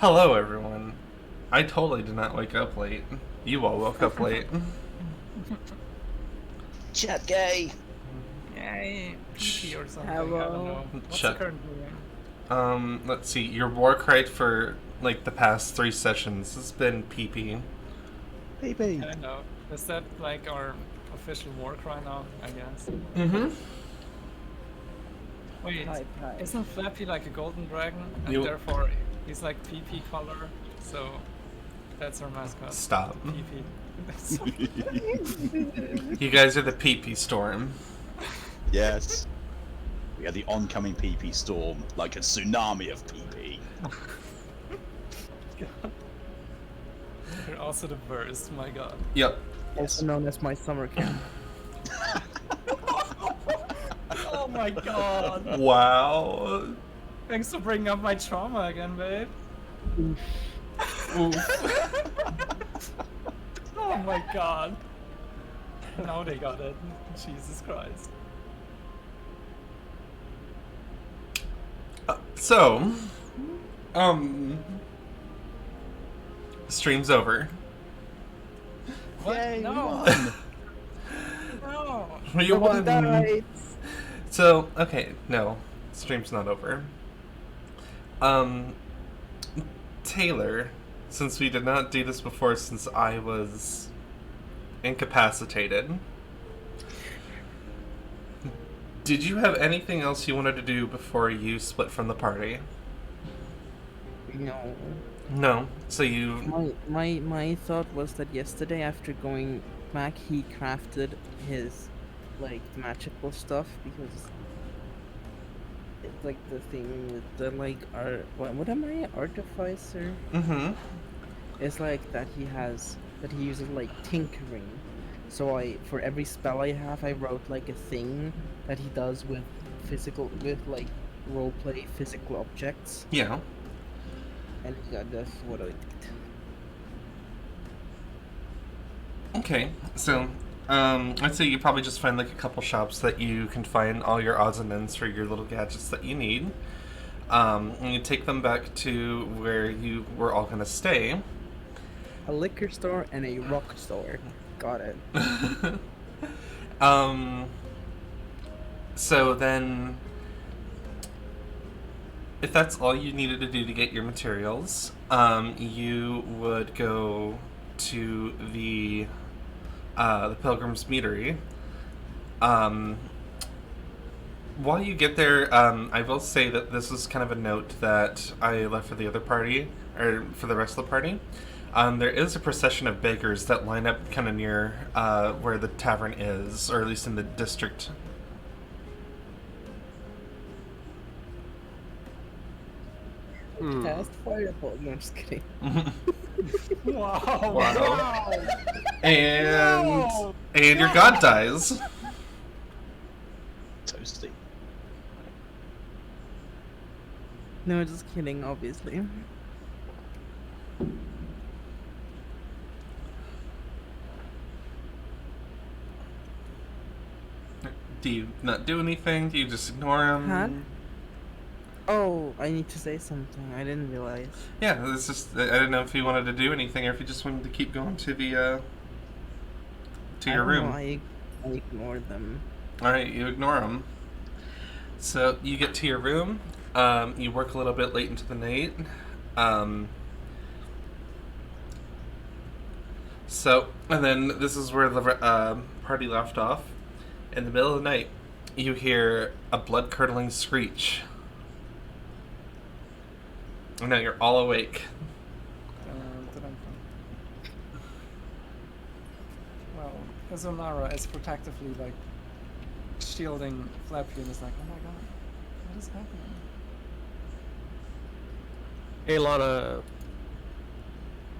Hello, everyone. I totally did not wake up late. You all woke up late. Chat gay. Yay, PP or something. I Hello. don't know. What's Shut- the current doing? Let's see. Your war cry for like the past 3 sessions has been PP. PP. I don't know. Is that like our official war cry now? I guess. Mm-hmm. Wait, Hi. isn't Flappy like a golden dragon, and You- therefore he's like PP color? So that's our mascot. Stop. PP. You guys are the PP storm. Yes. We had the oncoming PP storm, like a tsunami of PP. You're also the worst. My God. Yep. Also known as my summer camp. Oh my God. Wow. Thanks for bringing up my trauma again, babe. Oh my God. Now they got it. Jesus Christ. So, stream's over. What? Yay, we No. won. No. You won. Died. So, okay, no, stream's not over. Taylor, since we did not do this before, since I was incapacitated, did you have anything else you wanted to do before you split from the party? No. No. So you... My thought was that yesterday after going back he crafted his like magical stuff because it's like the thing with the like art what am I? Artificer? Mm-hmm. It's like that he uses like tinkering. So for every spell I have I wrote like a thing that he does with like roleplay physical objects. Yeah. And yeah, that's what I did. Okay, so, I'd say you probably just find like a couple shops that you can find all your odds and ends for your little gadgets that you need. And you take them back to where you were all gonna stay. A liquor store and a rock store. Got it. So then, if that's all you needed to do to get your materials, you would go to the Pilgrim's Meadery. While you get there, I will say that this is kind of a note that I left for the other party, or for the rest of the party. There is a procession of beggars that line up kind of near where the tavern is, or at least in the district. Cast fireball. No, I'm just kidding. Wow. Wow. And your god dies. Toasty. No, just kidding, obviously. Do you not do anything? Do you just ignore him? Huh? Oh, I need to say something. I didn't realize. Yeah, it's just I didn't know if you wanted to do anything or if you just wanted to keep going to the to your room. I ignored them. All right, you ignore them. So you get to your room. You work a little bit late into the night. And then this is where the party left off. In the middle of the night, you hear a blood-curdling screech. And now you're all awake. Well, Azonara is protectively like shielding Flappy and is like, oh my God, what is happening? Aelana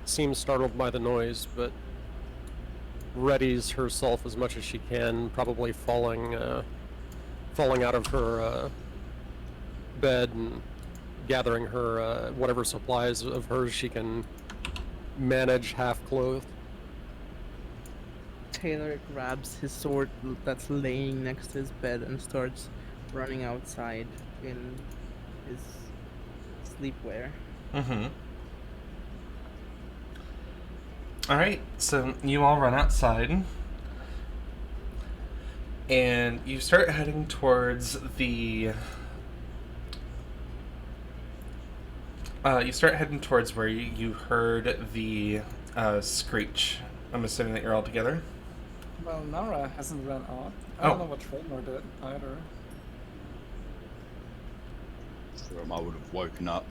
seems startled by the noise, but readies herself as much as she can, probably falling out of her bed and gathering her whatever supplies of hers she can manage half-clothed. Taylor grabs his sword that's laying next to his bed and starts running outside in his sleepwear. Mm-hmm. Alright, so you all run outside. And you start heading towards the... you start heading towards where you heard the screech. I'm assuming that you're all together. Well, Nara hasn't run out. I Oh. don't know what Traynor did either. I would have woken up,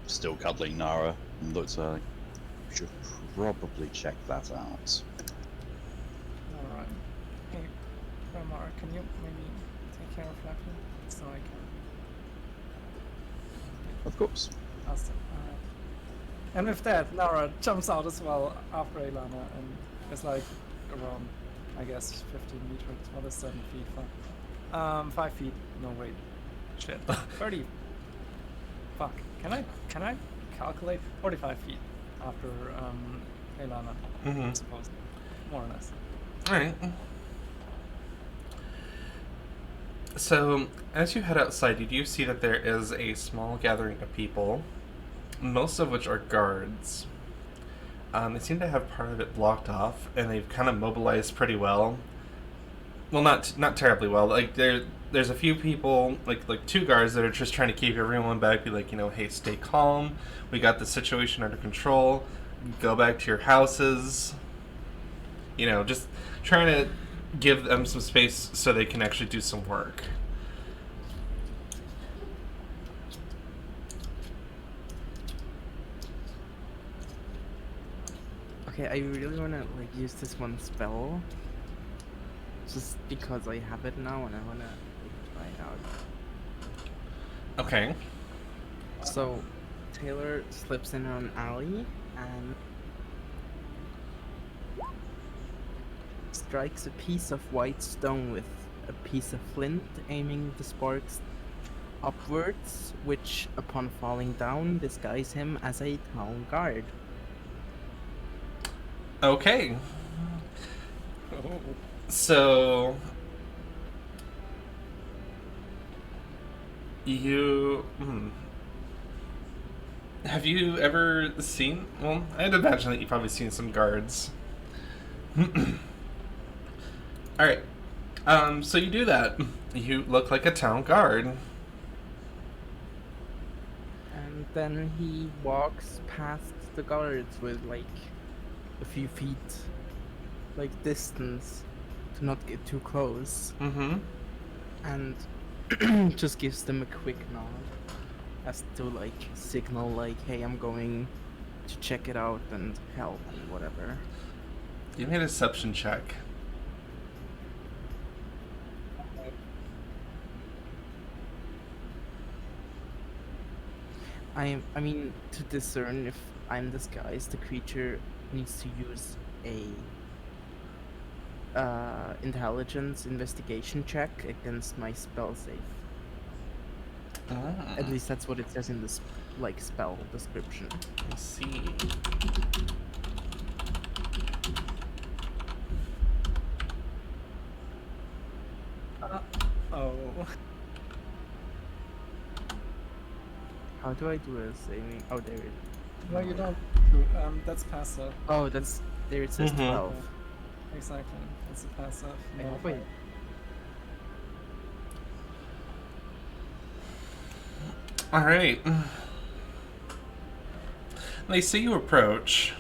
still cuddling Nara, and looked at her like, "We should probably check that out." Alright. Hey, Traynor, can you maybe take care of Flappy? So I can Of course. ask him. Alright. And with that, Nara jumps out as well after Elana and is like around, I guess, 15 meters. What is 7 feet? 5 feet. No, wait. Shit. 30. Fuck. Can I calculate? 45 feet after Elana, I Mm-hmm. suppose. More or less. Alright. So, as you head outside, you do see that there is a small gathering of people, most of which are guards. They seem to have part of it blocked off, and they've kind of mobilized pretty well. Well, not terribly well. Like there's a few people, like 2 guards that are just trying to keep everyone back. Be like, hey, stay calm. We got the situation under control. Go back to your houses. Just trying to give them some space so they can actually do some work. Okay, I really wanna like use this one spell. Just because I have it now and I wanna like, try it out. Okay. So Taylor slips in an alley and strikes a piece of white stone with a piece of flint, aiming the sparks upwards, which upon falling down disguise him as a town guard. Okay. Oh. So you have you ever seen? Well, I'd imagine that you've probably seen some guards. All right. So you do that. You look like a town guard. And then he walks past the guards with like a few feet like distance to not get too close, Mm-hmm. and just gives them a quick nod as to like signal like, hey, I'm going to check it out and help and whatever. Give me a deception check. I mean, to discern if I'm disguised, the creature needs to use a intelligence investigation check against my spell save. Ah, At least that's what it says in the like spell description. I see. Oh. How do I do a saving? Oh, there it is. No, you don't. That's passive. Oh, that's there. It says Mhm. 12. Exactly. That's a passive. Oh, wait. All right. They see you approach,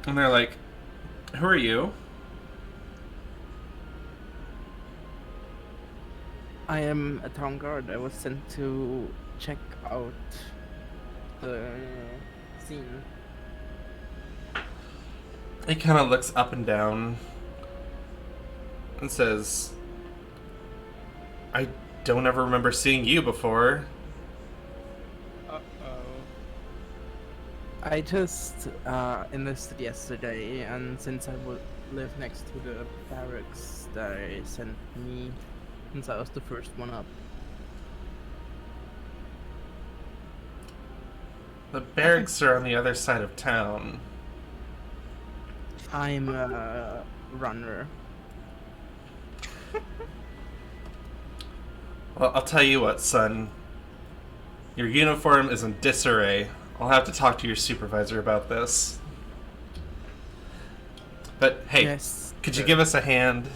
and they're like, "Who are you?" I am a town guard. I was sent to check out the scene. He kind of looks up and down and says, "I don't ever remember seeing you before." Uh-oh. I just enlisted yesterday, and since I would live next to the barracks, they sent me since I was the first one up. The barracks are on the other side of town. I'm a runner. Well, I'll tell you what, son. Your uniform is in disarray. I'll have to talk to your supervisor about this. But hey, Yes. could you give us a hand?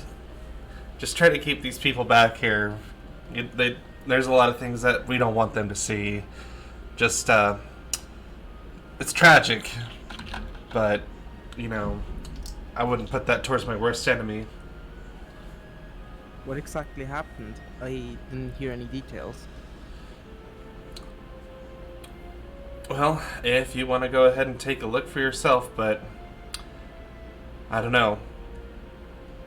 Just try to keep these people back here. There's a lot of things that we don't want them to see. Just, it's tragic. But, you know, I wouldn't put that towards my worst enemy. What exactly happened? I didn't hear any details. Well, if you want to go ahead and take a look for yourself, but I don't know.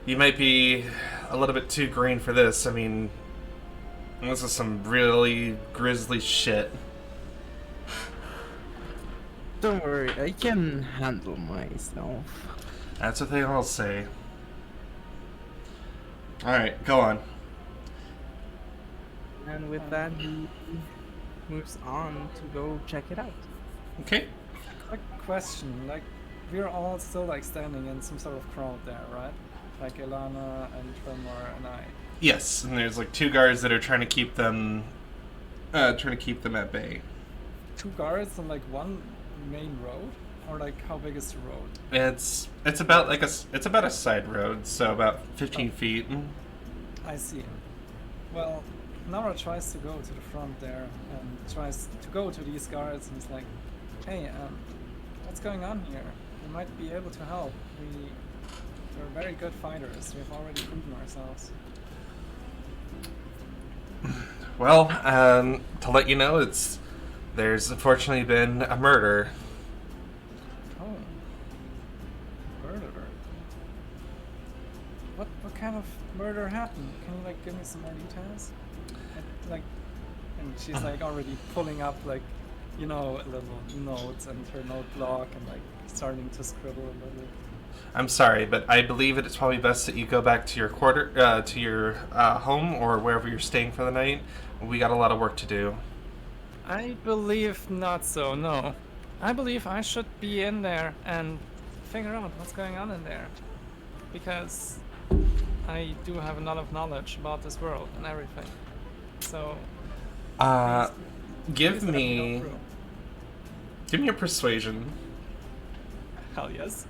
You might be a little bit too green for this. I mean, this is some really grisly shit. Don't worry, I can handle myself. That's what they all say. Alright, go on. And with that, he moves on to go check it out. Okay. Quick question, like, we're all still like standing in some sort of crowd there, right? Like Ilana and Tremor and I. Yes, and there's like 2 guards that are trying to keep them at bay. 2 guards on like one main road, or like how big is the road? It's about like it's about a side road, so about 15 feet. I see. Well, Nara tries to go to the front there and tries to go to these guards and is like, "Hey, what's going on here? We might be able to help. We're very good fighters. We've already proven ourselves." Well, to let you know, there's unfortunately been a murder. Oh, murder. What kind of murder happened? Can you like give me some more details? And she's like already pulling up like, you know, little notes and her note block and like starting to scribble a little. I'm sorry, but I believe it's probably best that you go back to your home or wherever you're staying for the night. We got a lot of work to do. I believe not so, no. I believe I should be in there and figure out what's going on in there. Because I do have a lot of knowledge about this world and everything. So, Give please let me go through. give me a persuasion. Hell yes.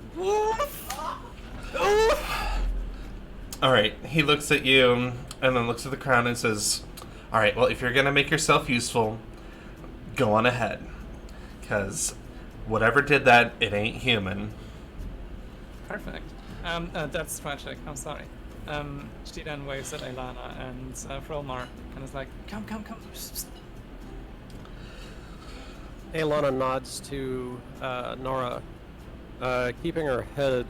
All right. He looks at you and then looks at the crowd and says, "All right. Well, if you're gonna make yourself useful, go on ahead, because whatever did that, it ain't human." Perfect. That's tragic. I'm sorry. She then waves at Ilana and Frolmar and is like, "Come. Aelana nods to Nora, keeping her head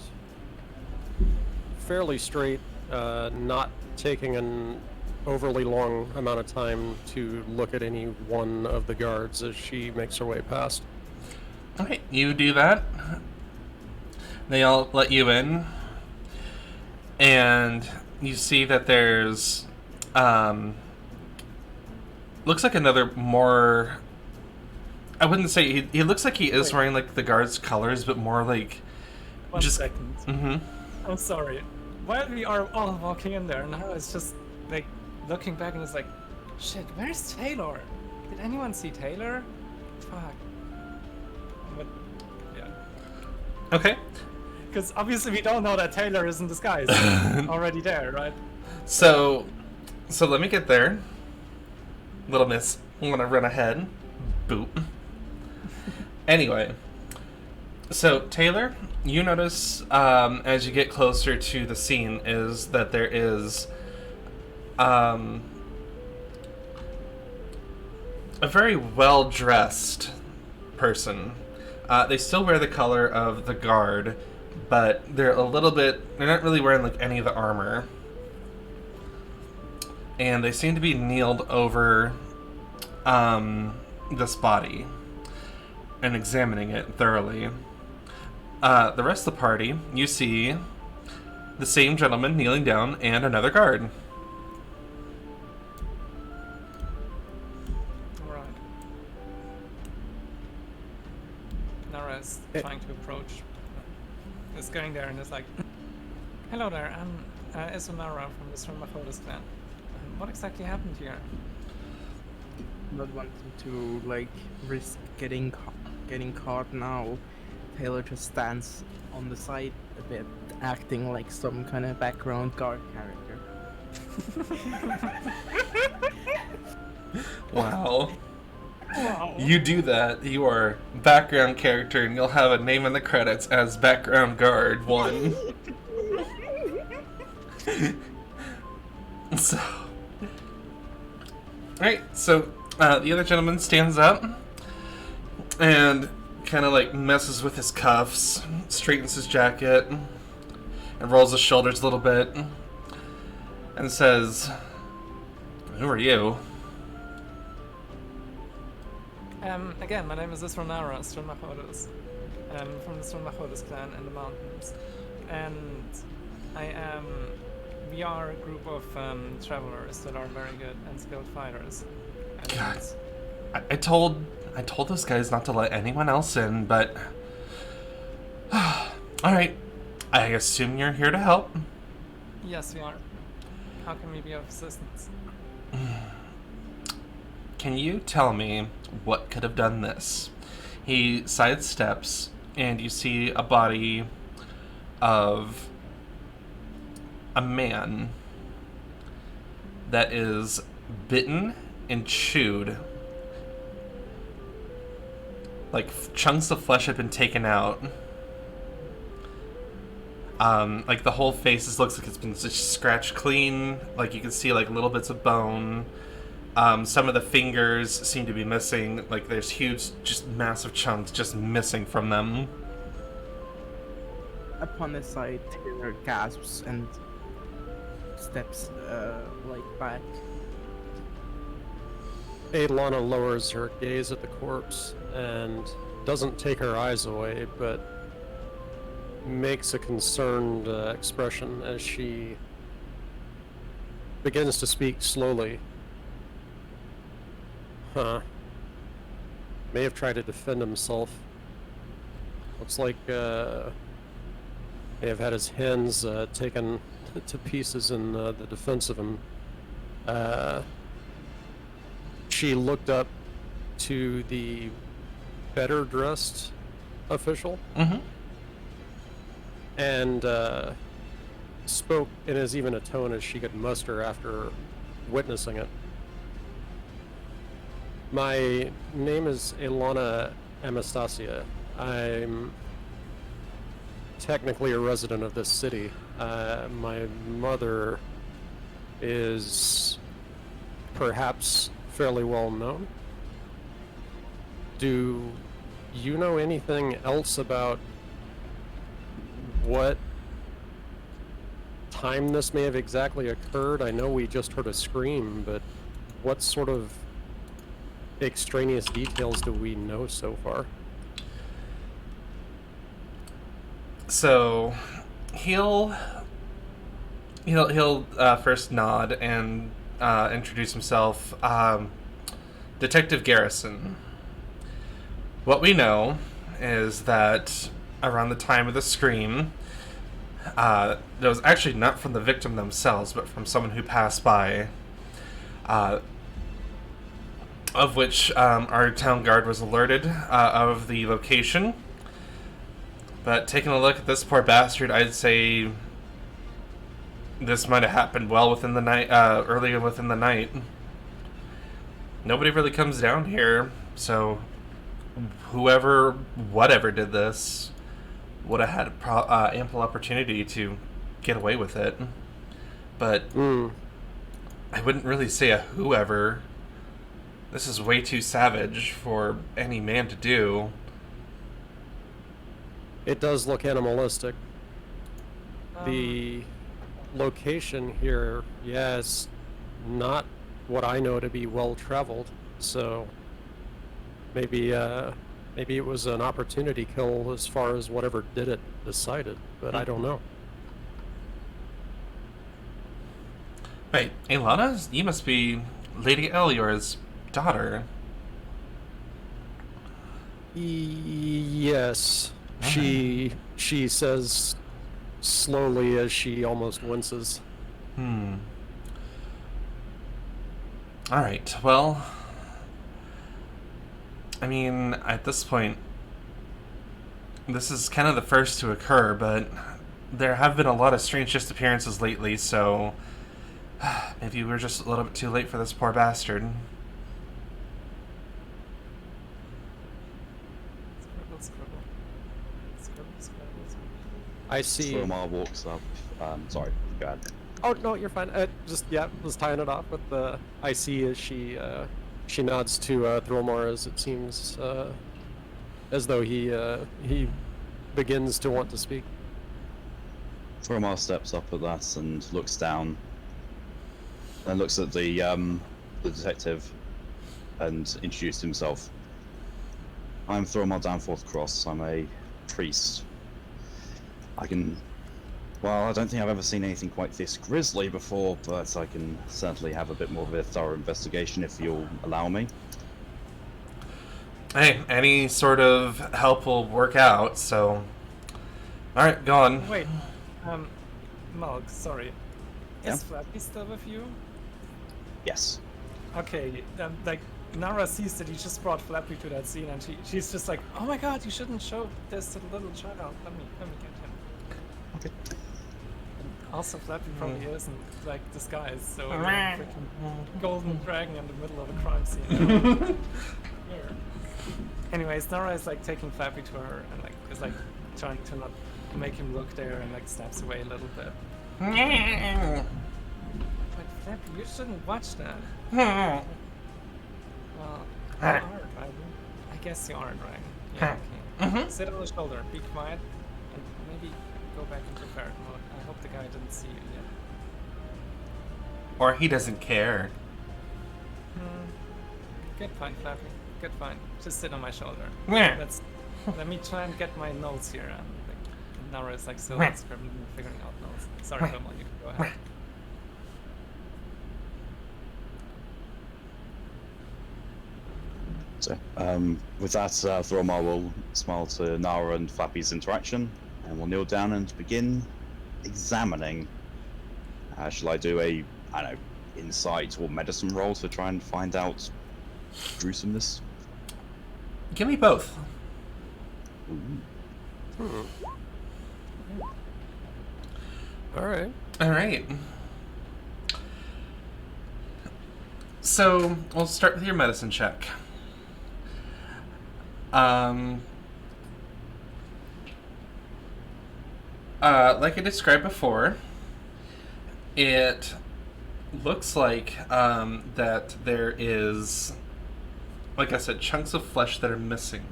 fairly straight, not taking an overly long amount of time to look at any one of the guards as she makes her way past. All right. You do that. They all let you in, and you see that there's looks like another more. I wouldn't say he looks like he is Wait. wearing like the guards' colors, but more like One just. second. Mm-hmm. I'm sorry. While we are all walking in there, now it's just like looking back and it's like, shit, where's Taylor? Did anyone see Taylor? Fuck. But yeah, Okay. because obviously we don't know that Taylor is in disguise already there, right? So let me get there. Little miss, I'm gonna run ahead. Boop. Anyway, so Taylor, you notice as you get closer to the scene is that there is a very well-dressed person. They still wear the color of the guard, but they're not really wearing like any of the armor. And they seem to be kneeled over this body and examining it thoroughly. The rest of the party, you see the same gentleman kneeling down and another guard. Alright. Nara is trying to approach. Is going there and is like, "Hello there, I'm Isunara from the Spermaphotis clan. What exactly happened here?" Not wanting to like risk getting getting caught now, Taylor just stands on the side a bit, acting like some kind of background guard character. Wow. You do that, you are background character, and you'll have a name in the credits as background guard 1. So, alright, so the other gentleman stands up and kind of like messes with his cuffs, straightens his jacket, and rolls his shoulders a little bit, and says, "Who are you?" Again, my name is Isranara Strunmachodus. I'm from the Strunmachodus clan in the mountains. And we are a group of travelers that are very good and skilled fighters. And God. I told those guys not to let anyone else in, but alright. I assume you're here to help. yes, we are. How can we be of assistance? Can you tell me what could have done this? He sidesteps, and you see a body of a man that is bitten and chewed. Like chunks of flesh have been taken out. Like the whole face looks like it's been just scratched clean. Like you can see like little bits of bone. Some of the fingers seem to be missing. Like there's huge, just massive chunks just missing from them. Upon the sight, Taylor gasps and steps like back. Adelana lowers her gaze at the corpse and doesn't take her eyes away, but makes a concerned expression as she begins to speak slowly. May have tried to defend himself. Looks like may have had his hands taken to pieces in the defense of him. She looked up to the better dressed official and spoke in as even a tone as she could muster after witnessing it. My name is Ilana Anastasia. I'm technically a resident of this city. My mother is perhaps fairly well known. Do you know anything else about what time this may have exactly occurred? I know we just heard a scream, but what sort of extraneous details do we know so far? So he'll first nod and introduce himself. Detective Garrison. What we know is that around the time of the scream, that was actually not from the victim themselves, but from someone who passed by, of which our town guard was alerted of the location. But taking a look at this poor bastard, I'd say this might have happened well within the night, earlier within the night. Nobody really comes down here, so whatever did this would have had ample opportunity to get away with it. But I wouldn't really say a whoever. This is way too savage for any man to do. It does look animalistic. The location here, is not what I know to be well traveled, so maybe it was an opportunity kill as far as whatever did it decided, but I don't know. Wait, Ilana, you must be Lady Elior's daughter. Yes, she says slowly as she almost winces. Alright, well, I mean, at this point, This is kind of the first to occur, but there have been a lot of strange disappearances lately, so maybe we're just a little bit too late for this poor bastard. Scribble, scribble. Scribble, scribble, scribble. I see. Thoromar walks up. Sorry, go ahead. Oh no, you're fine. Just was tying it off with the. I see as she nods to Thromar as it seems as though he begins to want to speak. Thoromar steps up at that and looks down, and looks at the detective, and introduced himself. I'm Thoromar Danforth Cross. I'm a priest. I don't think I've ever seen anything quite this grisly before, but I can certainly have a bit more of a thorough investigation if you'll allow me. Hey, any sort of help will work out, so... Alright, go on. Wait, Malk, sorry. Yeah? Is Flappy still with you? Yes. Okay, like, Nara sees that you just brought Flappy to that scene, and she's just like, oh my god, you shouldn't show this to the little child. Let me get him. Okay. And also, Flappy probably isn't, like, disguised, so you're a freaking golden dragon in the middle of a crime scene. Anyways, Nara is, like, taking Flappy to her, and, like, is, like, trying to not make him look there, and, like, steps away a little bit. Like, Flappy, you shouldn't watch that. Well, you are a dragon. I guess you are a dragon. Yeah, okay. Sit on the shoulder, be quiet, and maybe go back into ferret mode. I hope the guy didn't see you yet. Or he doesn't care. Good fine, Flappy. Good fine. Just sit on my shoulder. Yeah. Let me try and get my notes here. Nara is like still scribbling and figuring out notes. Sorry, Tomo, you can go ahead. So, with that, Thromar will smile to Nara and Flappy's interaction, and will kneel down and begin examining. Shall I do a, I don't know, insight or medicine roll to try and find out gruesomeness? Give me both. All right. Alright. So, we'll start with your medicine check. Like I described before, it looks like that there is, like I said, chunks of flesh that are missing.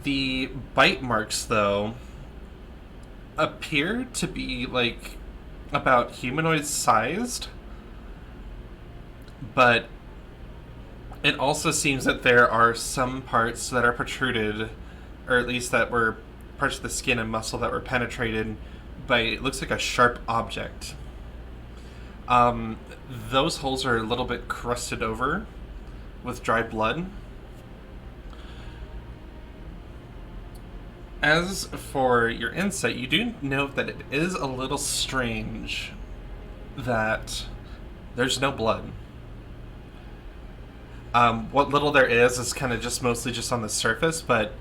The bite marks, though, appear to be like about humanoid sized, but it also seems that there are some parts that are protruded, or at least that were parts of the skin and muscle that were penetrated by, it looks like a sharp object. Those holes are a little bit crusted over with dry blood. As for your insight, you do note that it is a little strange that there's no blood. What little there is kind of just mostly just on the surface, but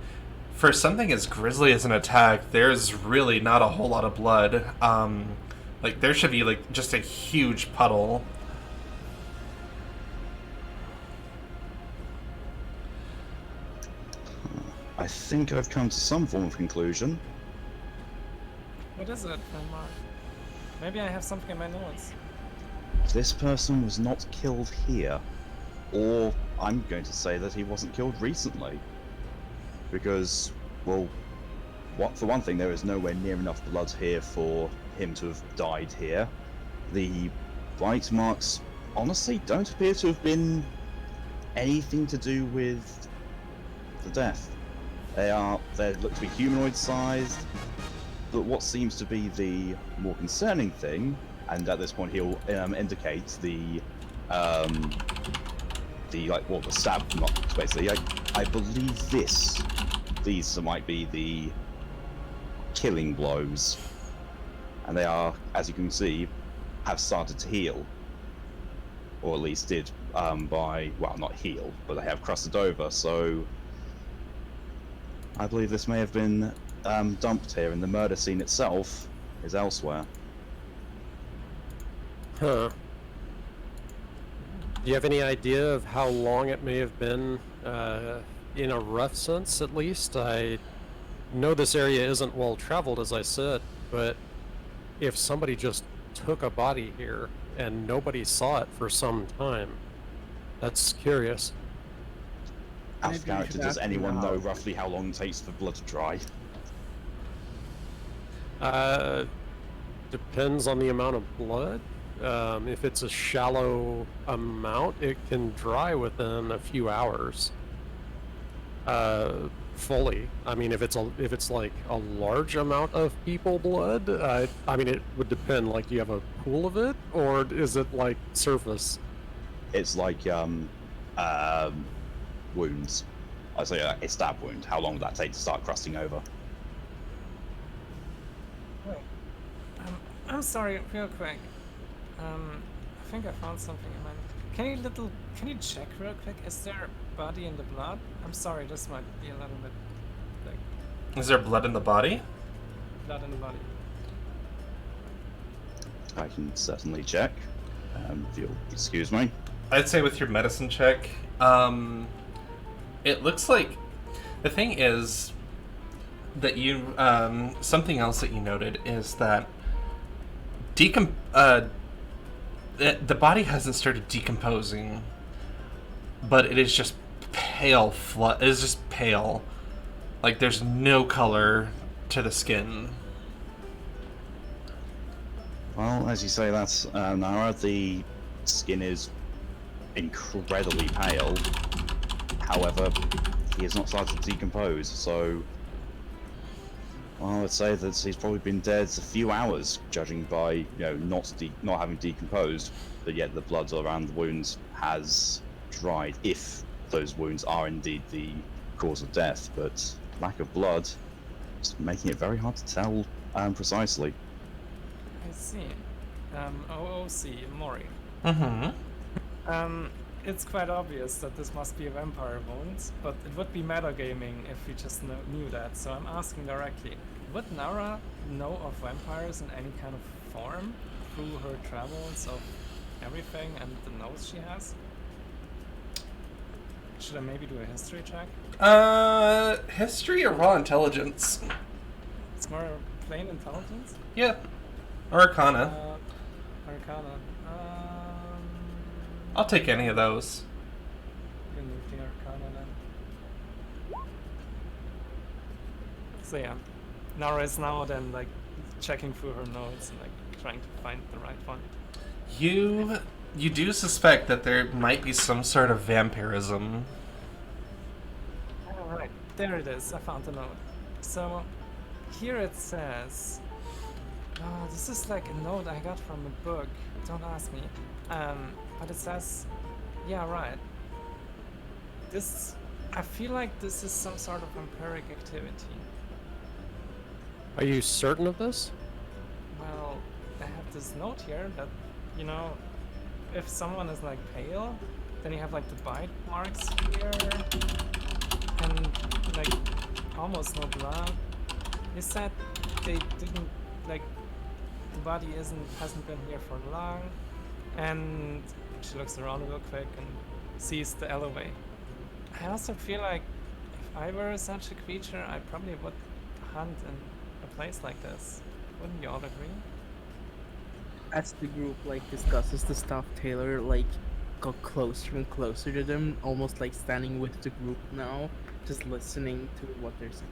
for something as grisly as an attack, there's really not a whole lot of blood. Like, there should be, like, just a huge puddle. I think I've come to some form of conclusion. What is it, Mark? Maybe I have something in my notes. This person was not killed here. Or I'm going to say that he wasn't killed recently. Because, well, for one thing, there is nowhere near enough blood here for him to have died here. The bite marks, honestly, don't appear to have been anything to do with the death. They look to be humanoid-sized, but what seems to be the more concerning thing, and at this point he'll indicate the stab marks, basically. I believe these might be the killing blows, and they are, as you can see, have started to heal, or at least did not heal, but they have crusted over. So I believe this may have been dumped here, and the murder scene itself is elsewhere. Huh. Do you have any idea of how long it may have been, in a rough sense at least? I know this area isn't well traveled, as I said, but if somebody just took a body here and nobody saw it for some time, that's curious. Out Maybe of we character, should does ask anyone him know now. roughly how long it takes for blood to dry? Depends on the amount of blood. If it's a shallow amount, it can dry within a few hours. Fully. I mean, if it's like a large amount of people blood, I mean, it would depend. Like, do you have a pool of it, or is it like surface? It's like wounds. I say a stab wound. How long would that take to start crusting over? Wait. I'm sorry, real quick. I think I found something in my. Can you check real quick? Is there body in the blood? I'm sorry, this might be a little bit like Is there blood in the body? blood in the body. I can certainly check. If you'll excuse me. I'd say with your medicine check, it looks like the thing is that you something else that you noted is that the body hasn't started decomposing, but it is just pale. It is just pale, like there's no color to the skin. Well, as you say, that's Nara. The skin is incredibly pale. However, he has not started to decompose, so well, I'd say that he's probably been dead a few hours, judging by not having decomposed, but yet the blood around the wounds has dried. If those wounds are indeed the cause of death, but lack of blood is making it very hard to tell precisely. I see. OOC Mori. Mm-hmm. It's quite obvious that this must be a vampire wound, but it would be metagaming if we just knew that. So I'm asking directly: would Nara know of vampires in any kind of form through her travels of everything and the nose she has? Should I maybe do a history check? History or raw intelligence? It's more plain intelligence. Yeah. Or Arcana. Arcana. I'll take any of those. We can move the Arcana then. So yeah, Nara is now then like checking through her notes and like trying to find the right one. You do suspect that there might be some sort of vampirism. Alright, there it is. I found the note. So here it says, this is like a note I got from a book. Don't ask me. But it says, yeah, right. I feel like this is some sort of vampiric activity. Are you certain of this? Well, I have this note here that, if someone is like pale, then you have like the bite marks here, and like almost no blood. You said they didn't like the body hasn't been here for long, and she looks around real quick and sees the alleyway. I also feel like if I were such a creature, I probably would hunt in a place like this. Wouldn't you all agree? As the group like discusses the stuff, Taylor like got closer and closer to them, almost like standing with the group now, just listening to what they're saying.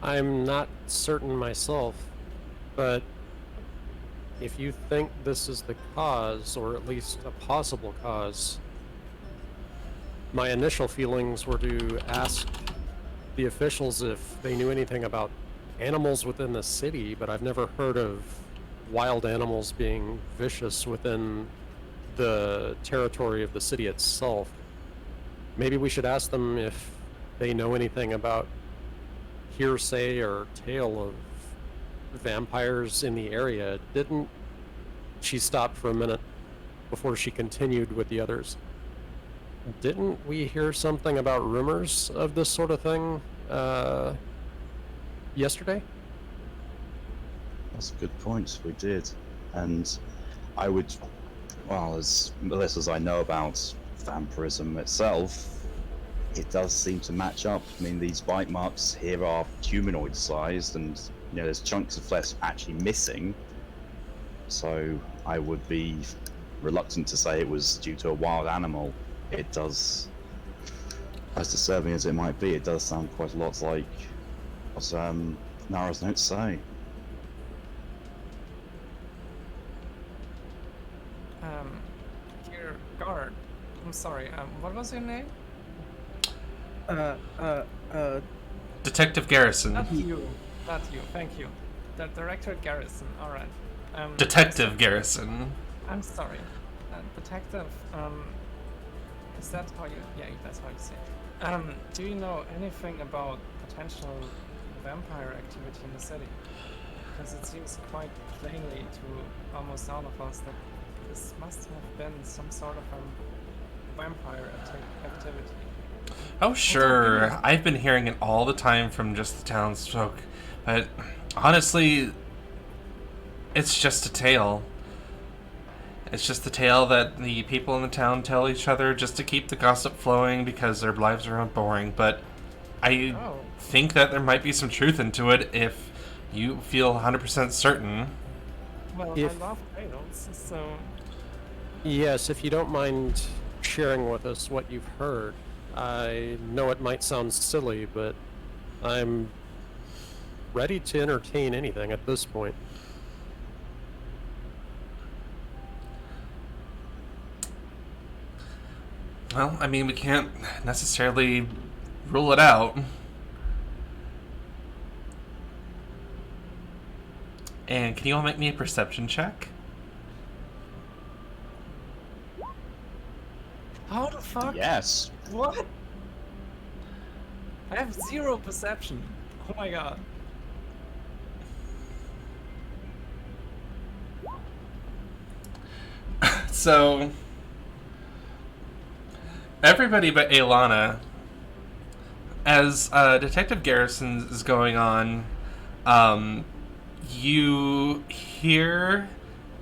I'm not certain myself, but if you think this is the cause, or at least a possible cause, my initial feelings were to ask the officials if they knew anything about animals within the city, but I've never heard of wild animals being vicious within the territory of the city itself. Maybe we should ask them if they know anything about hearsay or tale of vampires in the area. Didn't she stop for a minute before she continued with the others? Didn't we hear something about rumors of this sort of thing yesterday? That's a good point. We did, and I would, well, as little as I know about vampirism itself, it does seem to match up. I mean, these bite marks here are humanoid-sized, and there's chunks of flesh actually missing. So I would be reluctant to say it was due to a wild animal. It does, as disturbing as it might be, it does sound quite a lot like what Nara's notes say. Dear guard, I'm sorry. What was your name? Detective Garrison. Not you. Not you. Thank you. The Director Garrison. All right. Detective Garrison. I'm sorry. Detective. Is that how you? Yeah, that's how you say it. Do you know anything about potential vampire activity in the city? Because it seems quite plainly to almost all of us that this must have been some sort of a vampire activity. Oh, sure. I've been hearing it all the time from just the townsfolk. But honestly, it's just a tale. It's just the tale that the people in the town tell each other just to keep the gossip flowing because their lives are boring. But I think that there might be some truth into it if you feel 100% certain. Well, I love tales, so... Yes, if you don't mind sharing with us what you've heard. I know it might sound silly, but I'm ready to entertain anything at this point. Well, I mean, we can't necessarily rule it out. And can you all make me a perception check? How the fuck? Yes. What? I have 0 perception. Oh my god. So, everybody but Aelana, as Detective Garrison is going on, you hear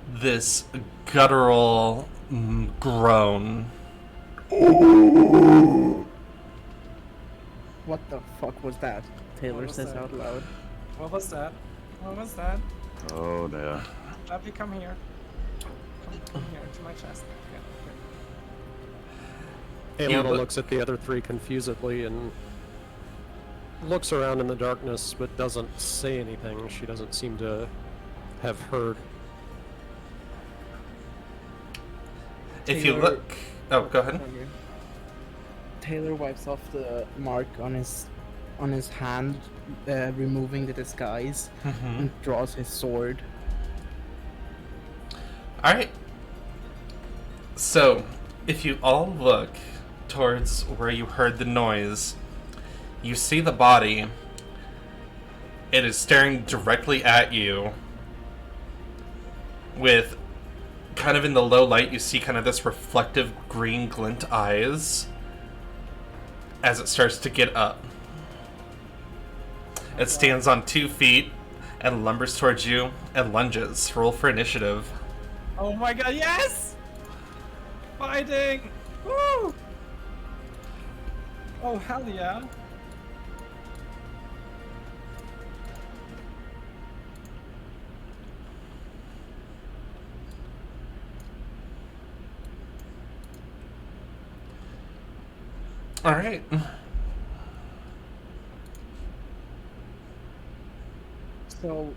this guttural groan. What the fuck was that? Taylor was says that? out loud. What was that? What was that? Oh dear. Abby, come here. Come here to my chest. Okay. Aelana look- looks at the other three confusedly and looks around in the darkness but doesn't say anything. She doesn't seem to have heard. If you Taylor- look... Oh, go ahead. Okay. Taylor wipes off the mark on his hand, removing the disguise, and draws his sword. Alright. So, if you all look towards where you heard the noise, you see the body. It is staring directly at you. With, kind of in the low light, you see kind of this reflective green glint eyes as it starts to get up. It stands on 2 feet and lumbers towards you and lunges. Roll for initiative. Oh my god, yes! Fighting! Woo! Oh, hell yeah. Alright. So,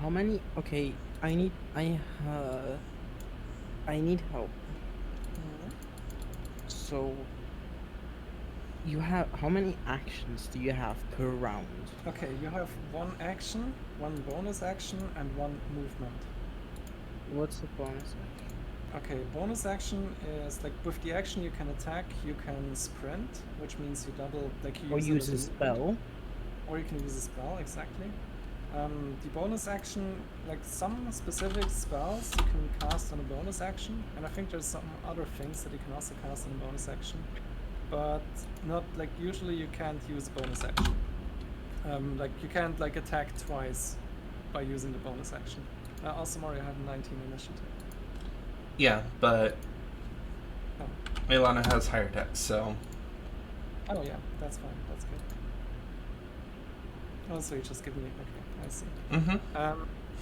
how many? Okay, I need help. So, you have how many actions do you have per round? Okay, you have 1 action, 1 bonus action, and 1 movement. What's the bonus action? Okay, bonus action is like with the action you can attack, you can sprint, which means you double, like you Or use use it a as spell? or you can use a spell, exactly. The bonus action, like some specific spells you can cast on a bonus action, and I think there's some other things that you can also cast on a bonus action, but not like usually you can't use a bonus action. Like you can't like attack twice by using the bonus action. Also, Mario had 19 initiative. Yeah, but Oh. Ilana has higher dex, so Oh yeah, that's fine. That's good. Oh, so you just give me. Okay, I see.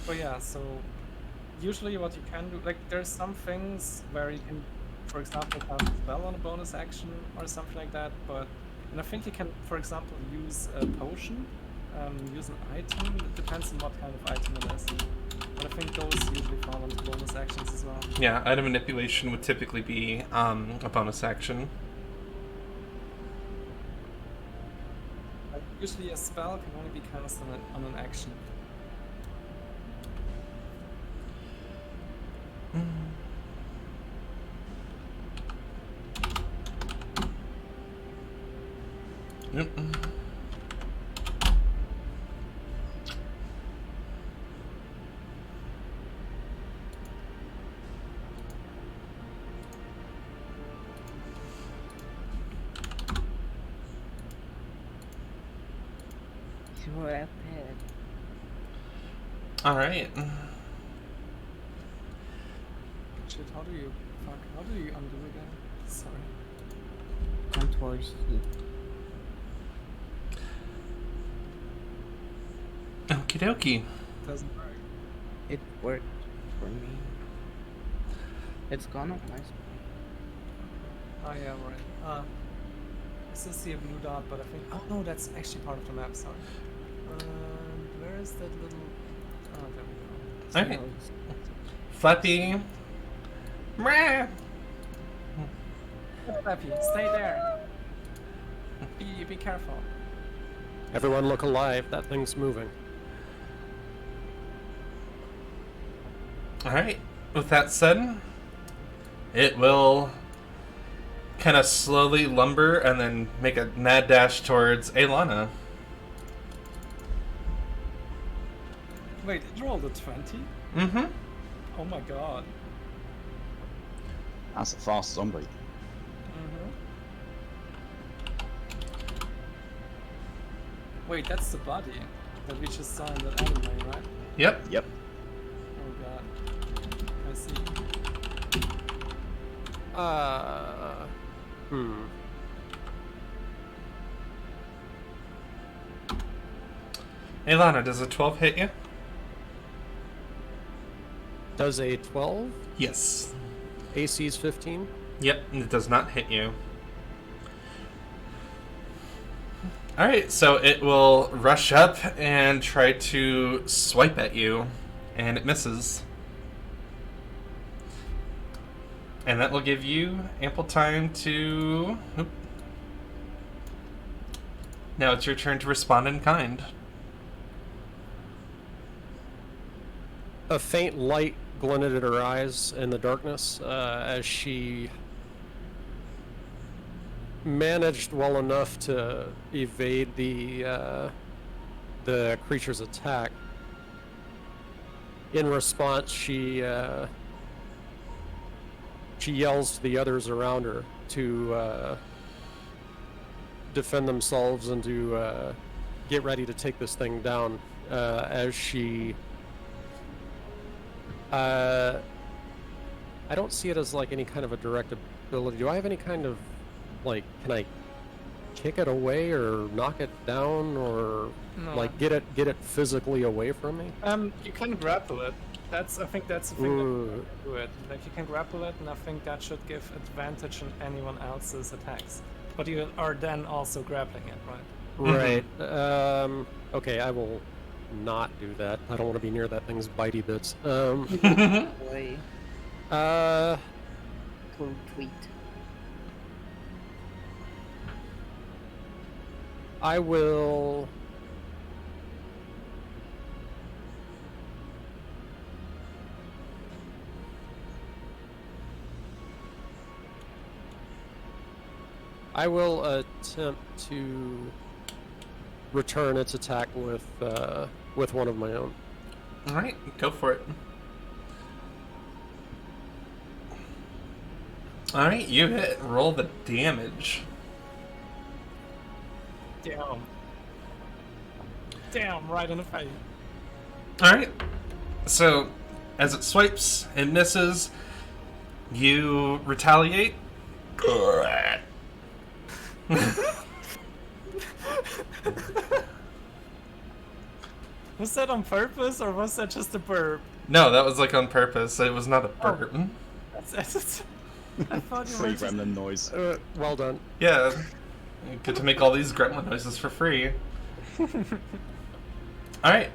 But yeah, so usually what you can do, like there's some things where you can, for example, cast a spell on a bonus action or something like that. But and I think you can, for example, use a potion, use an item. It depends on what kind of item it is. But I think those usually fall into bonus actions as well. yeah, item manipulation would typically be a bonus action. Like, usually a spell can only be cast on an action. Yep. You're a pet. All right. Shit, how do you undo again? Sorry. Control C. Okie dokie. Doesn't work. It worked for me. It's gone off my screen. Oh yeah, right. I still see a blue dot, but I think. Oh no, that's actually part of the map. Sorry. Where is that little? Oh, there we go. Okay. Flappy. Meh. Flappy, stay there. Be careful. Everyone look alive. That thing's moving. All right. With that said, it will kind of slowly lumber and then make a mad dash towards Aelana. Wait, it rolled a 20? Mm-hmm. Oh my god. That's a fast zombie. Mm-hmm. Wait, that's the body that we just saw in that anime, right? Yep. Yep. Oh god. I see. Aelana, does a 12 hit you? Does a 12? Yes. AC's 15? Yep, it does not hit you. Alright, so it will rush up and try to swipe at you, and it misses. And that will give you ample time to... Oop. Now it's your turn to respond in kind. A faint light glinted at her eyes in the darkness as she managed well enough to evade the creature's attack. In response, she yells to the others around her to defend themselves and to get ready to take this thing down as she... I don't see it as like any kind of a direct ability. Do I have any kind of like, can I kick it away or knock it down or No. like get it physically away from me? You can grapple it. I think that's the thing that Ooh. you can do it. Like you can grapple it, and I think that should give advantage on anyone else's attacks. But you are then also grappling it, right? Right. Okay, I will not do that. I don't want to be near that thing's bitey bits. Boy, cool tweet. I will... I will attempt to return its attack with with one of my own. All right, go for it. All right, you hit. Roll the damage. Damn. Damn, right in the face. All right. So, as it swipes and misses, you retaliate. Was that on purpose or was that just a burp? No, that was like on purpose. It was not a burp. I thought you Free were just... gremlin noise. Well done. Yeah, you get to make all these gremlin noises for free. All right.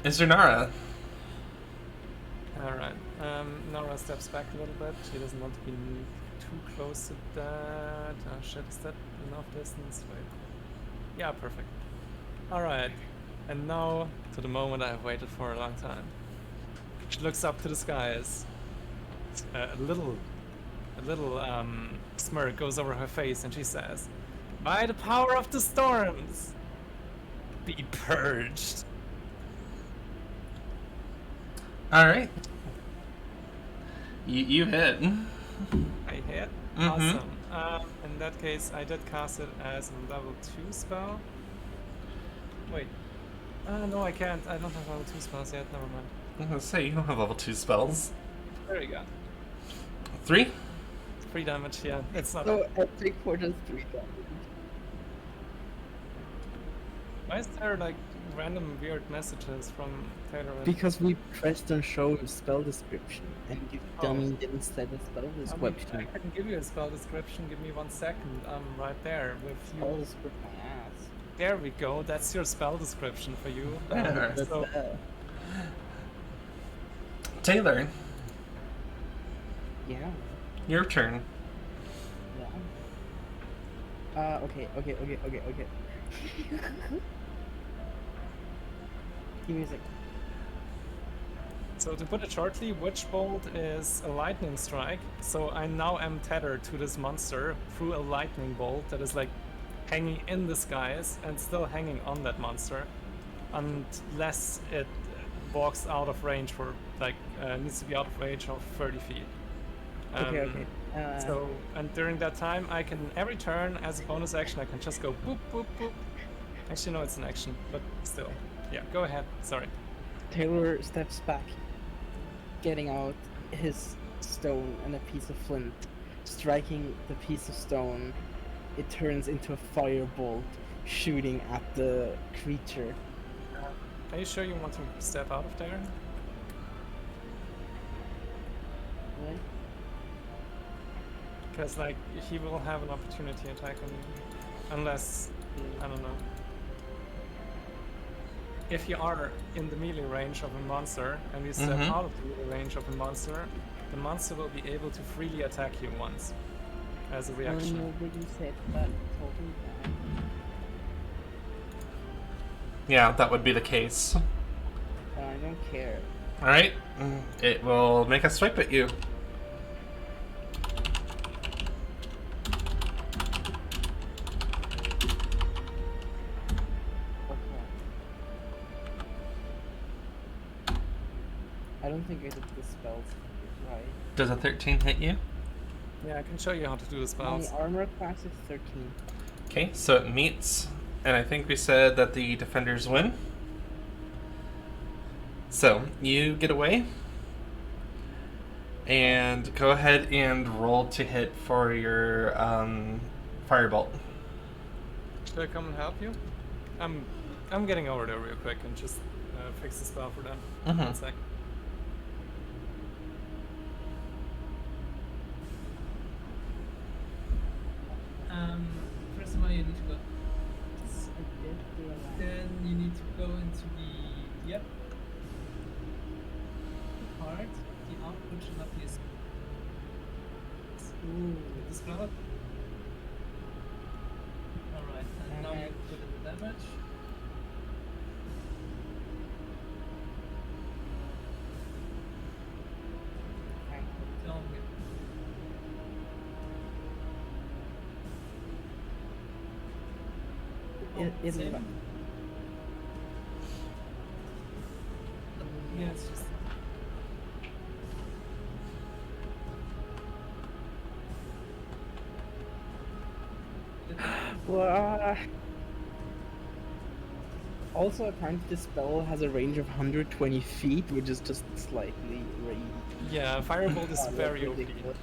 Is Nara? Alright. Nora steps back a little bit. She doesn't want to be too close to that. Oh shit, is that enough distance? Wait. Yeah, perfect. Alright. And now to the moment I've waited for a long time. She looks up to the skies. A little smirk goes over her face and she says, "By the power of the storms, be purged." All right. You hit. I hit. Mhm. Awesome. In that case, I did cast it as a level 2 spell. Wait. No, I can't. I don't have level 2 spells yet. Never mind. I was gonna say you don't have level 2 spells. There we go. 3. 3 damage. Yeah, it's not. So I take for just 3 damage. Why is there like random weird messages from Taylor? Because we pressed on show spell description, and you Oh. dummy didn't set a spell I description. can give you a spell description. Give me 1 second. I'm right there with Spell you. description, my ass. There we go. That's your spell description for you. There. That's, So, Taylor, yeah. your turn. Yeah. Okay. Give me a sec. So to put it shortly, Witch Bolt is a lightning strike. So I now am tethered to this monster through a lightning bolt that is like hanging in the skies and still hanging on that monster, unless it walks out of range for like needs to be out of range of 30 feet. Okay. So and during that time, I can every turn as a bonus action I can just go boop boop boop. Actually, no, it's an action, but still, yeah. Go ahead. Sorry. Taylor steps back, getting out his stone and a piece of flint. Striking the piece of stone, it turns into a firebolt, shooting at the creature. Are you sure you want to step out of there? Right? Because like he will have an opportunity attack on you, unless I don't know. If you are in the melee range of a monster and you step Mhm. out of the melee range of a monster, the monster will be able to freely attack you once as a reaction. Nobody said that. Told me that. Yeah, that would be the case. I don't care. All right. It will make a swipe at you. I don't think I did the spells right. Does a 13 hit you? Yeah, I can show you how to do the My spells. armor class is 13. Okay, so it meets, and I think we said that the defenders win. So you get away, and go ahead and roll to hit for your firebolt. Should I come and help you? I'm getting over there real quick and just fix the spell for them. Mhm. 1 sec. First of all, you need to go. I did do a lot. Then you need to go into the part. The output should not be as Ooh. with the spell. Alright, and now you put in the damage. Tell me. It, Same. Yeah, it's just. Well, also, apparently the spell has a range of 120 feet, which is just slightly Yeah, Firebolt is not very OP. ridiculous.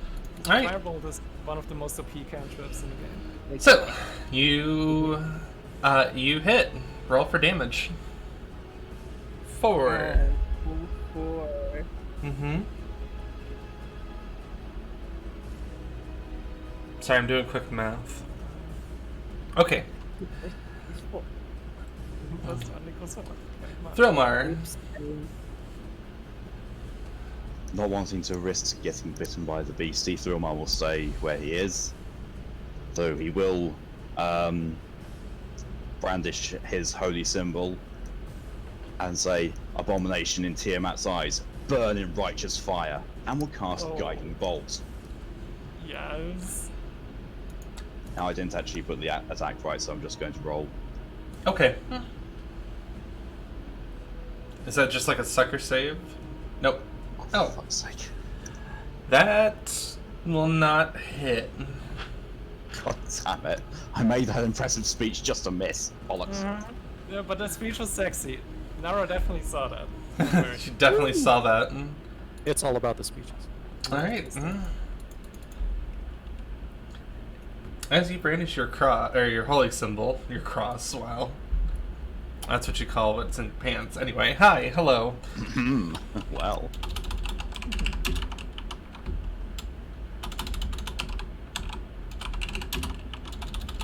All right. Firebolt is one of the most OP cantrips in the game. Like, So you hit. Roll for damage. 4. four. Mm-hmm. Sorry, I'm doing quick math. Okay. It's four. Plus 1 equals 1. Thromar. Oops. Not wanting to risk getting bitten by the beastie, Thrillmar will stay where he is. Though he will brandish his holy symbol and say, "Abomination in Tiamat's eyes, burn in righteous fire," and will cast Oh. Guiding Bolt. Yes. Now I didn't actually put the attack right, so I'm just going to roll. Okay. Is that just like a sucker save? Nope. Oh. For fuck's sake. That will not hit. God damn it. I made that impressive speech just to miss. Bollocks. Yeah, but the speech was sexy. Nara definitely saw that. Don't worry. She definitely saw that. It's all about the speeches. All right. As you brandish your cross or your holy symbol, your cross. Wow, that's what you call what's in pants. Anyway, hi, hello. Well.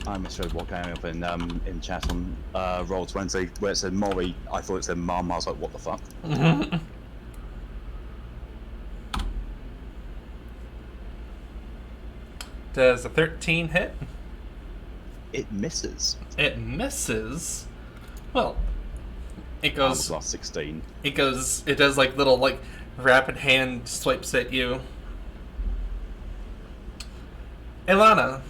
I misread what came up in chat on Roll20 where it said Mori. I thought it said Mum. I was like, what the fuck? Does a 13 hit? It misses. It misses. Well, it That was goes. last 16. It goes. It does like little like rapid hand swipes at you. Ilana.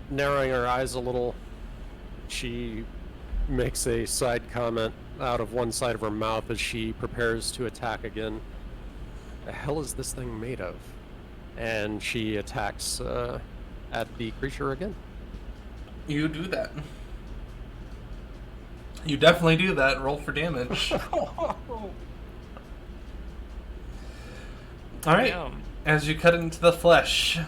Narrowing her eyes a little, she makes a side comment out of one side of her mouth as she prepares to attack again. The hell is this thing made of? And she attacks at the creature again. You do that. You definitely do that. Roll for damage. Alright. Damn. As you cut into the flesh,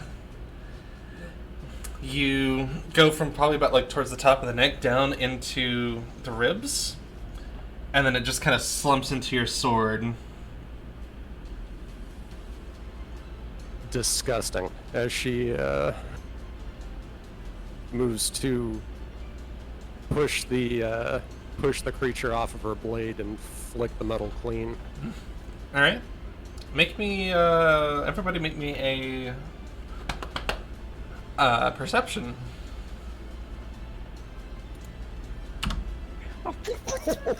you go from probably about like towards the top of the neck down into the ribs, and then it just kind of slumps into your sword. Disgusting. As she moves to push the creature off of her blade and flick the metal clean. Alright. Make me, everybody make me a perception.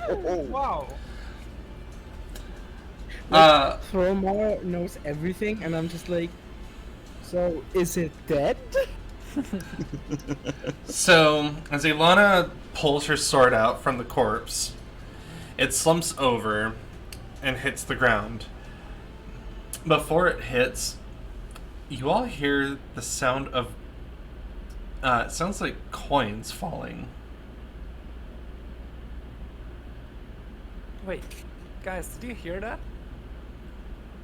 Wow. Thromar knows everything, and I'm just like, so is it dead? So, as Ilana pulls her sword out from the corpse, it slumps over and hits the ground. Before it hits, you all hear the sound of, it sounds like coins falling. Wait, guys, did you hear that?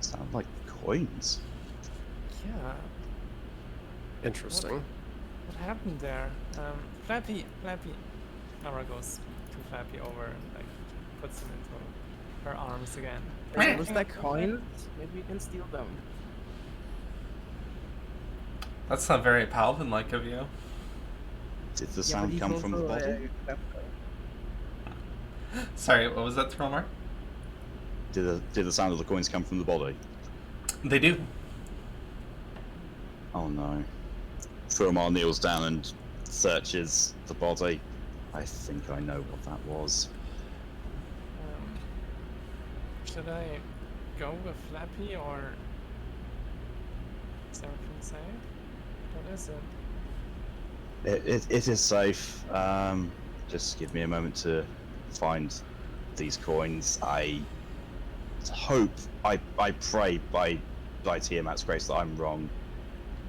Sound like coins. Yeah. Interesting. What happened there? Flappy. Nara goes to Flappy over and like puts him into her arms again. Was that coins? Maybe we can steal them. That's not very paladin-like of you. Did the sound come from the body? Sorry, what was that, Thromar? Did the sound of the coins come from the body? They do. Oh no. Thromar kneels down and searches the body. I think I know what that was. Should I go with Flappy or is everything safe? What is it? It is safe. Just give me a moment to find these coins. I hope, I pray by Tiamat's grace that I'm wrong,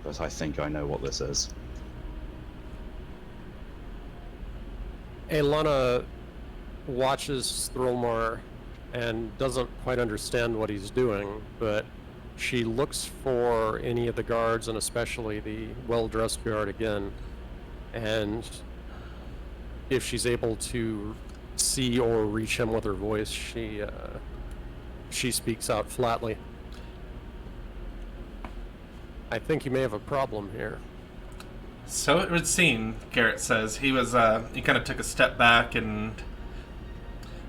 but I think I know what this is. Aelana watches Thrulmar and doesn't quite understand what he's doing, but she looks for any of the guards, and especially the well-dressed guard again, and if she's able to see or reach him with her voice, she speaks out flatly. I think you may have a problem here. So it would seem, Garrett says. He kind of took a step back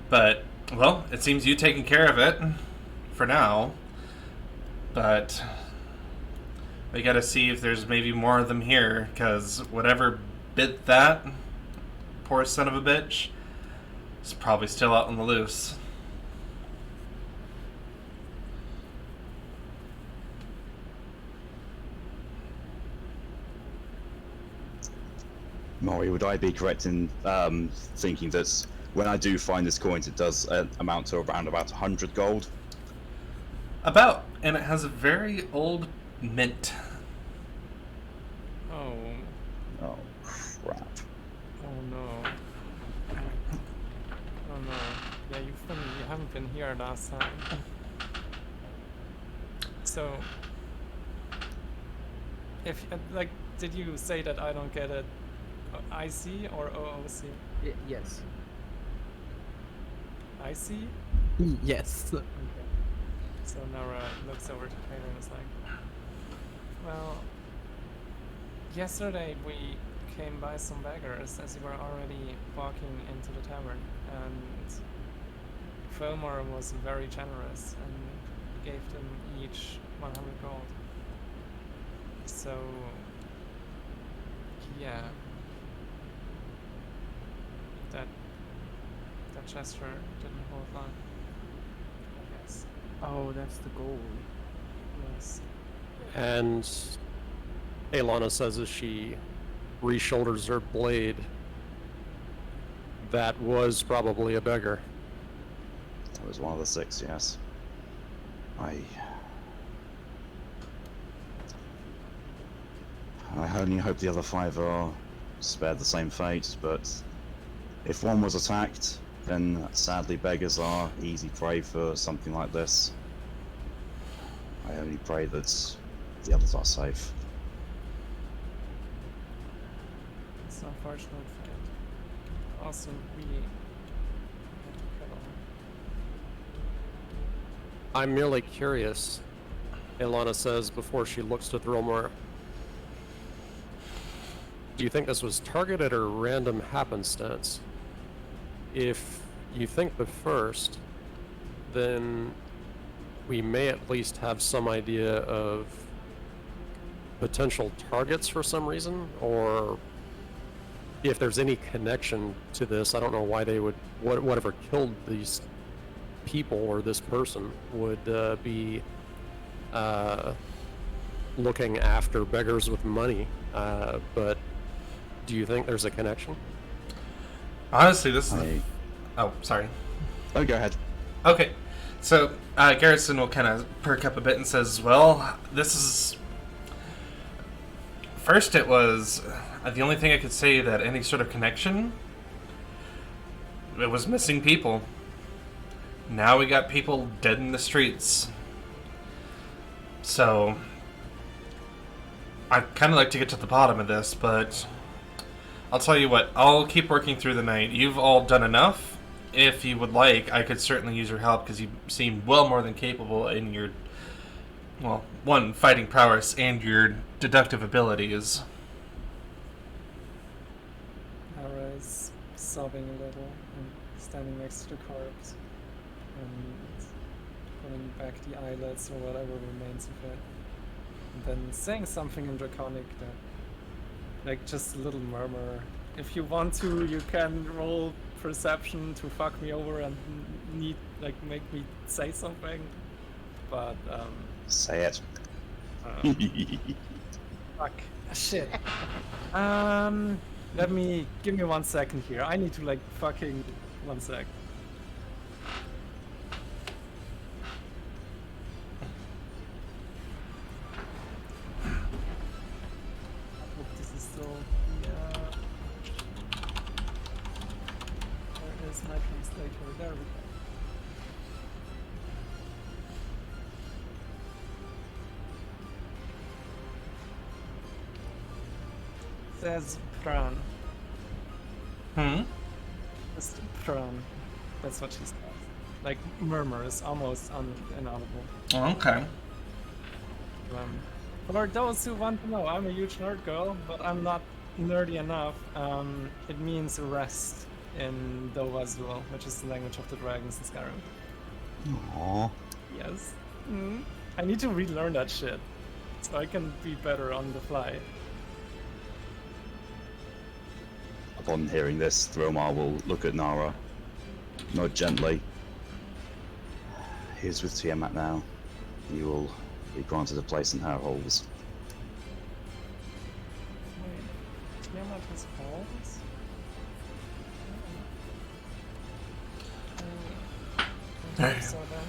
but, well, it seems you taking care of it, for now. But we gotta see if there's maybe more of them here, because whatever bit that poor son of a bitch is probably still out on the loose. Maury, would I be correct in thinking that when I do find this coin, it does amount to around about 100 gold? About, and it has a very old mint. Oh, Oh, crap. oh no. Oh no. Yeah, you haven't been here last time. So, if like, did you say that I don't get it? IC or OOC? Yes. IC? Yes. Okay. So Nara looks over to Taylor and is like, well, yesterday we came by some beggars as you were already walking into the tavern, and Fillmore was very generous and gave them each 100 gold. So, yeah. That gesture didn't hold on, I guess. Oh, that's the goal. Yes. And Aelana says as she re-shoulders her blade, that was probably a beggar. That was one of the 6, yes. I only hope the other 5 are spared the same fate, but if one was attacked, then sadly beggars are easy prey for something like this. I only pray that the others are safe. It's an unfortunate fate. Also, we had to kill him. I'm merely curious, Aelana says before she looks to Thrulmar. Do you think this was targeted or random happenstance? If you think the first, then we may at least have some idea of potential targets for some reason, or if there's any connection to this. I don't know why they would, whatever killed these people or this person would be looking after beggars with money, but do you think there's a connection? Honestly, this is... Oh, sorry. Oh, go ahead. Okay, so Garrison will kind of perk up a bit and says, well, this is... First it was the only thing I could say that any sort of connection, it was missing people. Now we got people dead in the streets. So, I'd kind of like to get to the bottom of this, but I'll tell you what, I'll keep working through the night. You've all done enough. If you would like, I could certainly use your help, because you seem well more than capable in your, well, one, fighting prowess and your deductive abilities. Nara is sobbing a little and standing next to the corpse and pulling back the eyelids or whatever remains of it. And then saying something in Draconic that, like, just a little murmur. If you want to, you can roll perception to fuck me over and make me say something. But, Say it. fuck. Shit. Give me 1 second here. I need to like fucking 1 sec. I hope this is still, yeah. Where is my translator? There we go. Says Pran. Just Pran. That's what she says. Like murmurs, almost inaudible. Okay. For those who want to know, I'm a huge nerd girl, but I'm not nerdy enough. It means rest in Dovazul, which is the language of the dragons in Skyrim. Aww. Yes. I need to relearn that shit, so I can be better on the fly. Upon hearing this, Thromar will look at Nara, nod gently. He is with Tiamat now. You will be granted a place in her halls. Wait, Tiamat has halls? I don't think so then.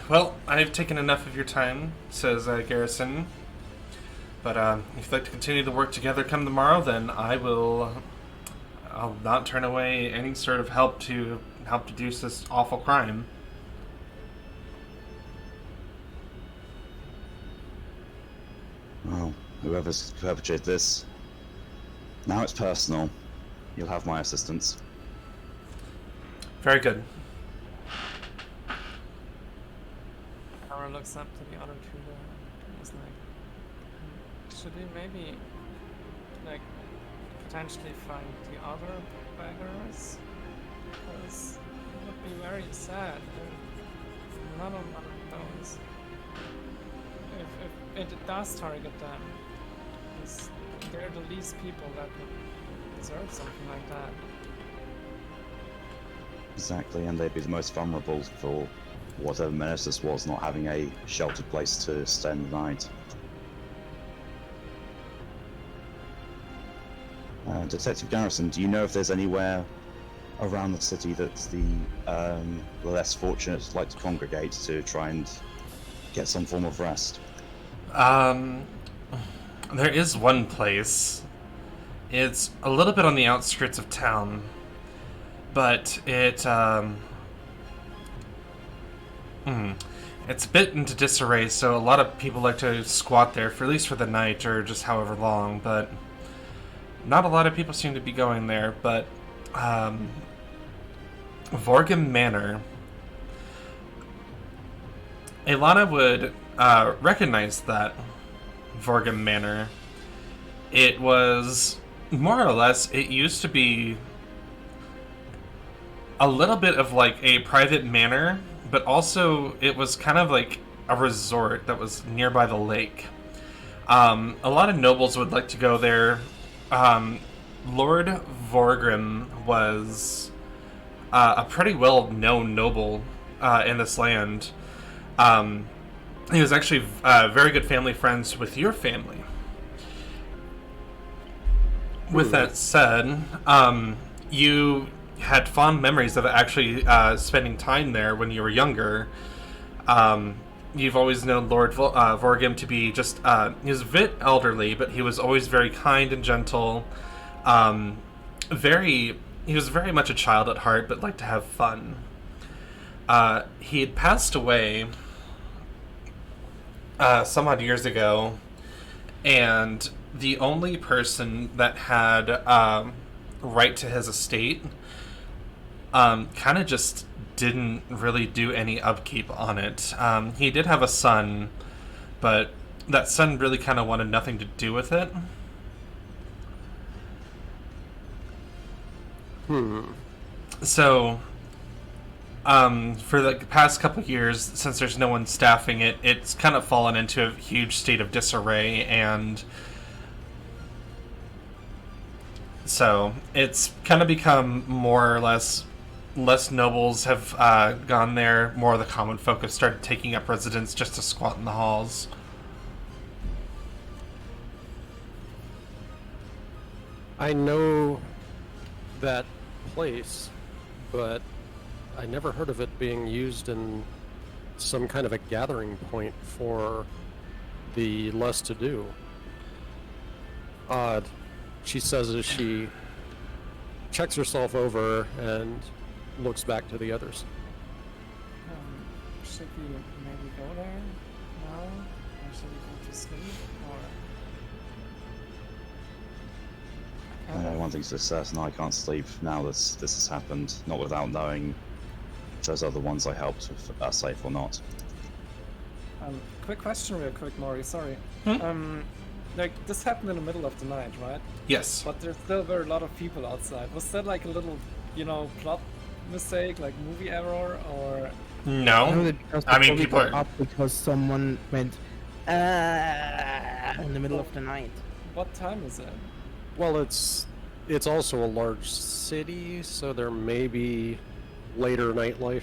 Well, I've taken enough of your time, says Garrison. But if you'd like to continue to work together come tomorrow, then I'll not turn away any sort of help to deduce this awful crime. Well, whoever perpetrated this, now it's personal. You'll have my assistance. Very good. Nara looks up to the other two there and is like, should we maybe, like, potentially find the other beggars? Because it would be very sad if none of those, if it does target them, because they're the least people that would deserve something like that. Exactly, and they'd be the most vulnerable for whatever menace this was, not having a sheltered place to spend the night. Detective Garrison, do you know if there's anywhere around the city that the less fortunate like to congregate to try and get some form of rest? There is one place. It's a little bit on the outskirts of town, but it's a bit into disarray, so a lot of people like to squat there for at least for the night or just however long, but not a lot of people seem to be going there. But Vorgum Manor, Ilana would recognize that Vorgum Manor. It was more or less, it used to be a little bit of like a private manor, but also it was kind of like a resort that was nearby the lake. A lot of nobles would like to go there. Lord Vorgrim was a pretty well-known noble in this land. He was actually very good family friends with your family. With that said, you had fond memories of actually spending time there when you were younger. You've always known Lord Vorgim to be just... he was a bit elderly, but he was always very kind and gentle. He was very much a child at heart, but liked to have fun. He had passed away some odd years ago, and the only person that had right to his estate kind of just didn't really do any upkeep on it. He did have a son, but that son really kind of wanted nothing to do with it. So, for the past couple years, since there's no one staffing it, it's kind of fallen into a huge state of disarray, and so it's kind of become more or less nobles have gone there. More of the common folk have started taking up residence just to squat in the halls. I know that place, but I never heard of it being used in some kind of a gathering point for the less to do. Odd, she says as she checks herself over and looks back to the others. Should we maybe go there now? Or should we go to sleep? Or... I know one thing's for certain, I can't sleep now that this has happened, not without knowing if those other ones I helped are safe or not. Quick question real quick, Maury, sorry. Like, this happened in the middle of the night, right? Yes. But there still were a lot of people outside. Was that like a little, plot mistake, like movie error, or... No. I mean, people are... up because someone went in the middle of the night. What time is it? Well, it's also a large city, so there may be later nightlife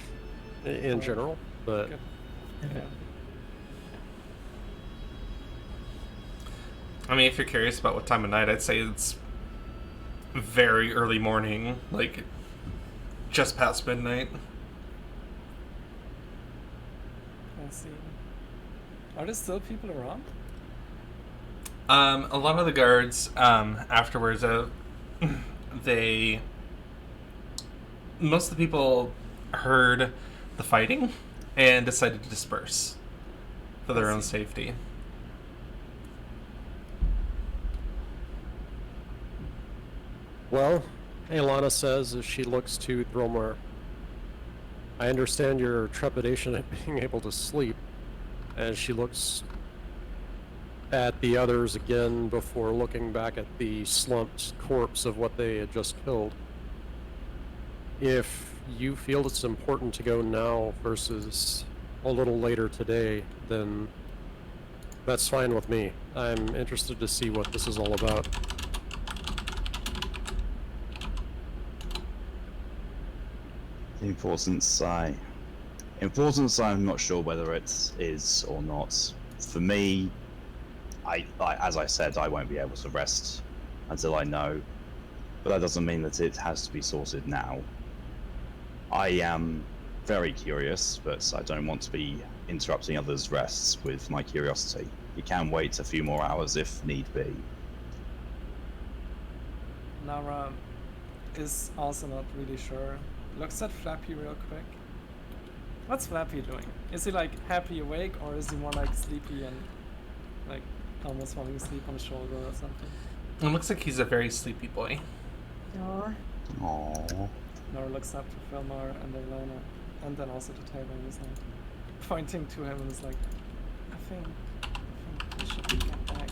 in general, but... Good. Yeah. I mean, if you're curious about what time of night, I'd say it's very early morning, like just past midnight. I see. Are there still people around? A lot of the guards, afterwards, most of the people heard the fighting and decided to disperse for their own safety. Well, Aelana says as she looks to Thromar, I understand your trepidation at being able to sleep, as she looks at the others again before looking back at the slumped corpse of what they had just killed. If you feel it's important to go now versus a little later today, then that's fine with me. I'm interested to see what this is all about. The importance, I'm not sure whether it is or not. For me, I as I said, I won't be able to rest until I know, but that doesn't mean that it has to be sorted now. I am very curious, but I don't want to be interrupting others' rests with my curiosity. You can wait a few more hours if need be. Nara is also not really sure. Looks at Flappy real quick. What's Flappy doing? Is he like happy awake, or is he more like sleepy and like almost falling asleep on his shoulder or something? It looks like he's a very sleepy boy. Yeah. Aww. Nora looks up to Filmar and Aelana, and then also to Taylor, and is like pointing to him and is like, I think we should get back.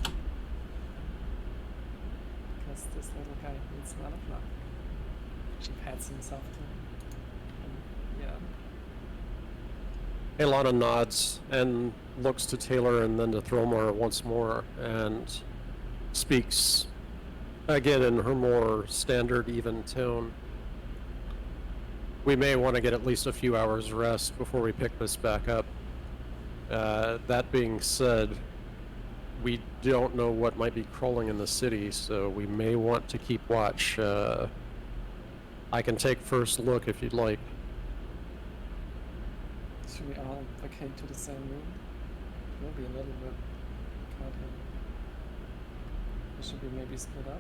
Because this little guy needs a lot of love. She pats himself to him. And yeah. Aelana nods and looks to Taylor and then to Thromar once more and speaks again in her more standard, even tone. We may want to get at least a few hours rest before we pick this back up. That being said, we don't know what might be crawling in the city, so we may want to keep watch. I can take first look if you'd like. Should we all vacate to the same room? We'll be a little bit crowded. Or should we maybe split up?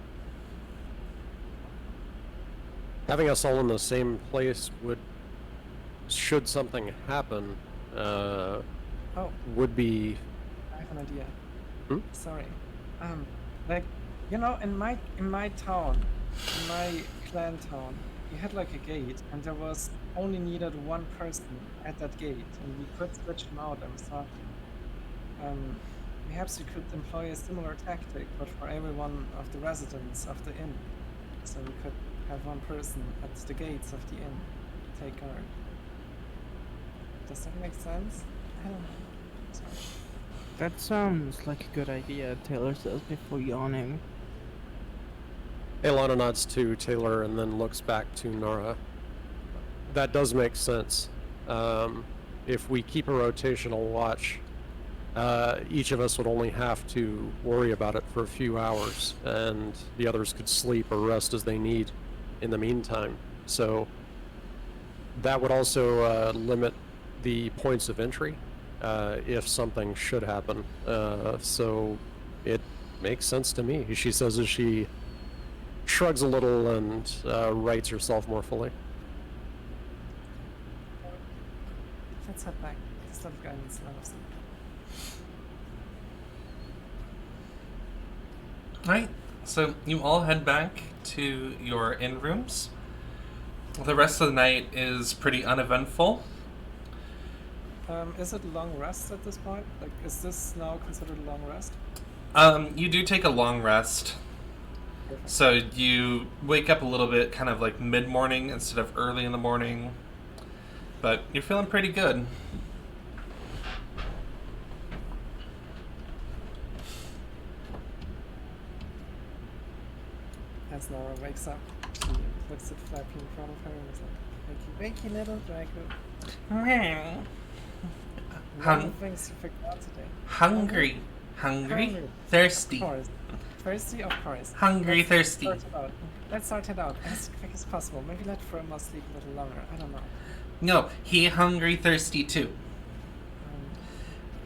Having us all in the same place would, should something happen, Oh, would be... I have an idea. Hmm? Sorry. Like, in my town, in my clan town, we had like a gate, and there was only needed one person at that gate, and we could switch them out. And we thought, perhaps we could employ a similar tactic, but for every one of the residents of the inn. So we could have one person at the gates of the inn take guard. Does that make sense? I don't know. Sorry. That sounds like a good idea, Taylor says before yawning. Aelana nods to Taylor and then looks back to Nara. That does make sense. If we keep a rotational watch, each of us would only have to worry about it for a few hours, and the others could sleep or rest as they need in the meantime. So that would also limit the points of entry if something should happen. So it makes sense to me. She says as she shrugs a little and rights herself more fully. Let's head back. This little guy needs a lot of sleep. Alright, so you all head back to your inn rooms. The rest of the night is pretty uneventful. Is it a long rest at this point? Like, is this now considered a long rest? You do take a long rest. Perfect. So you wake up a little bit kind of like mid-morning instead of early in the morning. But you're feeling pretty good. As Nora wakes up, she looks at Flappy in front of her and is like, wakey, wakey, little Draco. One of the things you figured out today. Hungry. Hungry. Thirsty. Of course. Thirsty, of course. Hungry, Let's thirsty. Sort it out. Let's sort it out as quick as possible. Maybe let Firma sleep a little longer. I don't know. No, he hungry, thirsty too.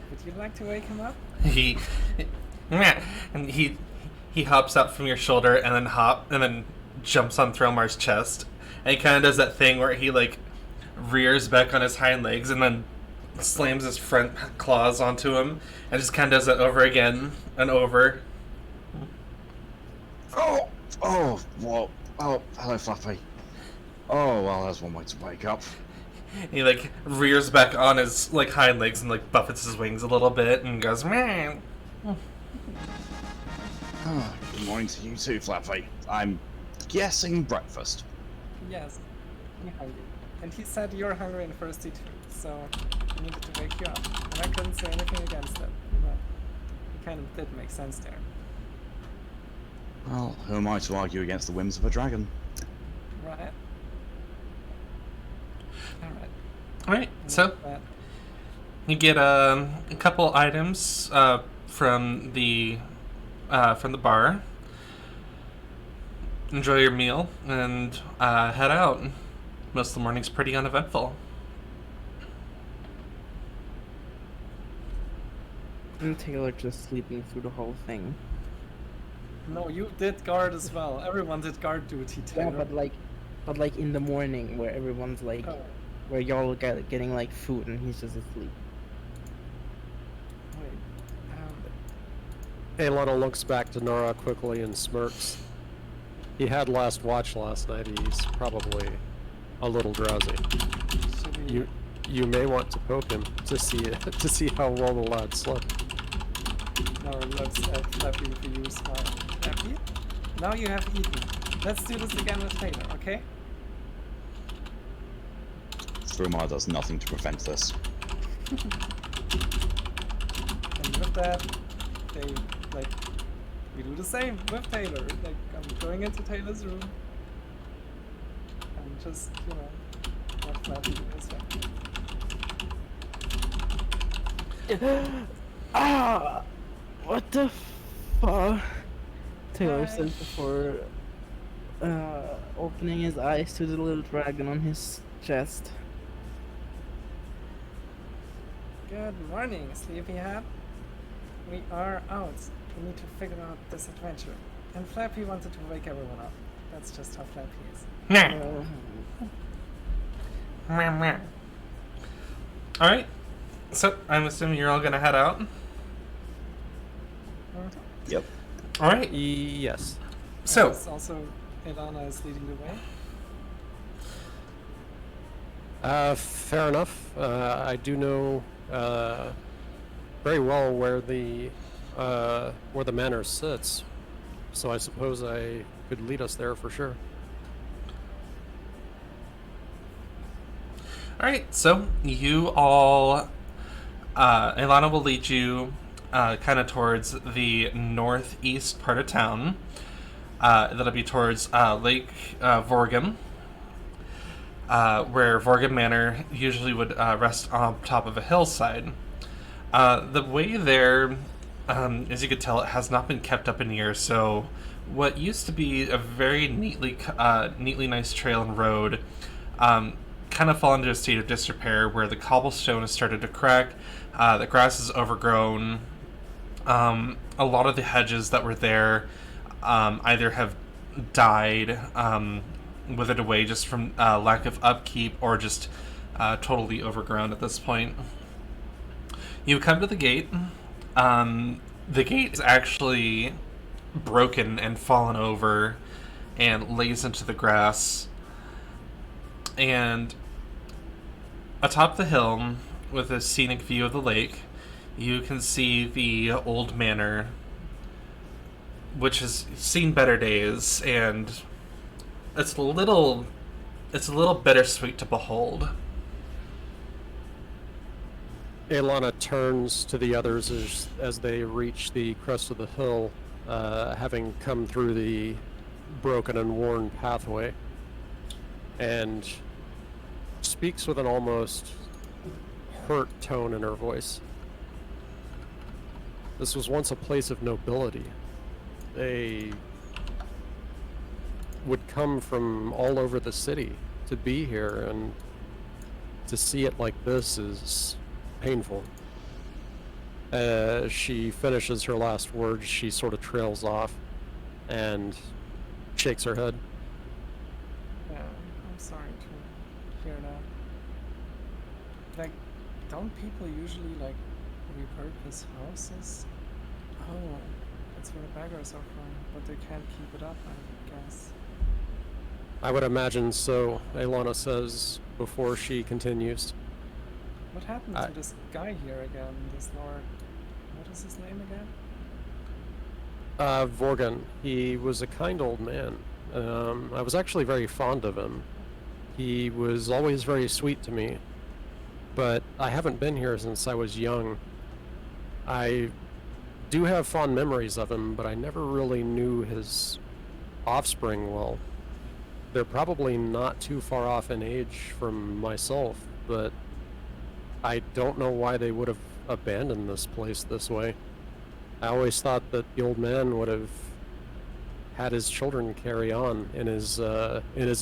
Would you like to wake him up? He and he hops up from your shoulder and then jumps on Threlmar's chest. And he kind of does that thing where he like rears back on his hind legs and then slams his front claws onto him and just kind of does it over again and over. Oh, well, oh, hello, Fluffy. Oh, well, there's one way to wake up. He like rears back on his like hind legs and like buffets his wings a little bit and goes, man. Oh, good morning to you too, Fluffy. I'm guessing breakfast. Yes. You're hungry. And he said you're hungry and thirsty too, so he needed to wake you up. And I couldn't say anything against it. But it kind of did make sense there. Well, who am I to argue against the whims of a dragon? Right? Alright. Alright, so That. you get a couple items from the bar. Enjoy your meal and head out. Most of the morning's pretty uneventful. And Taylor just sleeping through the whole thing. No, you did guard as well. Everyone did guard duty, Yeah, Taylor. but like in the morning where everyone's like, Oh, where y'all getting like food and he's just asleep. wait. Aelana looks back to Nora quickly and smirks. He had last watch last night. He's probably a little drowsy. Should we... You may want to poke him to see how well the lad slept. Nora looks at Flappy with a huge smile. Flappy? Now you have eaten. Let's do this again with Taylor, okay? Thrumar does nothing to prevent this. And with that, they, like, we do the same with Taylor. Like, I'm going into Taylor's room. And just, you know, let Flappy do his thing. Ah! What the fuck? Taylor Hi. says before opening his eyes to the little dragon on his chest. Good morning, sleepyhead. We are out. We need to figure out this adventure. And Flappy wanted to wake everyone up. That's just how Flappy is. Alright, so I'm assuming you're all gonna head out. Yep. Alright, Yes. so Yes, also, Aelana is leading the way. Fair enough. I do know very well where the manor sits, so I suppose I could lead us there for sure. Alright, so you all, Ilana will lead you kind of towards the northeast part of town. That'll be towards Lake Vorgum, where Vorgum Manor usually would rest on top of a hillside. The way there, as you could tell, it has not been kept up in years. So, what used to be a very neatly nice trail and road, kind of fall into a state of disrepair where the cobblestone has started to crack, the grass is overgrown. A lot of the hedges that were there either have died, withered away just from lack of upkeep, or just totally overgrown at this point. You come to the gate. The gate is actually broken and fallen over and lays into the grass. And atop the hill, with a scenic view of the lake, you can see the old manor, which has seen better days, and it's a little bittersweet to behold. Aelana turns to the others as they reach the crest of the hill, having come through the broken and worn pathway, and speaks with an almost hurt tone in her voice. This was once a place of nobility. They would come from all over the city to be here, and to see it like this is painful. As she finishes her last words, she sort of trails off and shakes her head. Yeah, I'm sorry to hear that. Like, don't people usually, like, repurpose houses? Oh, that's where the beggars are from, but they can't keep it up, I guess. I would imagine so, Aelana says before she continues. What happened to this guy here again, this Lord? What is his name again? Vorgan. He was a kind old man. I was actually very fond of him. He was always very sweet to me, but I haven't been here since I was young. I do have fond memories of him, but I never really knew his offspring well. They're probably not too far off in age from myself, but I don't know why they would have abandoned this place this way. I always thought that the old man would have had his children carry on in his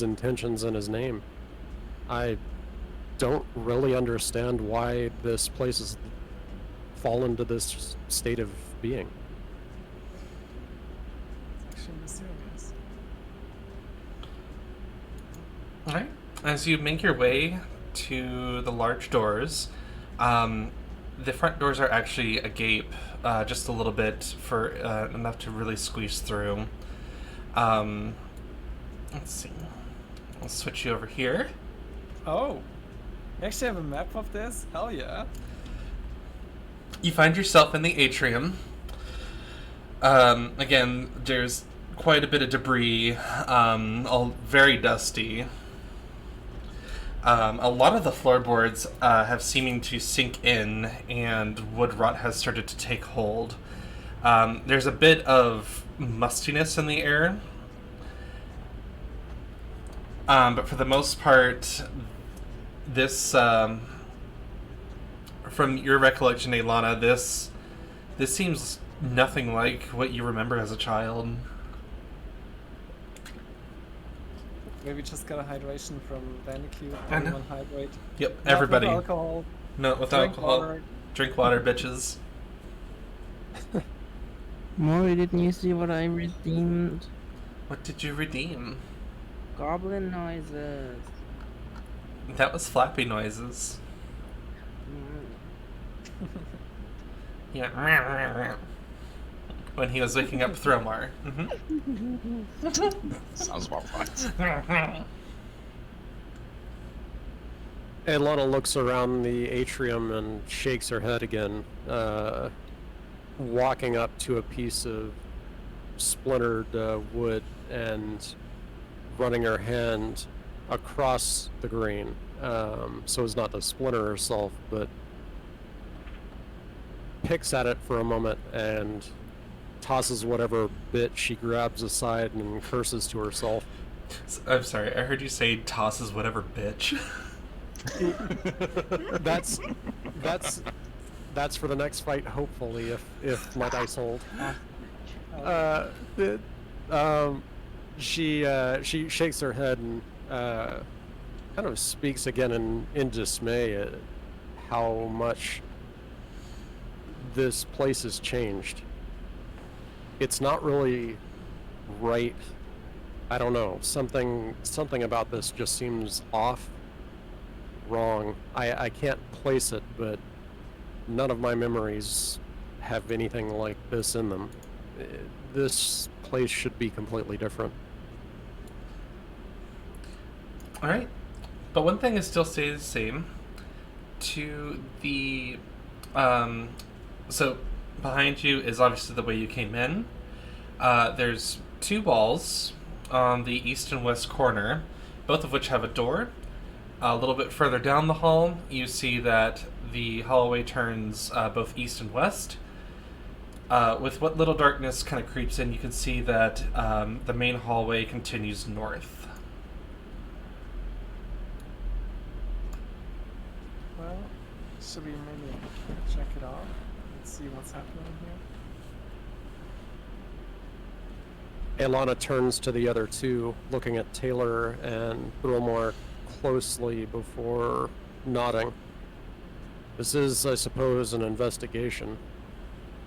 intentions and his name. I don't really understand why this place has fallen to this state of being. It's actually mysterious. Alright. As you make your way to the large doors, the front doors are actually agape, just a little bit, for enough to really squeeze through. Let's see. I'll switch you over here. Oh! You actually have a map of this? Hell yeah. You find yourself in the atrium. Again, there's quite a bit of debris, all very dusty. A lot of the floorboards have seeming to sink in, and wood rot has started to take hold. There's a bit of mustiness in the air, but for the most part, this, from your recollection, Aelana, this seems nothing like what you remember as a child. Maybe just got a hydration from Bandicoot. I know. Everyone hydrate. Yep, Not everybody. with alcohol. No, with Drink alcohol. water. Drink water, bitches. Maury, didn't you see what I redeemed? What did you redeem? Goblin noises. That was flappy noises. Mm. Yeah. When he was waking up Thromar. Sounds about right. Aelana looks around the atrium and shakes her head again, walking up to a piece of splintered wood and running her hand across the grain, so as not to splinter herself, but picks at it for a moment and tosses whatever bit she grabs aside and curses to herself. I'm sorry, I heard you say tosses whatever bitch. That's That's for the next fight, hopefully, if my dice hold. Oh, It, she shakes her head and kind of speaks again in dismay at how much this place has changed. It's not really right. I don't know. Something about this just seems off, wrong. I can't place it, but none of my memories have anything like this in them. This place should be completely different. All right, but one thing is still stays the same. To the so behind you is obviously the way you came in. There's two walls on the east and west corner, both of which have a door. A little bit further down the hall, you see that the hallway turns both east and west. With what little darkness kind of creeps in, you can see that the main hallway continues north. well, should we maybe check it out and see what's happening here? Alana turns to the other two, looking at Taylor and Thromar closely before nodding. This is, I suppose, an investigation.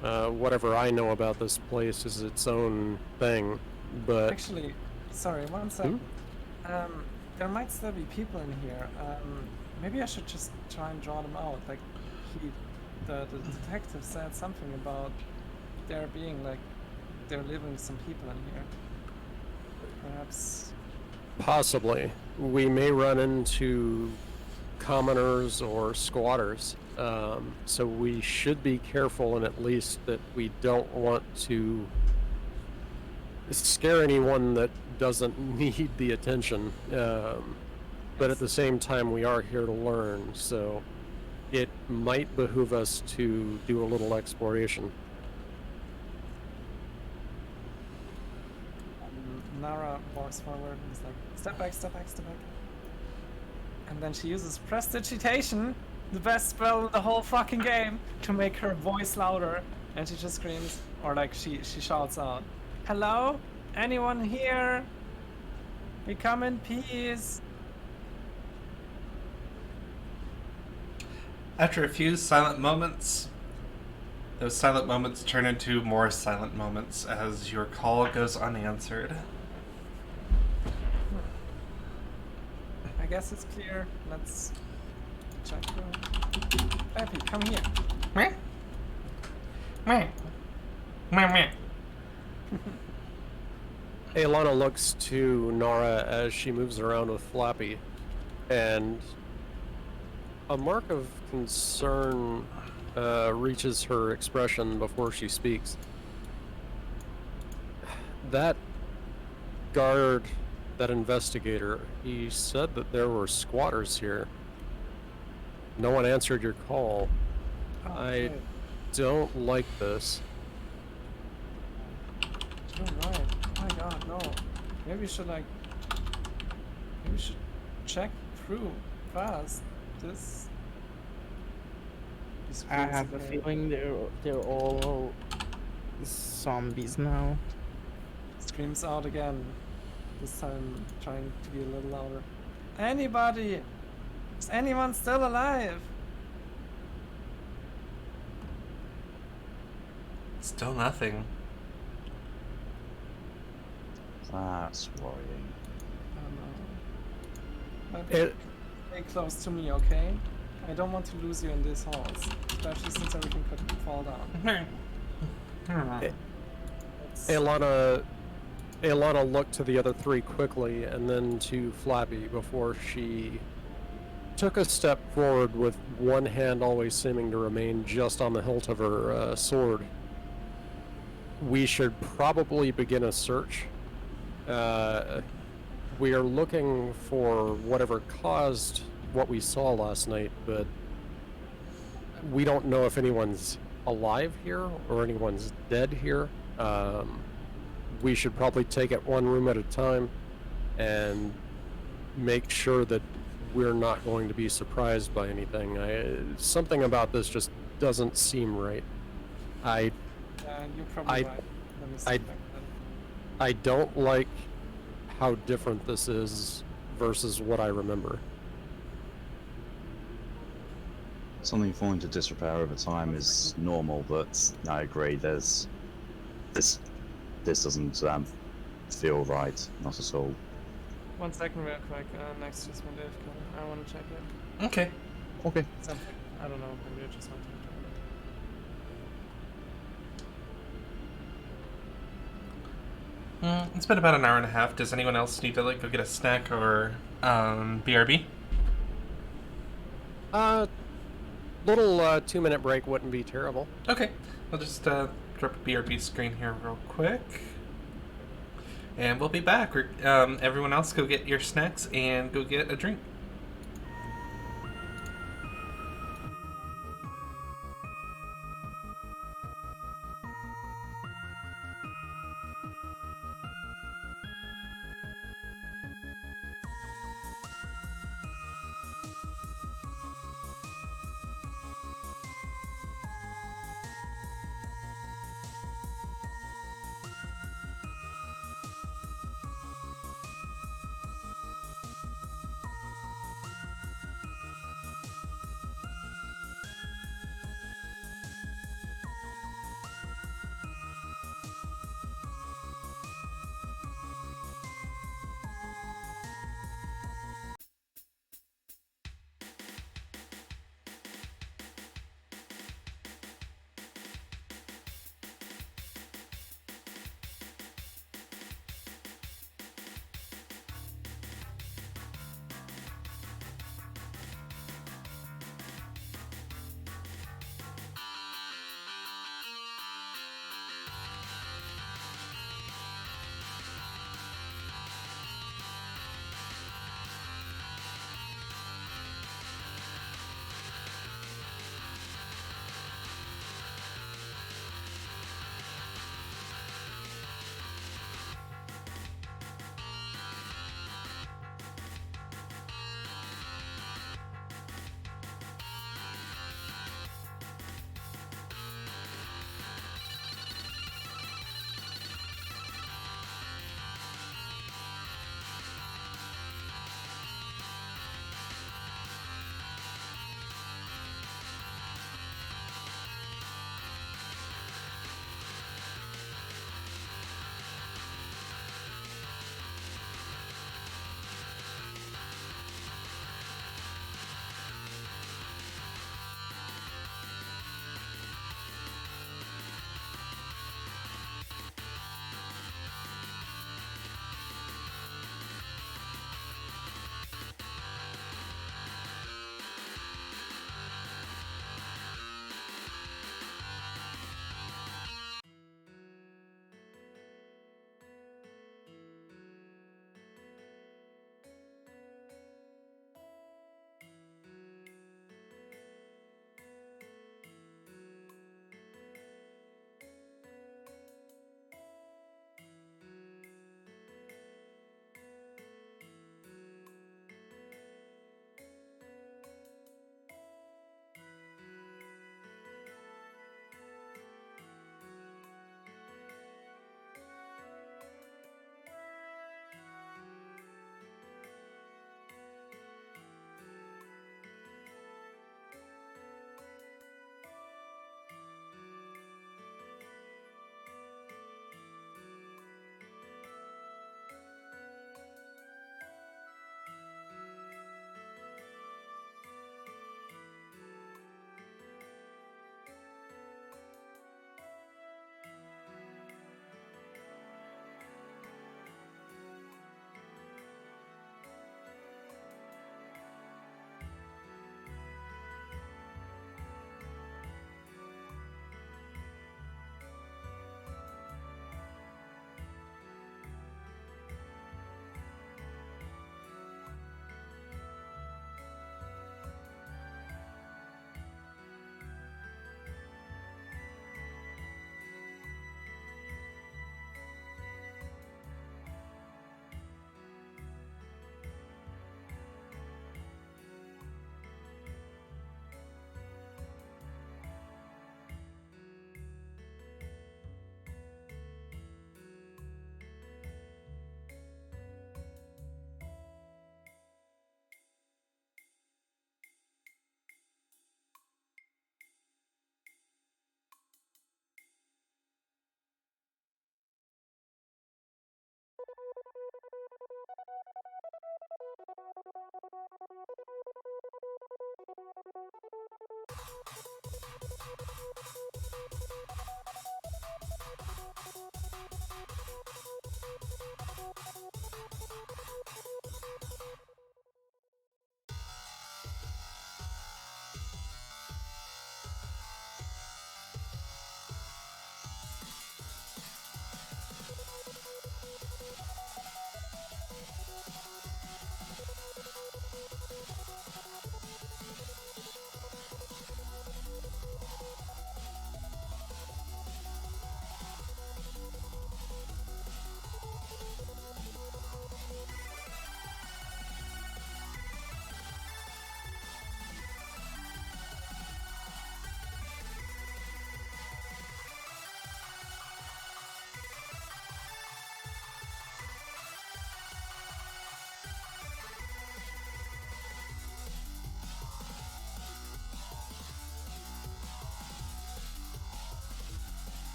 Whatever I know about this place is its own thing, but Actually, sorry, one sec. There might still be people in here. Maybe I should just try and draw them out. Like, the detective said something about there being there living some people in here. Perhaps. possibly we may run into commoners or squatters. So we should be careful, and at least that we don't want to scare anyone that doesn't need the attention. But at the same time, we are here to learn, so it might behoove us to do a little exploration. Nara walks forward and is like, step back, step back, step back. And then she uses prestidigitation, the best spell in the whole fucking game, to make her voice louder. And she just screams, or she shouts out, "Hello? Anyone here? We come in peace." After a few silent moments, those silent moments turn into more silent moments as your call goes unanswered. I guess it's clear. Let's check. Epi, come here. Meh. Meh. Meh, meh. Alana looks to Nara as she moves around with Flappy, and a mark of concern reaches her expression before she speaks. That guard, that investigator, he said that there were squatters here. No one answered your call. Oh, I okay. don't like this. You're right. Oh my god, no. Maybe we should check through fast. These I have a crazy feeling they're all zombies now. Screams out again. This time trying to be a little louder. Anybody? Is anyone still alive? Still nothing. That's worrying. Stay close to me, okay? I don't want to lose you in these halls, especially since everything could fall down. Alana looked to the other three quickly and then to Flappy before she took a step forward with one hand always seeming to remain just on the hilt of her sword. We should probably begin a search. We are looking for whatever caused what we saw last night, but we don't know if anyone's alive here or anyone's dead here. We should probably take it one room at a time and make sure that we're not going to be surprised by anything. Something about this just doesn't seem right. I You're probably I- right. Let me I- step back then. I don't like how different this is versus what I remember. Something falling to disrepair over time is normal, but I agree. There's this doesn't feel right, not at all. 1 second, real quick. Next, just my div code. I want to check it. Okay. Okay. Something. I don't know. Maybe I just want to check It's been about an hour and a half. Does anyone else need to like go get a snack or BRB? Little 2-minute break wouldn't be terrible. Okay, I'll just drop a BRB screen here real quick. And we'll be back. Everyone else go get your snacks and go get a drink.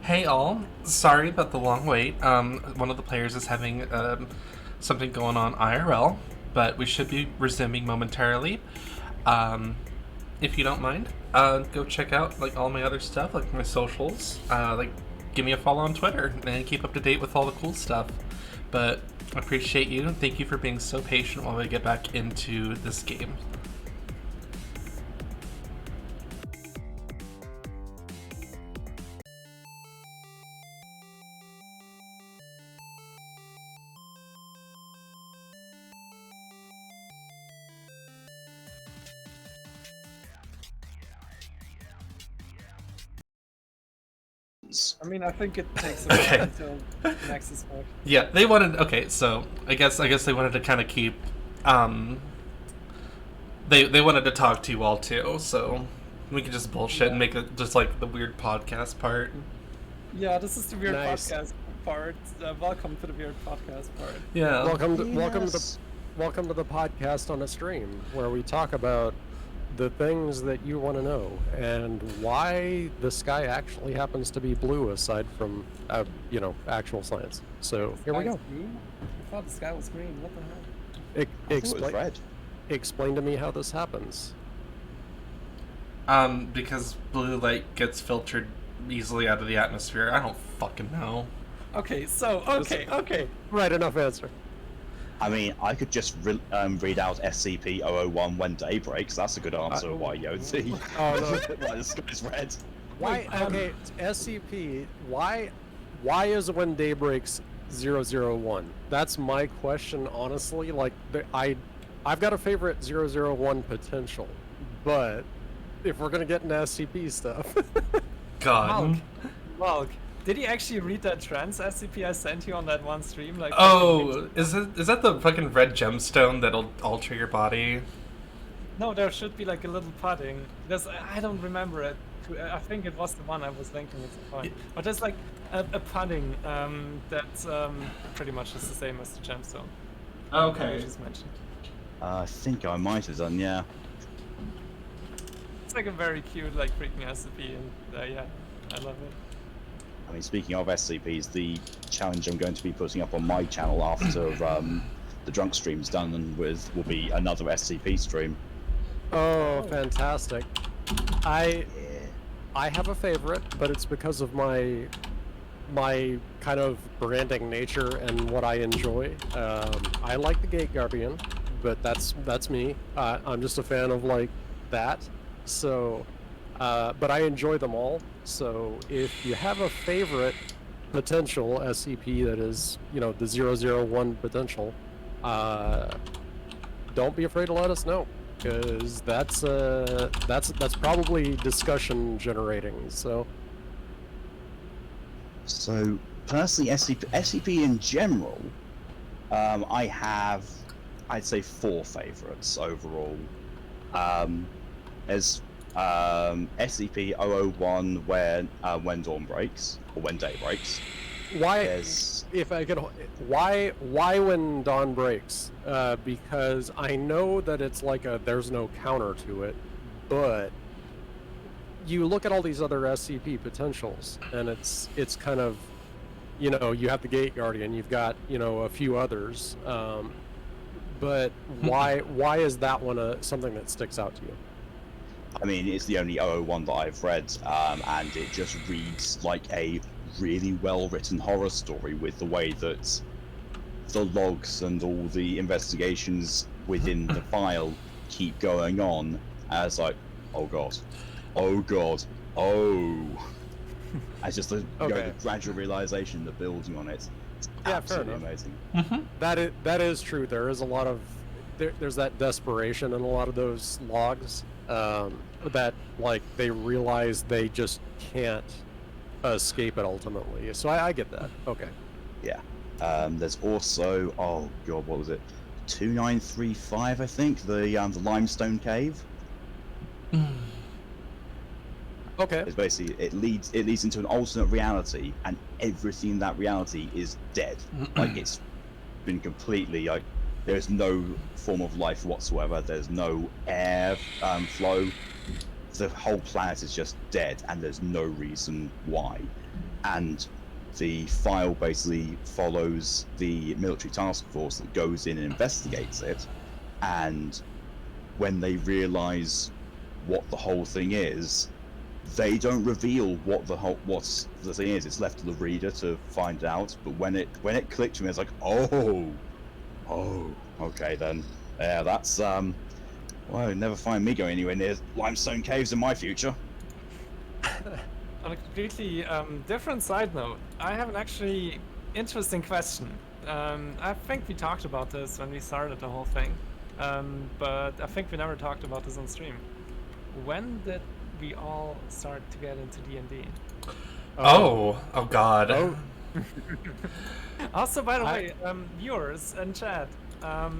Hey all, sorry about the long wait. One of the players is having something going on IRL, but we should be resuming momentarily. Um, if you don't mind, go check out like all my other stuff, like my socials. Like, give me a follow on Twitter and keep up to date with all the cool stuff. But I appreciate you and thank you for being so patient while we get back into this game. I mean, I think it takes a while Okay. until Nexus work. Yeah, they wanted. Okay, so I guess they wanted to kind of keep. They wanted to talk to you all too, so we could just bullshit and make it just like the weird podcast part. Yeah, this is the weird Nice. podcast part. Welcome to the weird podcast part. Yeah. Welcome to Yes. welcome to the podcast on a stream where we talk about the things that you want to know and why the sky actually happens to be blue aside from actual science. So here we Sky go. is green? I thought the sky was green. What the hell? I thought it was red. Explain to me how this happens. Because blue light gets filtered easily out of the atmosphere. I don't fucking know. Okay, so okay. Right enough answer. I mean, I could just read out SCP-001 when day breaks. That's a good answer. Why Yoti? Oh no. Why the sky's red? Why? Okay, SCP. Why is when day breaks 001? That's my question, honestly. Like, I've got a favorite 001 potential, but if we're gonna get into SCP stuff, God. Malk, did he actually read that trans SCP I sent you on that one stream? Like, Oh, is that the fucking red gemstone that'll alter your body? no, there should be like a little pudding. I don't remember it. I think it was the one I was linking at the point. But there's like a pudding that's pretty much is the same as the gemstone. I Okay. just mentioned. I think I might have done, yeah. It's like a very cute, like freaking SCP, and yeah, I love it. I mean, speaking of SCPs, the challenge I'm going to be putting up on my channel after the drunk stream's done and will be another SCP stream. oh, fantastic! I Yeah. I have a favorite, but it's because of my kind of branding nature and what I enjoy. I like the Gate Guardian, but that's me. I'm just a fan of like that. So, but I enjoy them all. So if you have a favorite potential SCP that is, the 001 potential, don't be afraid to let us know, because that's probably discussion generating. So So, personally, SCP in general, I have, I'd say, 4 favorites overall. There's SCP-001 when dawn breaks, or when day breaks. why, There's if I could, why when dawn breaks? Because I know that it's like there's no counter to it, but you look at all these other SCP potentials, and it's kind of, you have the Gate Guardian, you've got a few others, but why is that one something that sticks out to you? I mean, it's the only 001 that I've read, and it just reads like a really well-written horror story with the way that the logs and all the investigations within the file keep going on as like, oh god, oh god, oh. As just the gradual realization, the building on it. It's Yeah, fair absolutely enough. amazing. That is true. There is a lot of there's that desperation in a lot of those logs, that like they realize they just can't escape it ultimately. So I get that. Okay. Yeah. There's also, oh god, what was it? 2935, I think, the limestone cave. Okay. It's basically it leads into an alternate reality, and everything in that reality is dead. Like it's been completely like there's no form of life whatsoever. There's no air flow. The whole planet is just dead, and there's no reason why. and the file basically follows the military task force that goes in and investigates it, and when they realize what the whole thing is, they don't reveal what the thing is. It's left to the reader to find out. But when it clicked to me, it's like, oh, okay then. Yeah, that's well, you'll never find me going anywhere near limestone caves in my future. On a completely different side note, I have an actually interesting question. I think we talked about this when we started the whole thing, but I think we never talked about this on stream. When did we all start to get into D&D? Oh God. Oh. Also, by the way, viewers and chat,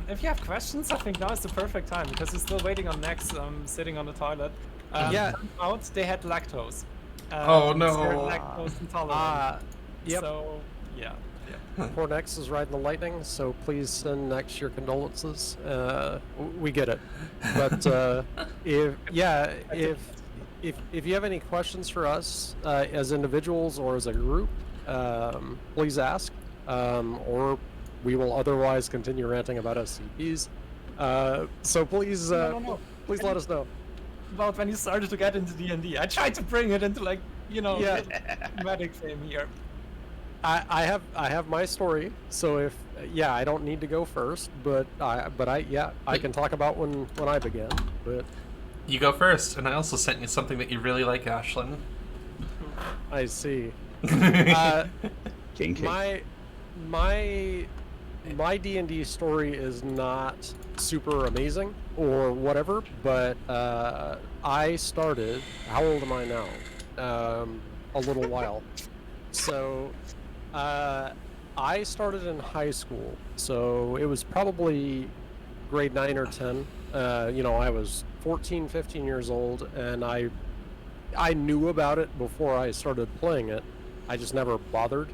if you have questions, I think now is the perfect time because we're still waiting on Nex sitting on the toilet. Yeah. Out they had lactose. Oh, no. They're lactose intolerant. Yep. So yeah. Poor Nex is riding the lightning, so please send Nex your condolences. We get it, but if you have any questions for us as individuals or as a group, please ask, or we will otherwise continue ranting about SCPs. So please, No. please let us know. About when you started to get into D&D, I tried to bring it into Yeah. medic fame here. I have my story, so if I don't need to go first, but I can talk about when I began. But You go first, and I also sent you something that you really like, Ashlyn. I see. Kinky. My D&D story is not super amazing or whatever, but I started. How old am I now? A little while. So. I started in high school, so it was probably grade 9 or 10. I was 14, 15 years old, and I knew about it before I started playing it. I just never bothered.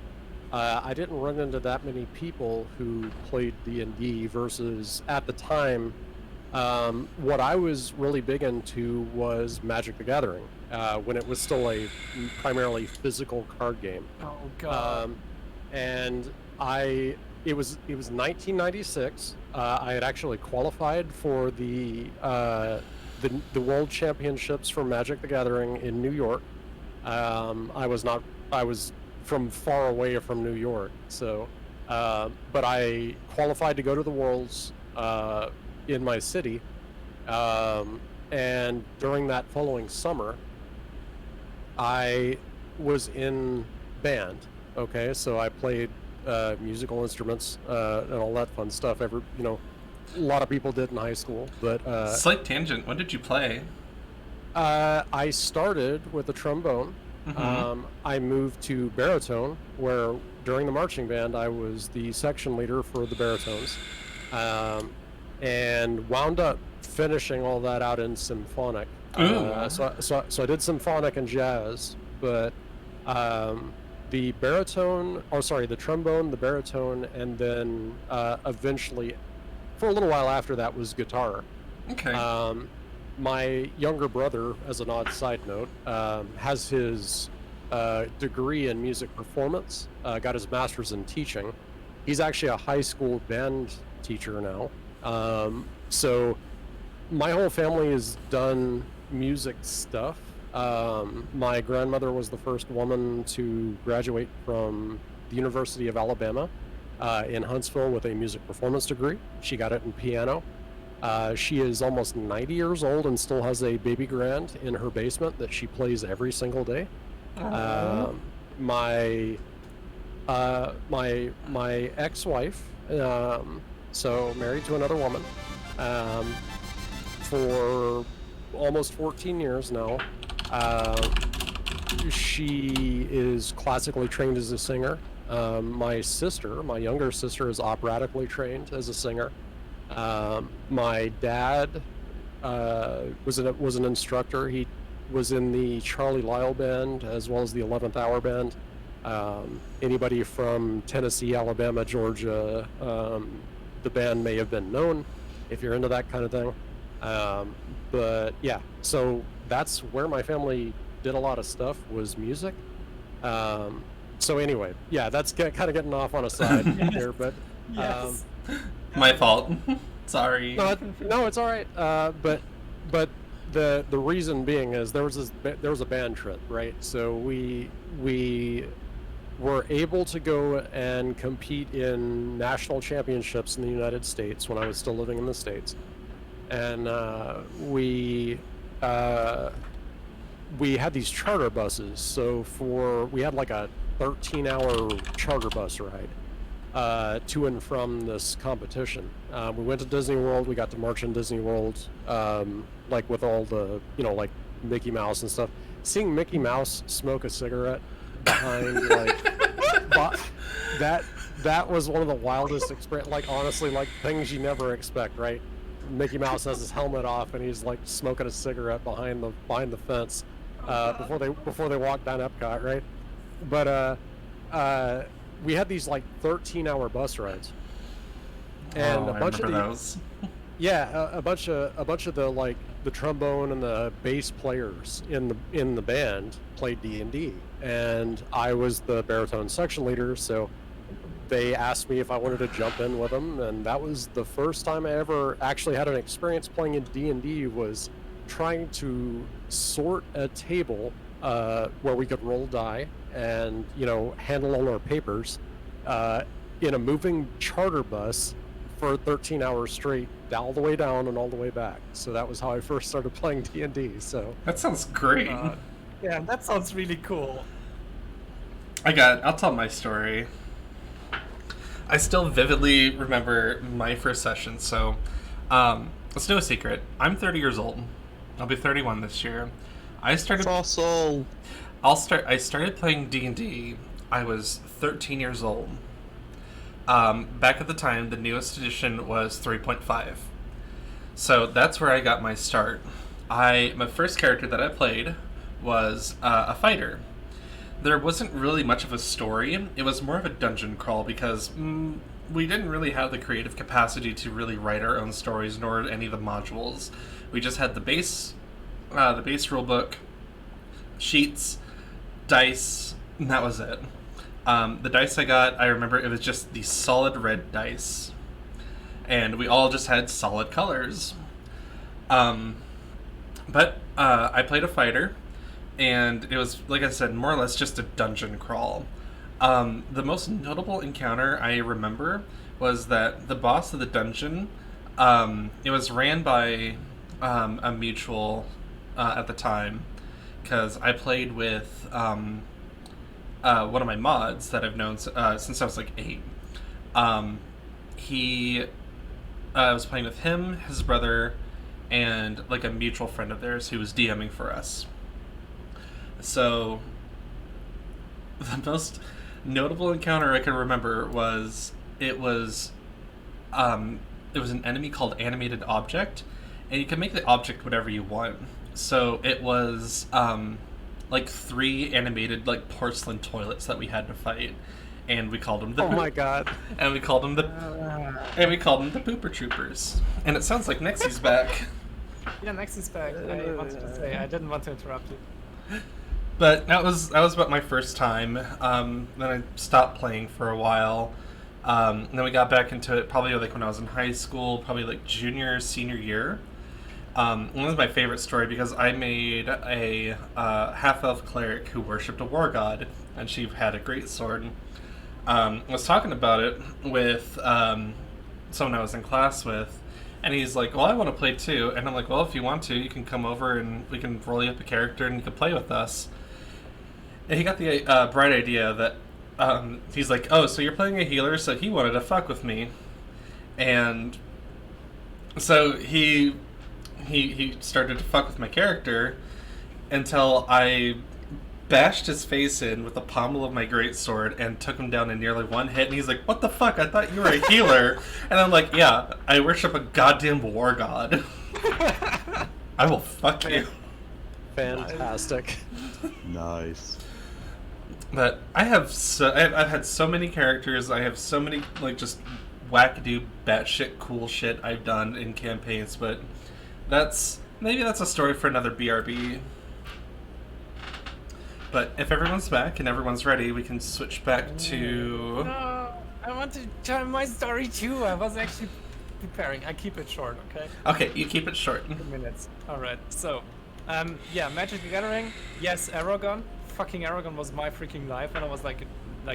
I didn't run into that many people who played D&D versus, at the time, what I was really big into was Magic the Gathering, when it was still a primarily physical card game. Oh god. And it was 1996. I had actually qualified for the World Championships for Magic the Gathering in New York. I was from far away from New York, so but I qualified to go to the Worlds in my city, and during that following summer, I was in band. Okay, so I played musical instruments and all that fun stuff. A lot of people did in high school, but Slight tangent. When did you play? I started with a trombone. Mhm. I moved to baritone, where during the marching band I was the section leader for the baritones, and wound up finishing all that out in symphonic. So I did symphonic and jazz, but the trombone, the baritone, and then eventually, for a little while after that, was guitar. Okay. My younger brother, as an odd side note, has his degree in music performance, got his master's in teaching. He's actually a high school band teacher now. So my whole family has done music stuff. My grandmother was the first woman to graduate from the University of Alabama in Huntsville with a music performance degree. She got it in piano. She is almost 90 years old and still has a baby grand in her basement that she plays every single day. My ex-wife, so married to another woman, for almost 14 years now. She is classically trained as a singer. My younger sister, is operatically trained as a singer. My dad was an instructor. He was in the Charlie Lyle band as well as the 11th Hour band. Anybody from Tennessee, Alabama, Georgia, the band may have been known if you're into that kind of thing. But yeah, so that's where my family did a lot of stuff, was music. So anyway, yeah, that's kind of getting off on a side here, but Yes. My fault. Sorry. no, it's all right. But the reason being is there was a band trip, right? So we were able to go and compete in national championships in the United States when I was still living in the States, and we had these charter buses. So we had like a 13-hour charter bus ride to and from this competition. We went to Disney World. We got to march in Disney World, like with all the, like Mickey Mouse and stuff. Seeing Mickey Mouse smoke a cigarette behind, that was one of the wildest experience. Like, honestly, like things you never expect, right? Mickey Mouse has his helmet off and he's like smoking a cigarette behind the fence before they walk down Epcot, right? But we had these like 13-hour bus rides, and I remember those. Yeah, a bunch of the like the trombone and the bass players in the band played D&D, and I was the baritone section leader, so they asked me if I wanted to jump in with them, and that was the first time I ever actually had an experience playing in D&D. Was trying to sort a table where we could roll die and handle all our papers in a moving charter bus for 13 hours straight, all the way down and all the way back. So that was how I first started playing D&D. So That sounds great. Yeah, that sounds really cool. I'll tell my story. I still vividly remember my first session. So, let's do a secret. I'm 30 years old. I'll be 31 this year. I started playing D&D. I was 13 years old. Back at the time, the newest edition was 3.5. So that's where I got my start. My first character that I played was a fighter. There wasn't really much of a story. It was more of a dungeon crawl because we didn't really have the creative capacity to really write our own stories, nor any of the modules. We just had the base rulebook, sheets, dice, and that was it. The dice I got, I remember it was just the solid red dice. And we all just had solid colors. But I played a fighter, and it was, like I said, more or less just a dungeon crawl. The most notable encounter I remember was that the boss of the dungeon, it was ran by a mutual at the time, because I played with one of my mods that I've known since I was like 8. I was playing with him, his brother, and like a mutual friend of theirs who was DMing for us. So the most notable encounter I can remember was it was an enemy called Animated Object, and you can make the object whatever you want. So it was like 3 animated like porcelain toilets that we had to fight, and we called them the oh my god, and we called them the Pooper Troopers. And it sounds like Nexie's back. Yeah, next is back. I wanted to say, I didn't want to interrupt you. But that was about my first time. Then I stopped playing for a while. Then we got back into it probably like when I was in high school, probably like junior, senior year. One was my favorite story because I made a half-elf cleric who worshipped a war god, and she had a great sword. I was talking about it with someone I was in class with, and he's like, well, I want to play too. And I'm like, well, if you want to, you can come over and we can roll you up a character and you can play with us. And he got the bright idea that he's like, oh, so you're playing a healer, so he wanted to fuck with me. And so he started to fuck with my character until I bashed his face in with the pommel of my greatsword and took him down in nearly one hit. And he's like, what the fuck? I thought you were a healer. And I'm like, yeah, I worship a goddamn war god. I will fuck you. fantastic. Nice. But I've had so many characters. I have so many like just wackadoo batshit cool shit I've done in campaigns. But maybe that's a story for another BRB. But if everyone's back and everyone's ready, we can switch back to. No, I want to tell my story too. I was actually preparing. I keep it short, okay? Okay, you keep it short. 2 minutes. Alright, so, yeah, Magic the Gathering. Yes, Aragon. Fucking Aragon was my freaking life when I was like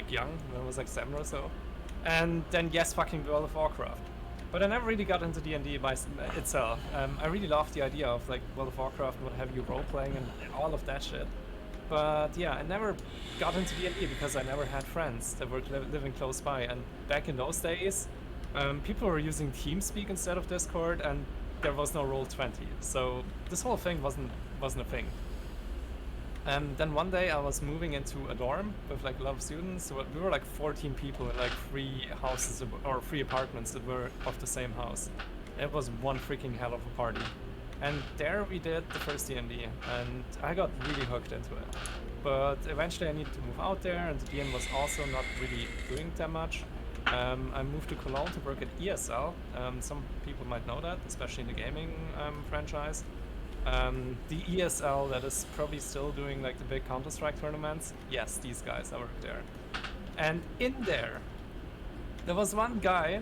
young, when I was like 7 or so. And then yes, fucking World of Warcraft. But I never really got into D&D itself. I really loved the idea of like World of Warcraft and what have you, role playing and all of that shit. But yeah, I never got into D&D because I never had friends that were living close by. And back in those days, people were using TeamSpeak instead of Discord, and there was no Roll20. So this whole thing wasn't a thing. Then one day I was moving into a dorm with like a lot of students. So we were like 14 people in like 3 houses or 3 apartments that were of the same house. It was one freaking hell of a party. And there we did the first D&D, and I got really hooked into it. But eventually I needed to move out there, and the DM was also not really doing that much. I moved to Cologne to work at ESL. Some people might know that, especially in the gaming franchise. The ESL that is probably still doing like the big Counter-Strike tournaments. Yes, these guys, I work there. And in there was one guy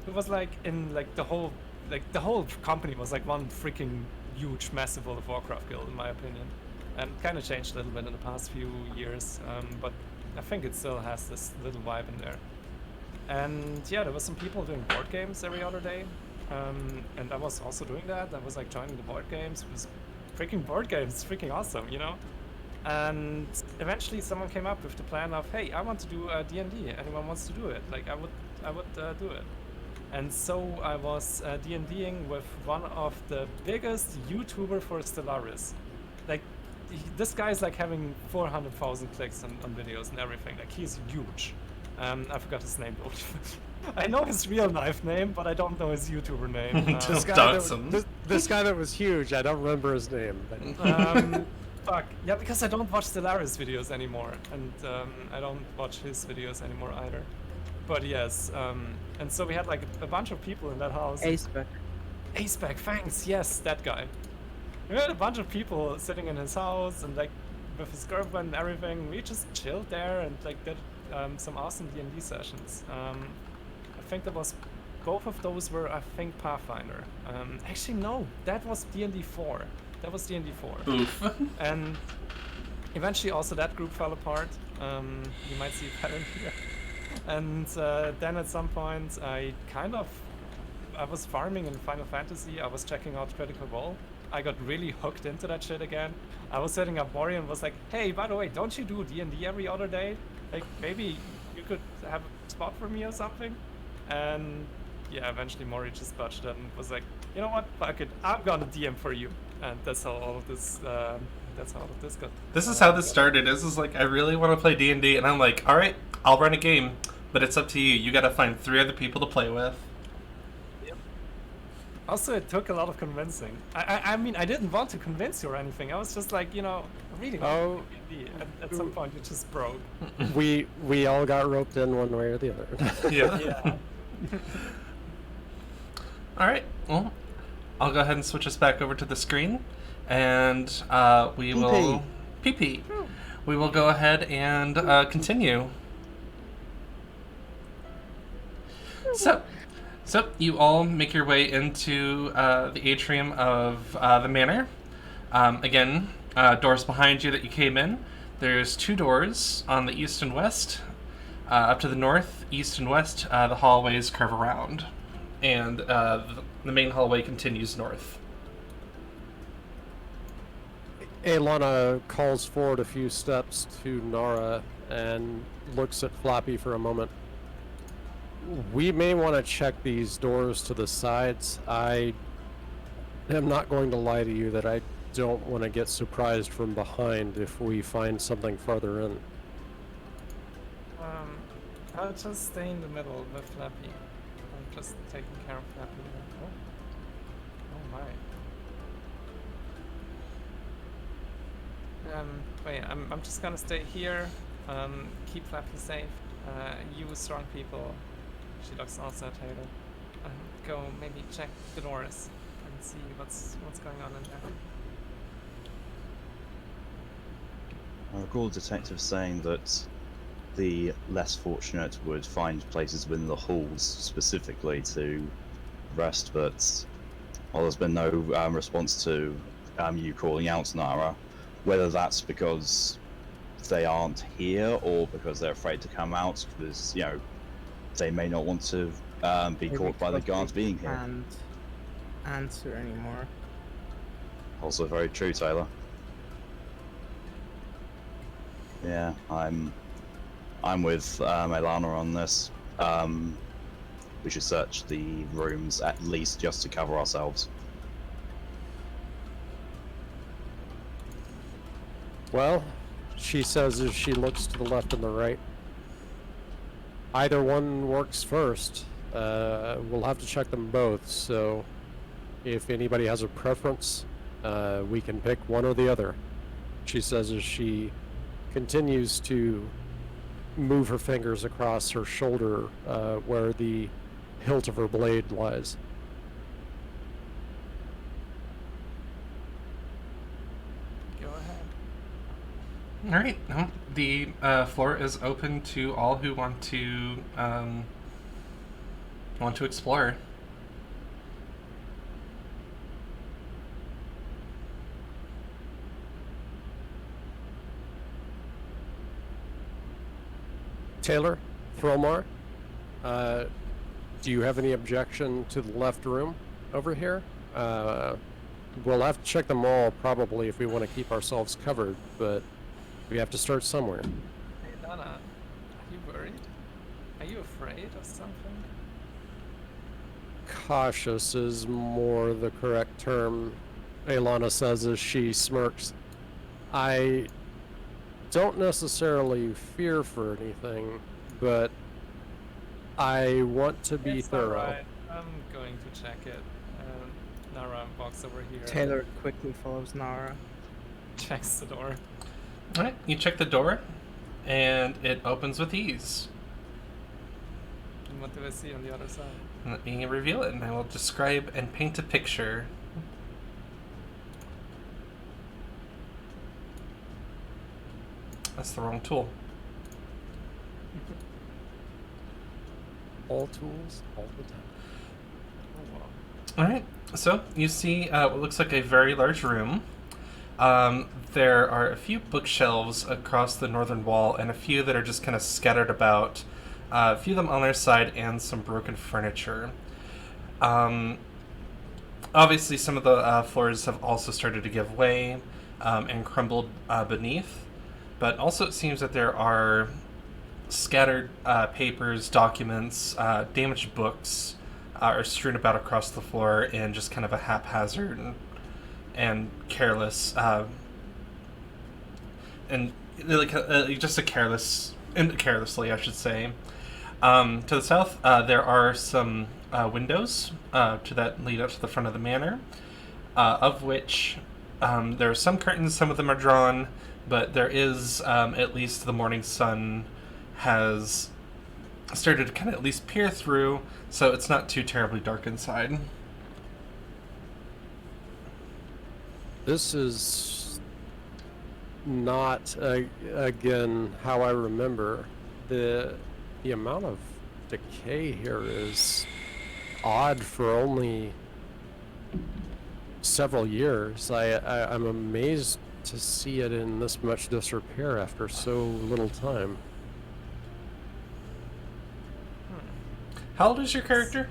who was like in like the whole company was like one freaking huge, massive World of Warcraft guild, in my opinion. And kind of changed a little bit in the past few years, but I think it still has this little vibe in there. And yeah, there was some people doing board games every other day. And I was also doing that. I was like joining the board games. It was freaking board games, freaking awesome, you know? And eventually someone came up with the plan of, hey, I want to do D&D. Anyone wants to do it? Like, I would do it. And so I was D&Ding with one of the biggest YouTuber for Stellaris. Like, this guy is like having 400,000 clicks on videos and everything. Like, he's huge. I forgot his name though. I know his real life name, but I don't know his YouTuber name. This guy that was huge, I don't remember his name. But... fuck. Yeah, because I don't watch Stellaris videos anymore, and I don't watch his videos anymore either. But yes, and so we had like a bunch of people in that house. Aceback. Aceback, thanks, yes, that guy. We had a bunch of people sitting in his house and like with his girlfriend and everything. We just chilled there and like did some awesome D&D sessions. I think that was, both of those were, I think, Pathfinder. Actually, no, that was D&D 4. That was D&D 4. Oof. And eventually also that group fell apart. You might see a pattern here. And then at some point I was farming in Final Fantasy. I was checking out Critical Role. I got really hooked into that shit again. I was setting up Mori and was like, hey, by the way, don't you do D&D every other day? Like, maybe you could have a spot for me or something? And yeah, eventually Mori just budged and was like, you know what, fuck it, I'm gonna DM for you. And that's how all of this got. This is how this started. This is like, I really want to play D&D, and I'm like, all right, I'll run a game, but it's up to you. You got to find 3 other people to play with. Yep. Also, it took a lot of convincing. I mean, I didn't want to convince you or anything. I was just like, you know, really. D&D. At some point, it just broke. We all got roped in one way or the other. Yeah. Yeah. All right. Well, I'll go ahead and switch us back over to the screen, and we will PP. We will go ahead and continue. So you all make your way into the atrium of the manor. Again, doors behind you that you came in. There's 2 doors on the east and west. Up to the north, east, and west, the hallways curve around, and the main hallway continues north. Aelana calls forward a few steps to Nara and looks at Flappy for a moment. We may want to check these doors to the sides. I am not going to lie to you that I don't want to get surprised from behind if we find something farther in. I'll just stay in the middle with Flappy. I'm just taking care of Flappy. Oh my. Wait, I'm just gonna stay here. Keep Flappy safe. You strong people. She looks also at Taylor. Go maybe check the doors and see what's going on in there. I recall detectives saying that the less fortunate would find places within the halls specifically to rest, but there's been no response to you calling out Nara. Whether that's because they aren't here or because they're afraid to come out, because they may not want to be Maybe caught by the because guards they being here. can't answer anymore. Also very true, Taylor. Yeah, I'm with Elana on this. We should search the rooms at least just to cover ourselves. Well, she says as she looks to the left and the right. Either one works first. We'll have to check them both, so if anybody has a preference, we can pick one or the other. She says as she continues to move her fingers across her shoulder where the hilt of her blade lies. Go ahead. All right. No, the floor is open to all who want to explore. Taylor, Thromar, do you have any objection to the left room over here? We'll have to check them all probably if we want to keep ourselves covered, but we have to start somewhere. Hey, Lana, are you worried? Are you afraid of something? Cautious is more the correct term, Aelana says as she smirks. I don't necessarily fear for anything, but I want to be It's thorough. alright. I'm going to check it. Nara walks over here. Taylor quickly follows Nara. Checks the door. All right. You check the door, and it opens with ease. And what do I see on the other side? Let me reveal it, and I will describe and paint a picture. That's the wrong tool. All tools, all the time. Oh, wow. All right. So you see what looks like a very large room. There are a few bookshelves across the northern wall, and a few that are just kind of scattered about. A few of them on their side, and some broken furniture. Obviously, some of the floors have also started to give way and crumbled beneath. But also, it seems that there are scattered papers, documents, damaged books are strewn about across the floor in just kind of a haphazard and careless, and like just a carelessly, I should say. To the south, there are some windows that lead up to the front of the manor, of which there are some curtains. Some of them are drawn, but there is at least the morning sun has started to kind of at least peer through, so it's not too terribly dark inside. This is not, again, how I remember. The amount of decay here is odd for only several years. I'm amazed to see it in this much disrepair after so little time. How old is your character?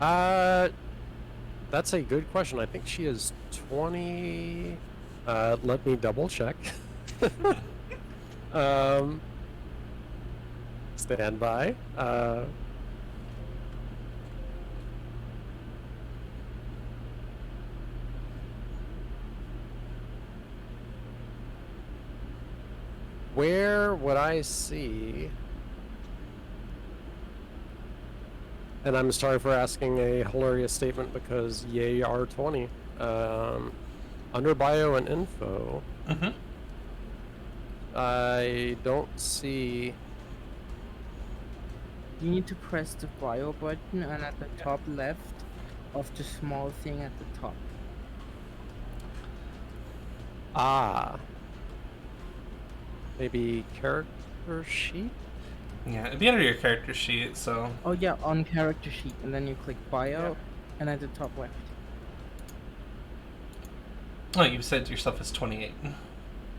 That's a good question. I think she is 20. Let me double check. Stand by. Where would I see? And I'm sorry for asking a hilarious statement because yay R20. Under bio and info, Mm-hmm. I don't see. You need to press the bio button and at the top left of the small thing at the top. Ah. maybe character sheet. Yeah, it'd be under your character sheet, so... Oh yeah, on character sheet, and then you click bio, and at the top left. Oh, you said yourself is 28.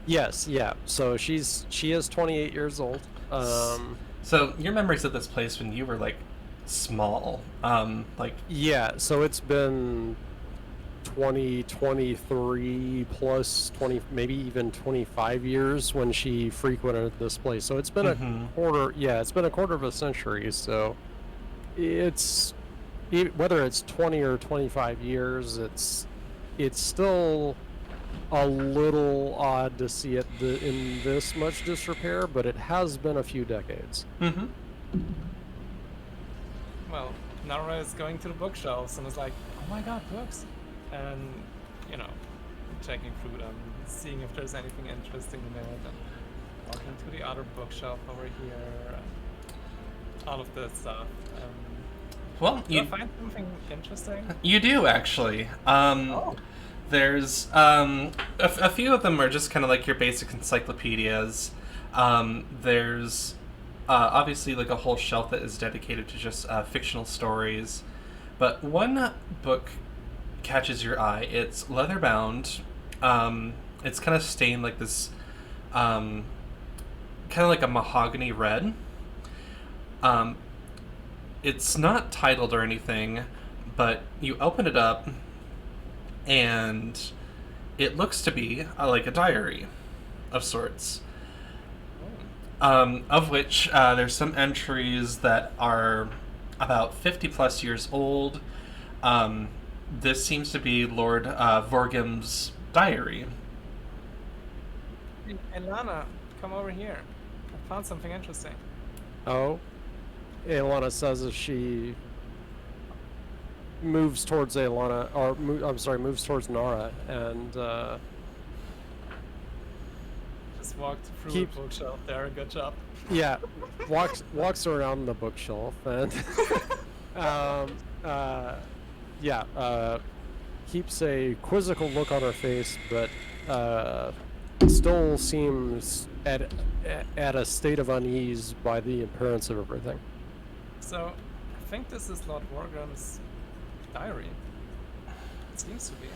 Yes, yeah. So she is 28 years old. So your memories of this place when you were, like, small, like... Yeah, so it's been 23 plus 20, maybe even 25 years when she frequented this place. So it's been a quarter, yeah, it's been a quarter of a century. So it's, whether it's 20 or 25 years, it's still a little odd to see it in this much disrepair, but it has been a few decades. Mm-hmm. Well, Nara is going to the bookshelves and is like, oh my god, books! And, you know, checking through them, seeing if there's anything interesting in it, and walking to the other bookshelf over here, and all of that stuff. Well, Do I find something interesting? You do, actually. There's a few of them are just kind of like your basic encyclopedias. There's obviously like a whole shelf that is dedicated to just fictional stories. But one book catches your eye. It's leather bound. It's kind of stained like this, kind of like a mahogany red. It's not titled or anything, but you open it up, and it looks to be like a diary of sorts. Of which there's some entries that are about 50 plus years old. This seems to be Lord Vorgim's diary. Hey, Lana, come over here. I found something interesting. Oh, Aelana says as she moves towards Aelana, or moves towards Nara, and Just walked through Keep- the bookshelf there, good job. yeah, walks around the bookshelf and keeps a quizzical look on her face, but still seems at a state of unease by the appearance of everything. So, I think this is Lord Wargram's diary. It seems to be.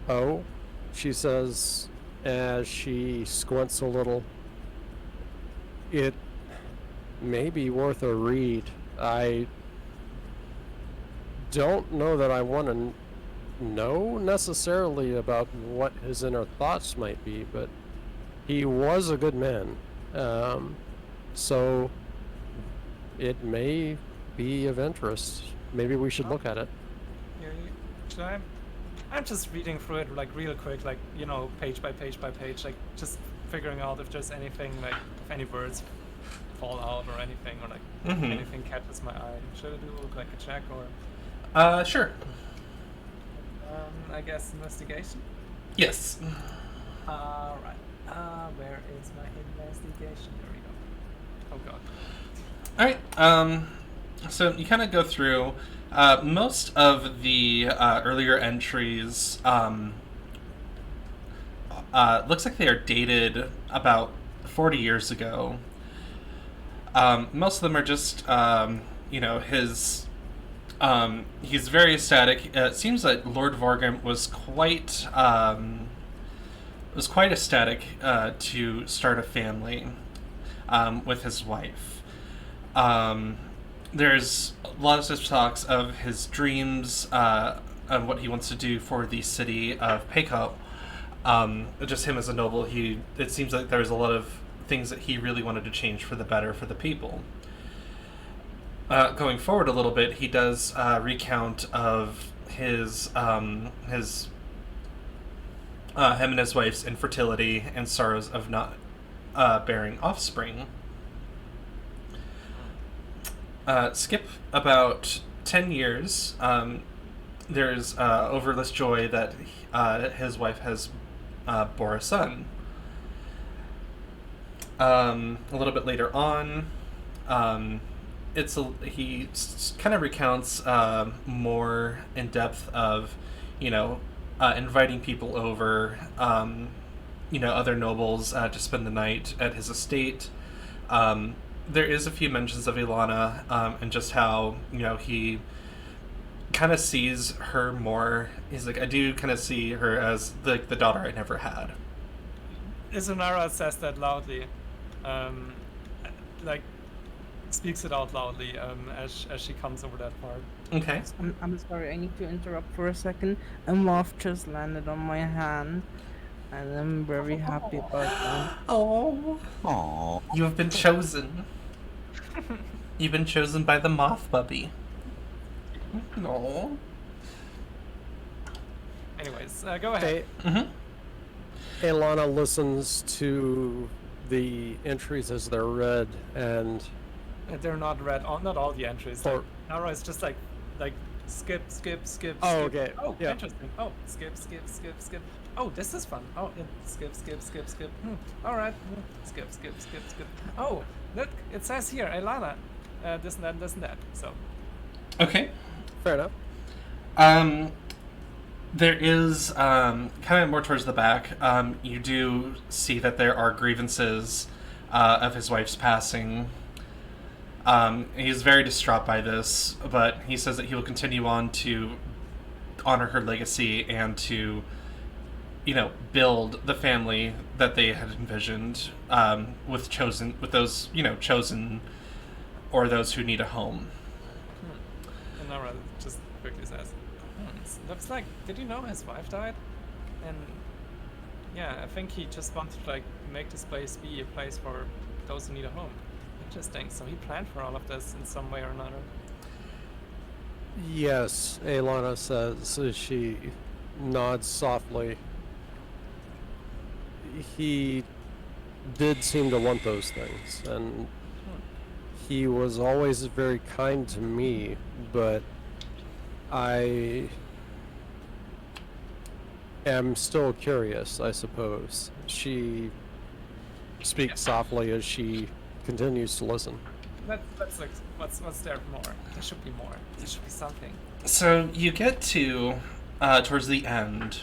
Oh, she says as she squints a little. It may be worth a read. I don't know that I want to know necessarily about what his inner thoughts might be, but he was a good man. So it may be of interest. Maybe we should look at it. Should I? I'm just reading through it like real quick, like, you know, page by page by page, like just figuring out if there's anything, like if any words fall out or anything, or like anything catches my eye. Should I do like a check or? Sure. I guess investigation. Yes. Right. Where is my investigation? There we go. Oh god. All right. So you kind of go through most of the earlier entries. Looks like they are dated about 40 years ago. Most of them are just, his. He's very ecstatic. It seems that Lord Vorgrim was quite ecstatic to start a family with his wife. There's lots of talks of his dreams, of what he wants to do for the city of Pekop. Just him as a noble, it seems like there's a lot of things that he really wanted to change for the better for the people. Going forward a little bit, he does recount of him and his wife's infertility and sorrows of not bearing offspring. Skip about 10 years. There's overless joy that his wife has bore a son. A little bit later on, he kind of recounts more in depth of, inviting people over, other nobles to spend the night at his estate. There is a few mentions of Ilana and just how he kind of sees her more. He's like, I do kind of see her as the daughter I never had. Izunara says that loudly, like speaks it out loudly as she comes over that part. Okay. I'm sorry, I need to interrupt for a second. A moth just landed on my hand, and I'm very happy about that. Oh, Aww. you have been chosen. You've been chosen by the moth bubby. No. Anyways, go ahead. Alana listens to the entries as they're read, and They're not read. Not all the entries. For- Like, Nara is just like skip. Oh, skip. okay. Oh, Yeah. interesting. Oh, skip. Oh, this is fun. Oh, yeah. Skip. All right. Skip. Oh, look, it says here, Alana. This and that. So, Okay. fair enough. There is kind of more towards the back. You do see that there are grievances of his wife's passing. He's very distraught by this, but he says that he will continue on to honor her legacy and to, build the family that they had envisioned with those chosen, or those who need a home. and Nara just quickly says, looks like, did you know his wife died? And yeah, I think he just wanted to make this place be a place for those who need a home. Interesting. So he planned for all of this in some way or another. Yes, Alana says as she nods softly. He did seem to want those things, and he was always very kind to me, but I am still curious, I suppose. She speaks softly as she continues to listen. Let's look. What's there more? There should be more. There should be something. So you get to towards the end.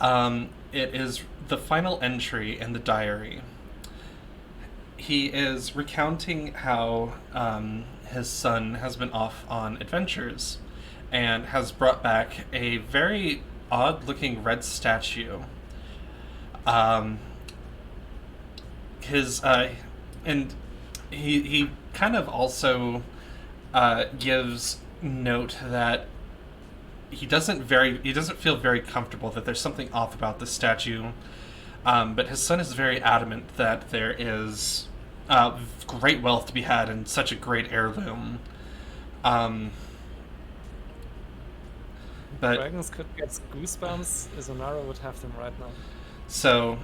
It is the final entry in the diary. He is recounting how his son has been off on adventures and has brought back a very odd-looking red statue. And he kind of also gives note that he doesn't feel very comfortable, that there's something off about the statue. But his son is very adamant that there is great wealth to be had in such a great heirloom. But Dragons could get goosebumps. Izunara would have them right now. so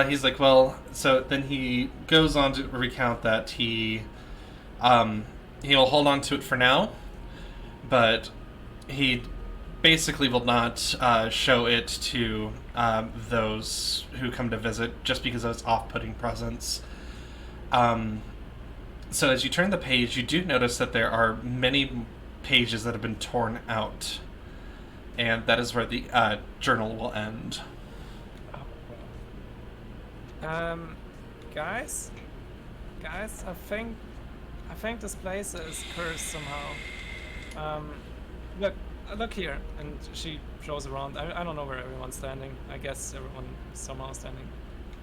he's like, well, so then he goes on to recount that he'll hold on to it for now, but he basically will not show it to those who come to visit, just because of its off-putting presence. So as you turn the page, you do notice that there are many pages that have been torn out, and that is where the journal will end. Guys, I think this place is cursed somehow. Look here, and she shows around. I don't know where everyone's standing. I guess everyone is somehow standing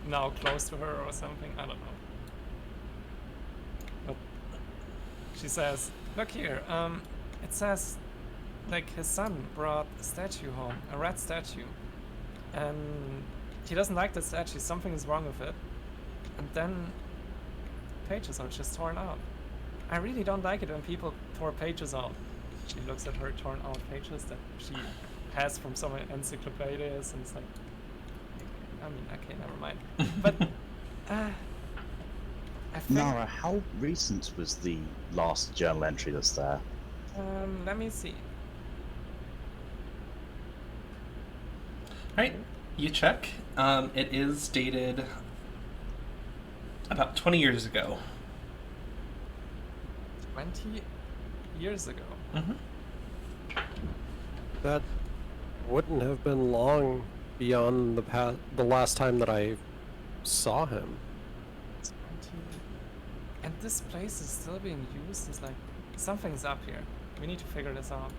now close to her or something. I don't know. But she says, look here. It says, his son brought a statue home, a red statue, and he doesn't like the statue. Something is wrong with it. And then pages are just torn out. I really don't like it when people tore pages out. She looks at her torn out pages that she has from some encyclopedias, and it's like, I mean, okay, never mind. But I think, Nara, how recent was the last journal entry that's there? let me see. Right, you check. It is dated about 20 years ago. 20 years ago. Mm-hmm. That wouldn't have been long beyond the last time that I saw him. 20. And this place is still being used. It's like something's up here. We need to figure this out.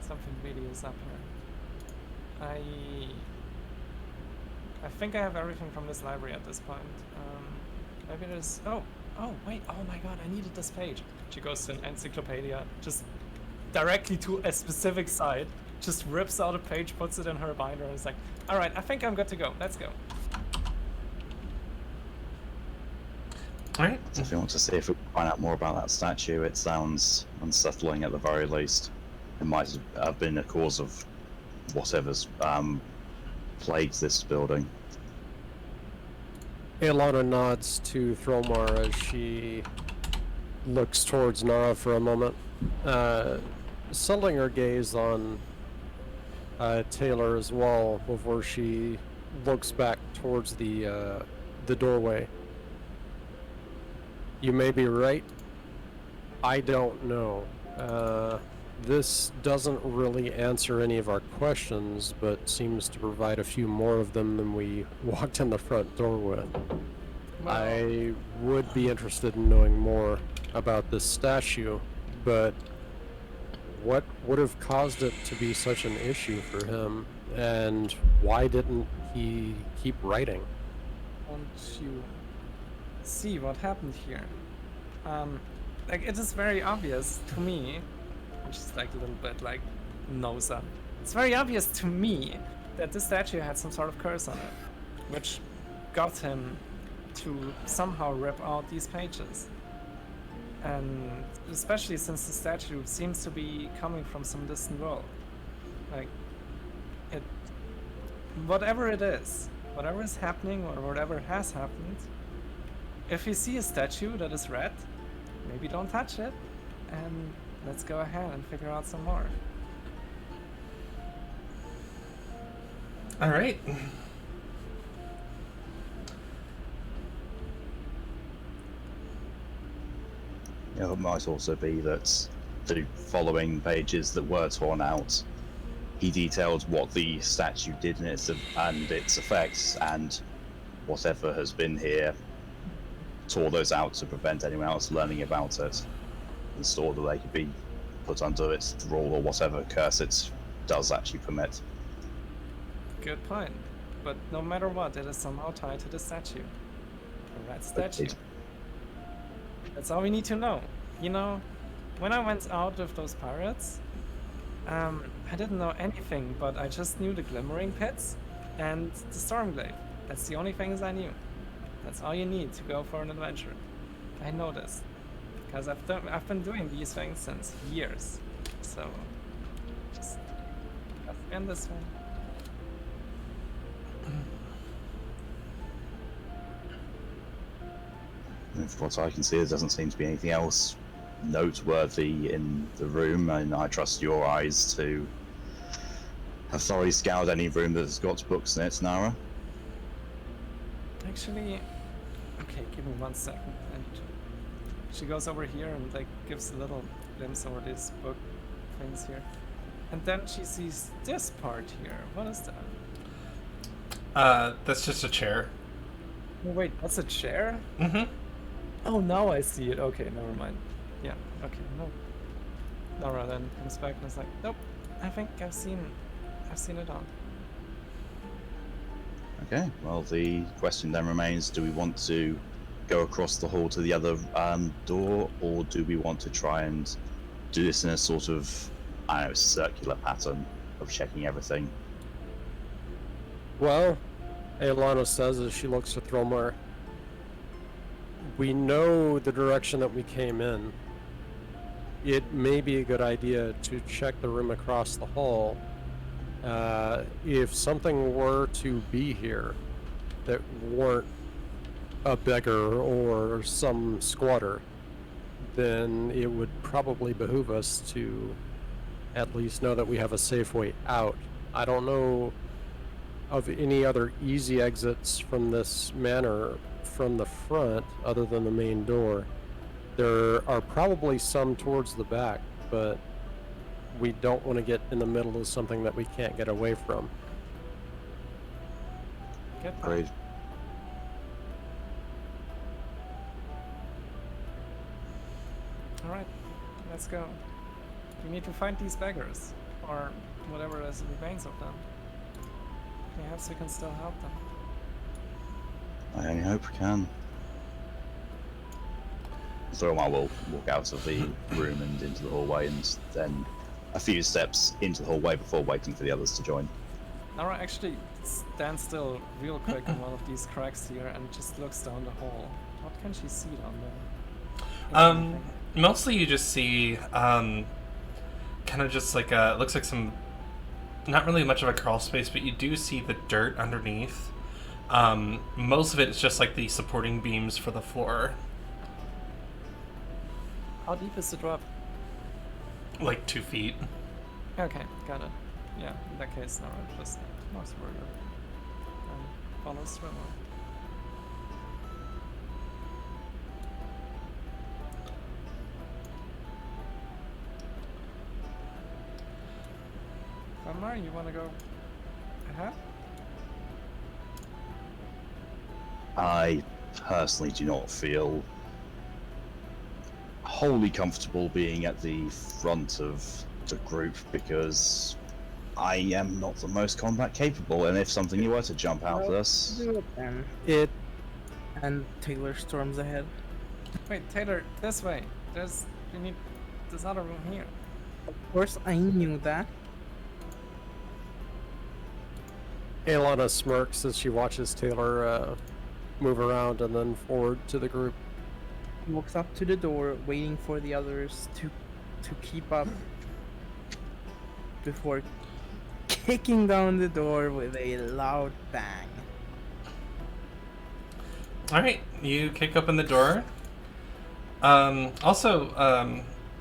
Something really is up here. I think I have everything from this library at this point. Maybe there's... Oh, wait, oh my god, I needed this page. She goes to an encyclopedia, just directly to a specific site, just rips out a page, puts it in her binder, and is like, alright, I think I'm good to go, let's go. Alright. So if you want to see if we can find out more about that statue, it sounds unsettling at the very least. It might have been a cause of whatever's plagues this building. Ilana nods to Thromar as she looks towards Nara for a moment, settling her gaze on Taylor as well before she looks back towards the doorway. You may be right. I don't know. This doesn't really answer any of our questions, but seems to provide a few more of them than we walked in the front door with. I would be interested in knowing more about this statue, but what would have caused it to be such an issue for him, and why didn't he keep writing? Want you see what happened here? Like, it is very obvious to me, which is like a little bit like nose up. It's very obvious to me that this statue had some sort of curse on it, which got him to somehow rip out these pages. And especially since the statue seems to be coming from some distant world. Like, it, whatever it is, whatever is happening or whatever has happened, if you see a statue that is red, maybe don't touch it, and let's go ahead and figure out some more. Alright. It might also be that the following pages that were torn out, he detailed what the statue did and its effects, and whatever has been here tore those out to prevent anyone else learning about it, in store that they could be put under its rule or whatever curse it does actually permit. Good point. But no matter what, it is somehow tied to the statue. A red statue. That's all we need to know. You know, when I went out with those pirates, I didn't know anything, but I just knew the glimmering pits and the Stormglaive. That's the only things I knew. That's all you need to go for an adventure. I know this, because I've been doing these things since years. So, just end this one. And from what I can see, there doesn't seem to be anything else noteworthy in the room, and I trust your eyes to have thoroughly scoured any room that has got books in it, Nara. Actually, okay, give me 1 second. And she goes over here and like gives a little glimpse over these book things here, and then she sees this part here. What is that? That's just a chair. Oh, wait, that's a chair? Mm-hmm. Oh, now I see it. Okay, never mind. Yeah, okay, no. Nora then comes back and is like, nope, I think I've seen it all. Okay, well, the question then remains, do we want to go across the hall to the other door, or do we want to try and do this in a sort of, I don't know, circular pattern of checking everything? Well, Aelana says as she looks at Thromar, we know the direction that we came in. It may be a good idea to check the room across the hall. If something were to be here that weren't a beggar or some squatter, then it would probably behoove us to at least know that we have a safe way out. I don't know of any other easy exits from this manor from the front other than the main door. There are probably some towards the back, but we don't want to get in the middle of something that we can't get away from. Get back. Agreed. Alright, let's go. We need to find these beggars, or whatever is remains of them. Perhaps we can still help them. I only hope we can. Thoromar will walk out of the room and into the hallway, and then a few steps into the hallway before waiting for the others to join. Nara actually stands still real quick in one of these cracks here and just looks down the hall. What can she see down there? Mostly you just see, kind of just like looks like some, not really much of a crawl space, but you do see the dirt underneath. Most of it is just like the supporting beams for the floor. How deep is the drop? Like 2 feet. Okay, got it. Yeah, in that case, Nara just marks further and follows Swimmer. Swimmer, you wanna go ahead? I personally do not feel wholly comfortable being at the front of the group because I am not the most combat capable, and if something were to jump out at us, Do it then. It And Taylor storms ahead. Wait, Taylor, this way. There's other room here. Of course, I knew that. Alana smirks as she watches Taylor move around and then forward to the group. He walks up to the door, waiting for the others to keep up before kicking down the door with a loud bang. Alright, you kick open the door. Also,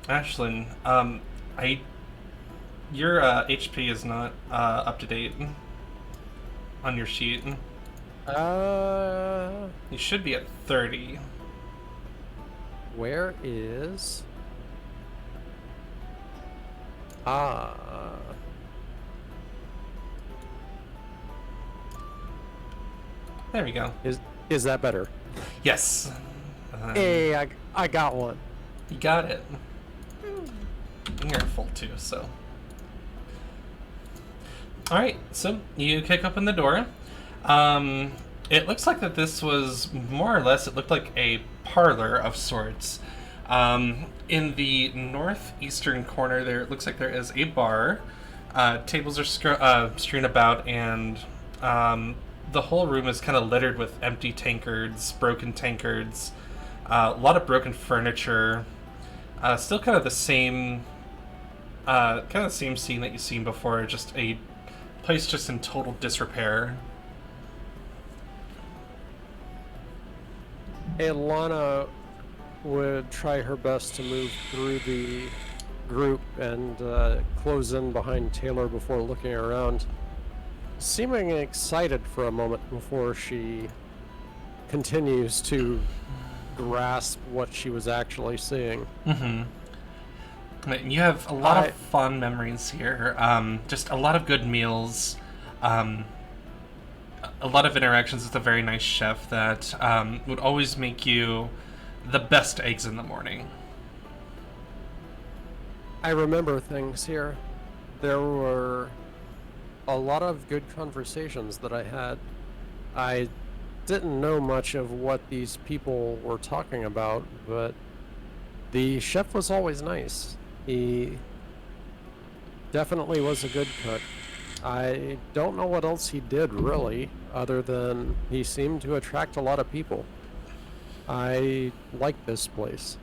Ashlyn, your HP is not up to date on your sheet. You should be at 30. Where is... There we go. Is that better? Yes. Hey, I got one. You got it. And you're full too, so. Alright, so you kick open the door. It looks like that this was more or less, it looked like a parlor of sorts. In the northeastern corner there, it looks like there is a bar. Tables are strewn about, and the whole room is kind of littered with empty tankards, broken tankards, a lot of broken furniture. Still kind of the same scene that you've seen before, just a place just in total disrepair. Alana would try her best to move through the group and close in behind Taylor before looking around, seeming excited for a moment before she continues to grasp what she was actually seeing. Mm-hmm. You have a lot of fond memories here. Just a lot of good meals. A lot of interactions with a very nice chef that would always make you the best eggs in the morning. I remember things here. There were a lot of good conversations that I had. I didn't know much of what these people were talking about, but the chef was always nice. He definitely was a good cook. I don't know what else he did, really, other than he seemed to attract a lot of people. I like this place.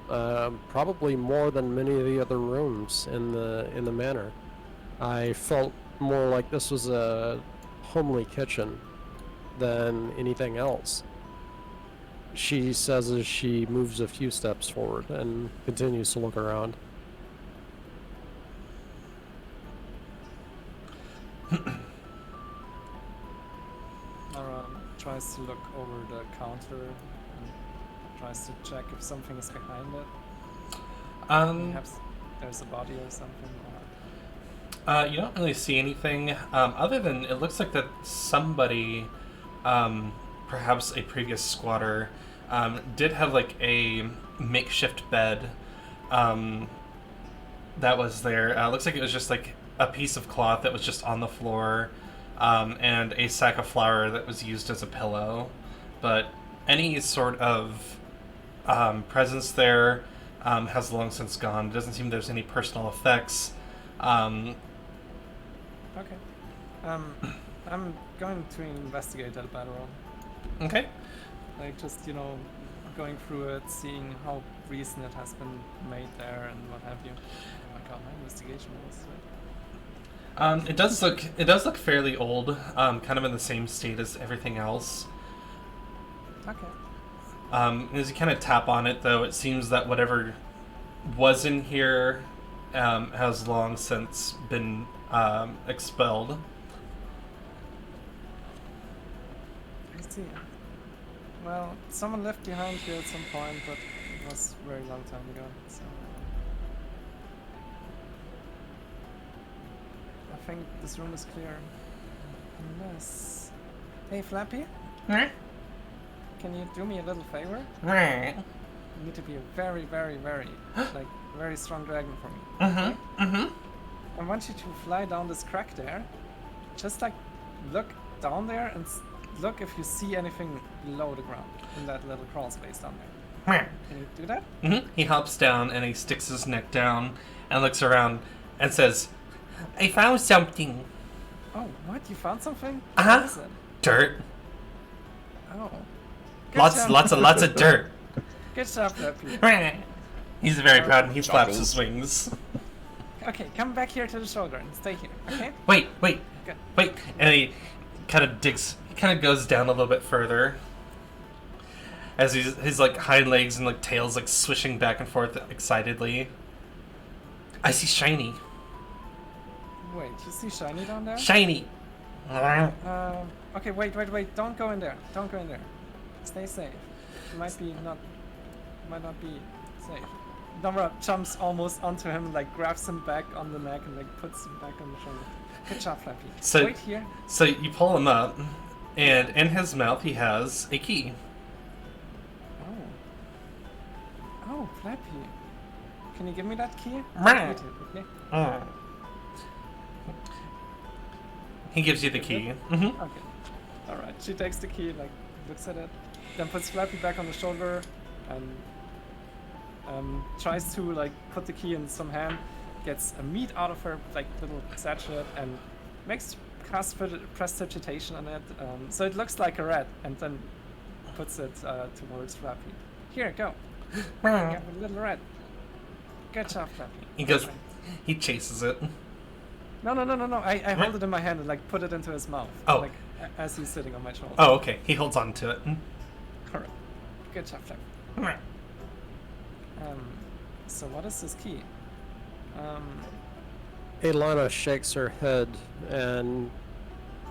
Probably more than many of the other rooms in the manor. I felt more like this was a homely kitchen than anything else. She says as she moves a few steps forward and continues to look around. Nara tries to look over the counter and tries to check if something is behind it. Perhaps there's a body or something. You don't really see anything other than it looks like that somebody perhaps a previous squatter did have like a makeshift bed that was there. Looks like it was just like a piece of cloth that was just on the floor, and a sack of flour that was used as a pillow. But any sort of presence there has long since gone. It doesn't seem there's any personal effects. Okay. I'm going to investigate that battle. Okay. Like, just, going through it, seeing how recent it has been made there and what have you. Oh my god, my investigation was... It does look fairly old, kind of in the same state as everything else. Okay. As you kind of tap on it, though, it seems that whatever was in here has long since been expelled. I see. Well, someone left behind here at some point, but it was a very long time ago, so... I think this room is clear. Unless... Hey, Flappy? Can you do me a little favor? You need to be a very, very, very, very strong dragon for me. Okay? I want you to fly down this crack there. Just, look down there and look if you see anything below the ground in that little crawl space down there. Can you do that? He hops down and he sticks his neck down and looks around and says, "I found something." Oh, what? You found something? Uh-huh. What is it? Dirt. Oh. Good Lots job. of dirt. Good job, Flappy. He's very proud and he flaps Chuckles. his wings. Okay, come back here to the shoulder and stay here, okay? Wait. Good. And he kind of goes down a little bit further. As his like hind legs and like tails like swishing back and forth excitedly. I see shiny. Wait, you see shiny down there? Shiny. Okay, wait. Don't go in there. Don't go in there. Stay safe. It might not be safe. Nora jumps almost onto him, grabs him back on the neck and puts him back on the shoulder. Good job, Flappy. So- Wait here. So you pull him up, and in his mouth he has a key. Oh, Flappy. Can you give me that key? Right. Okay. He gives you the key. Okay. Alright, she takes the key, looks at it, then puts Flappy back on the shoulder, and tries to, put the key in some hand, gets a meat out of her, little sachet, and makes prestidigitation on it, so it looks like a rat, and then puts it towards Flappy. Here, go. You have a little rat. Good job, Flappy. He goes. He chases it. No. I hold it in my hand and put it into his mouth. Oh. As he's sitting on my shoulder. Oh, okay. He holds on to it. Correct. Good job, Flappy. So what is this key? Elana shakes her head and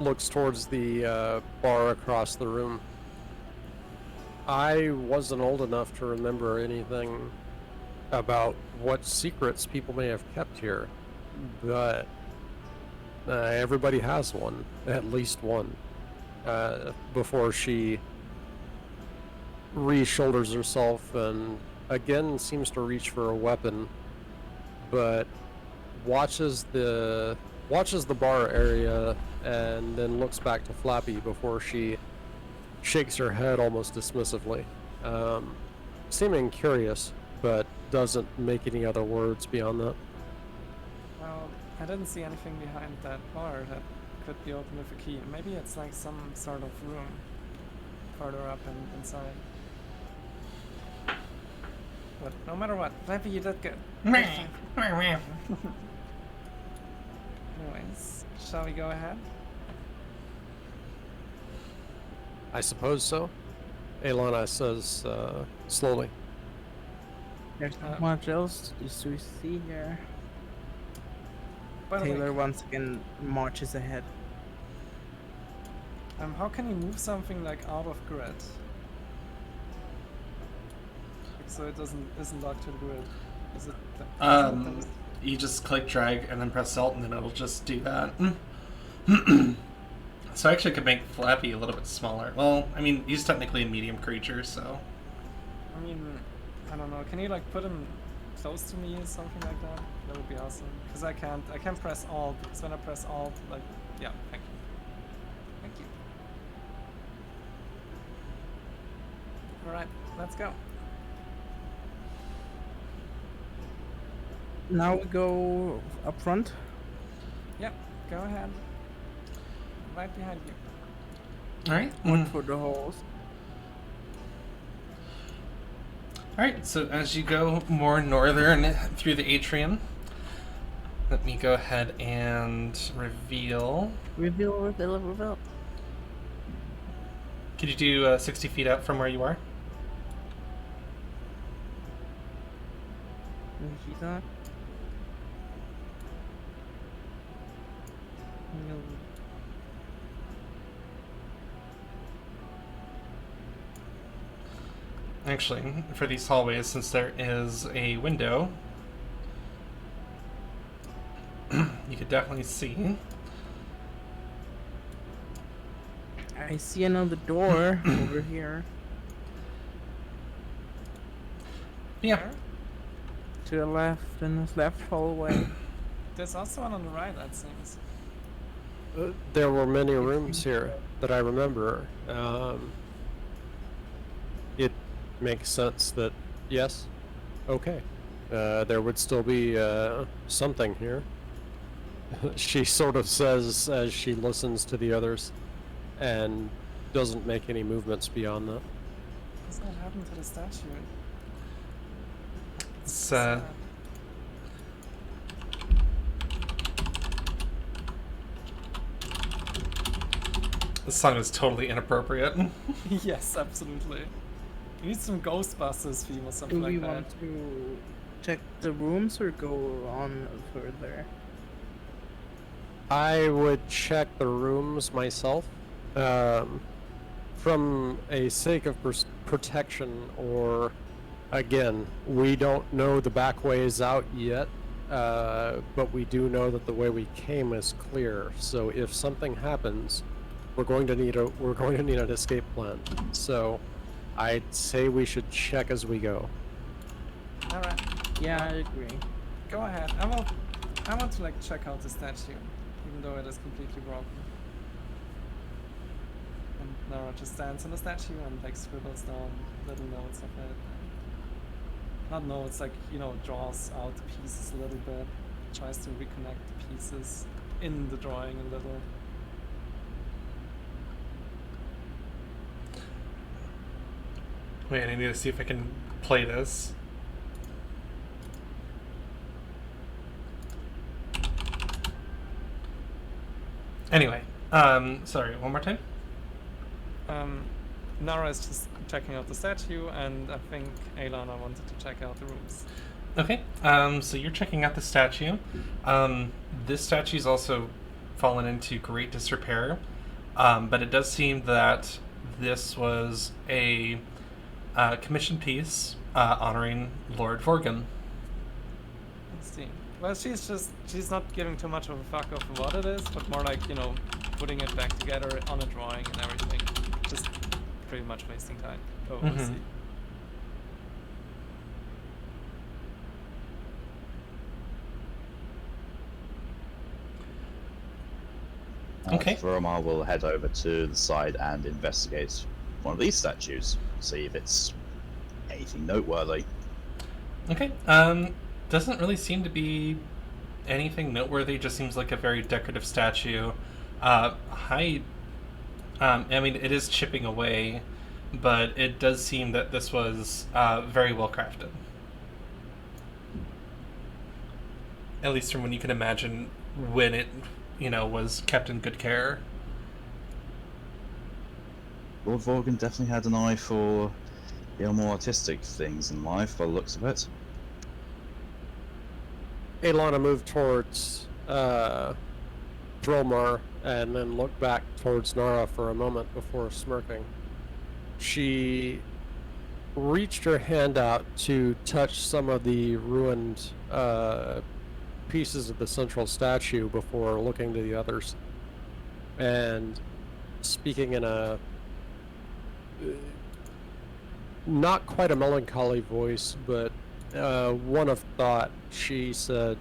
looks towards the bar across the room. I wasn't old enough to remember anything about what secrets people may have kept here, but everybody has one, at least one, before she re-shoulders herself and again seems to reach for a weapon, but watches the bar area and then looks back to Flappy before she shakes her head almost dismissively, seeming curious, but doesn't make any other words beyond that. Well, I didn't see anything behind that bar that could be opened with a key. Maybe it's some sort of room further up and inside. But no matter what, Flappy, you did good. Anyways, shall we go ahead? I suppose so, Elana says slowly. There's not much else to see here. By the way, Taylor once again marches ahead. how can you move something out of grid? So it isn't locked to the grid. Is it? You just click drag and then press Alt, and then it'll just do that. So I actually could make Flappy a little bit smaller. Well, I mean, he's technically a medium creature, so... I mean, I don't know. Can you like put him close to me or something like that? That would be awesome. Because I can't press Alt, because when I press Alt, like, yeah, thank you. Thank you. Alright, let's go. Now we go up front. Yep, go ahead. Right behind you. Alright. Look for the holes. Alright, so as you go more northern through the atrium, let me go ahead and reveal. Reveal. Could you do 60 feet out from where you are? He's not. Actually, for these hallways, since there is a window, you could definitely see. I see another door over here. Yeah. To the left, in this left hallway. There's also one on the right, that seems. There were many rooms here that I remember. It makes sense that, yes, okay. There would still be something here. She sort of says as she listens to the others and doesn't make any movements beyond that. What's that happened to the statue? It's, Sad. this song is totally inappropriate. Yes, absolutely. You need some Ghostbusters theme or Do something we like that. want to check the rooms or go on further? I would check the rooms myself. From a sake of protection, or again, we don't know the back ways out yet, but we do know that the way we came is clear. So if something happens, we're going to need an escape plan. So I'd say we should check as we go. Alright, Yeah, I agree. go ahead. I want to like check out the statue, even though it is completely broken. And Nora just stands on the statue and like scribbles down little notes of it. Not notes, like, you know, draws out the pieces a little bit, tries to reconnect the pieces in the drawing a little. Wait, I need to see if I can play this. Anyway, sorry, one more time? Nara is just checking out the statue, and I think Aelana wanted to check out the rooms. Okay, so you're checking out the statue. This statue's also fallen into great disrepair, but it does seem that this was a commission piece honoring Lord Vorgum. Let's see. Well, she's not giving too much of a fuck of what it is, but more like, you know, putting it back together on a drawing and everything. Just pretty much wasting time. Oh, we'll see. Okay. Voromar will head over to the side and investigate one of these statues, see if it's anything noteworthy. Okay, doesn't really seem to be anything noteworthy, just seems like a very decorative statue. I mean, it is chipping away, but it does seem that this was very well crafted. At least from when you can imagine when it, you know, was kept in good care. Lord Vorgum definitely had an eye for more artistic things in life, by the looks of it. Aelana moved towards Dromar and then looked back towards Nara for a moment before smirking. She reached her hand out to touch some of the ruined pieces of the central statue before looking to the others. And speaking in a not quite a melancholy voice, but one of thought, she said,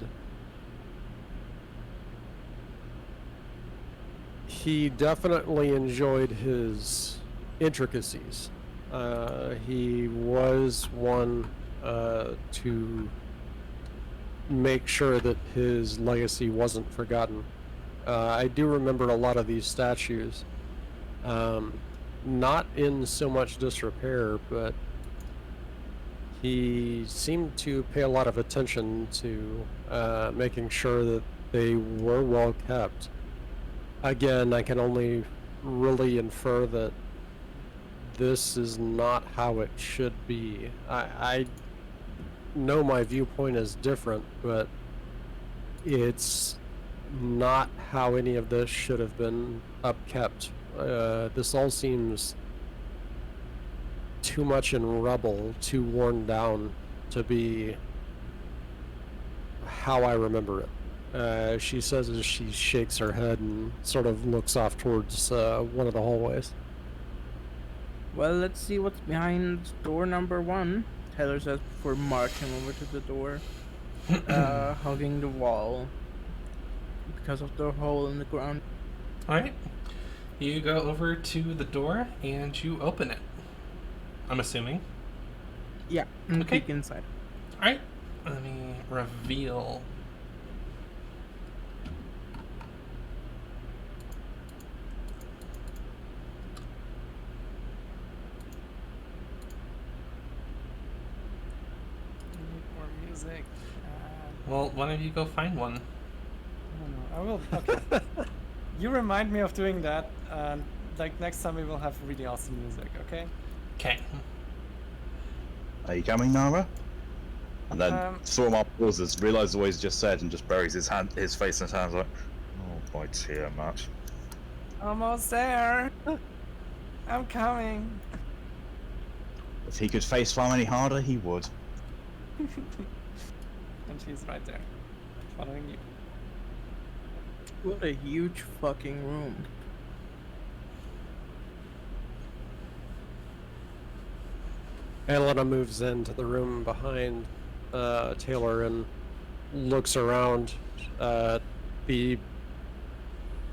he definitely enjoyed his intricacies. He was one to make sure that his legacy wasn't forgotten. I do remember a lot of these statues. Not in so much disrepair, but he seemed to pay a lot of attention to making sure that they were well kept. Again, I can only really infer that this is not how it should be. I know my viewpoint is different, but it's not how any of this should have been upkept. This all seems too much in rubble, too worn down to be how I remember it. She says as she shakes her head and sort of looks off towards one of the hallways. Well, let's see what's behind door number 1. Taylor says before marching over to the door, hugging the wall because of the hole in the ground. Alright. You go over to the door and you open it. I'm assuming. Yeah, and Okay. peek inside. Alright. Let me reveal. Need more music. Well, why don't you go find one? I don't know. I will. Okay. You remind me of doing that. Like next time we will have really awesome music. Okay. Okay. Are you coming, Nara? And then Um, pauses, realizes what he's just said, and just buries his face in his hands like, oh boy, Tiamat. Almost there. I'm coming. If he could face farm any harder, he would. And she's right there, following you. What a huge fucking room. Elena moves into the room behind Taylor and looks around the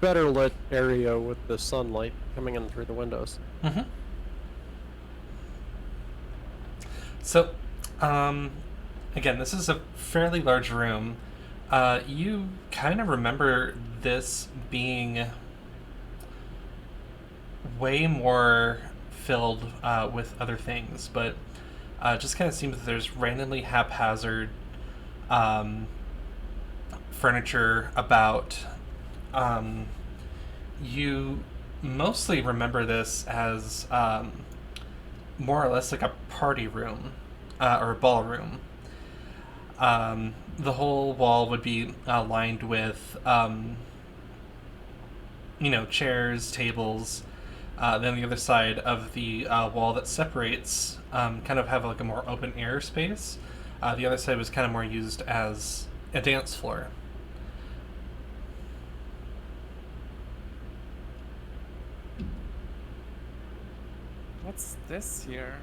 better lit area with the sunlight coming in through the windows. Mm-hmm. So, again, this is a fairly large room. You kind of remember this being way more filled with other things, but it just kind of seems that there's randomly haphazard furniture about. You mostly remember this as more or less like a party room or a ballroom. The whole wall would be lined with, chairs, tables. Then the other side of the wall that separates kind of have like a more open air space. The other side was kind of more used as a dance floor. What's this here?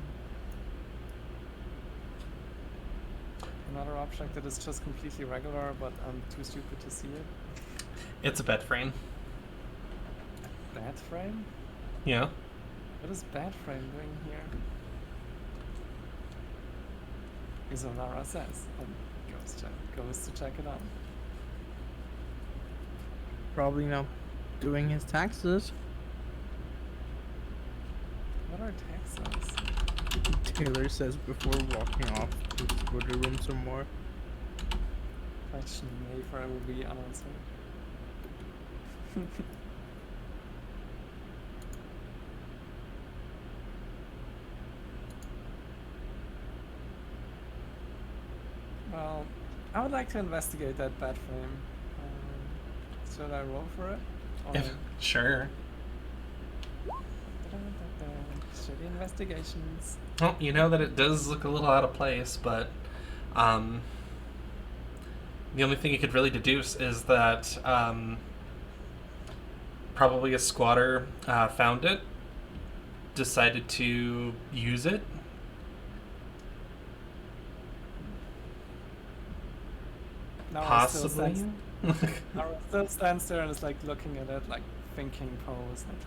Another object that is just completely regular, but I'm too stupid to see it. It's a bed frame. Bed frame? Yeah. What is bed frame doing here? Isolara says, and goes to check it out. Probably not doing his taxes. What are taxes? Taylor says before walking off to explore the room some more. Question A for it will be unanswered. Well, I would like to investigate that bed frame. Should I roll for it? Or Sure. Shitty investigations. Well, you know that it does look a little out of place, but the only thing you could really deduce is that probably a squatter found it, decided to use it. Nara still Possibly. stands, Nara still stands there and is like looking at it, like thinking pose, like,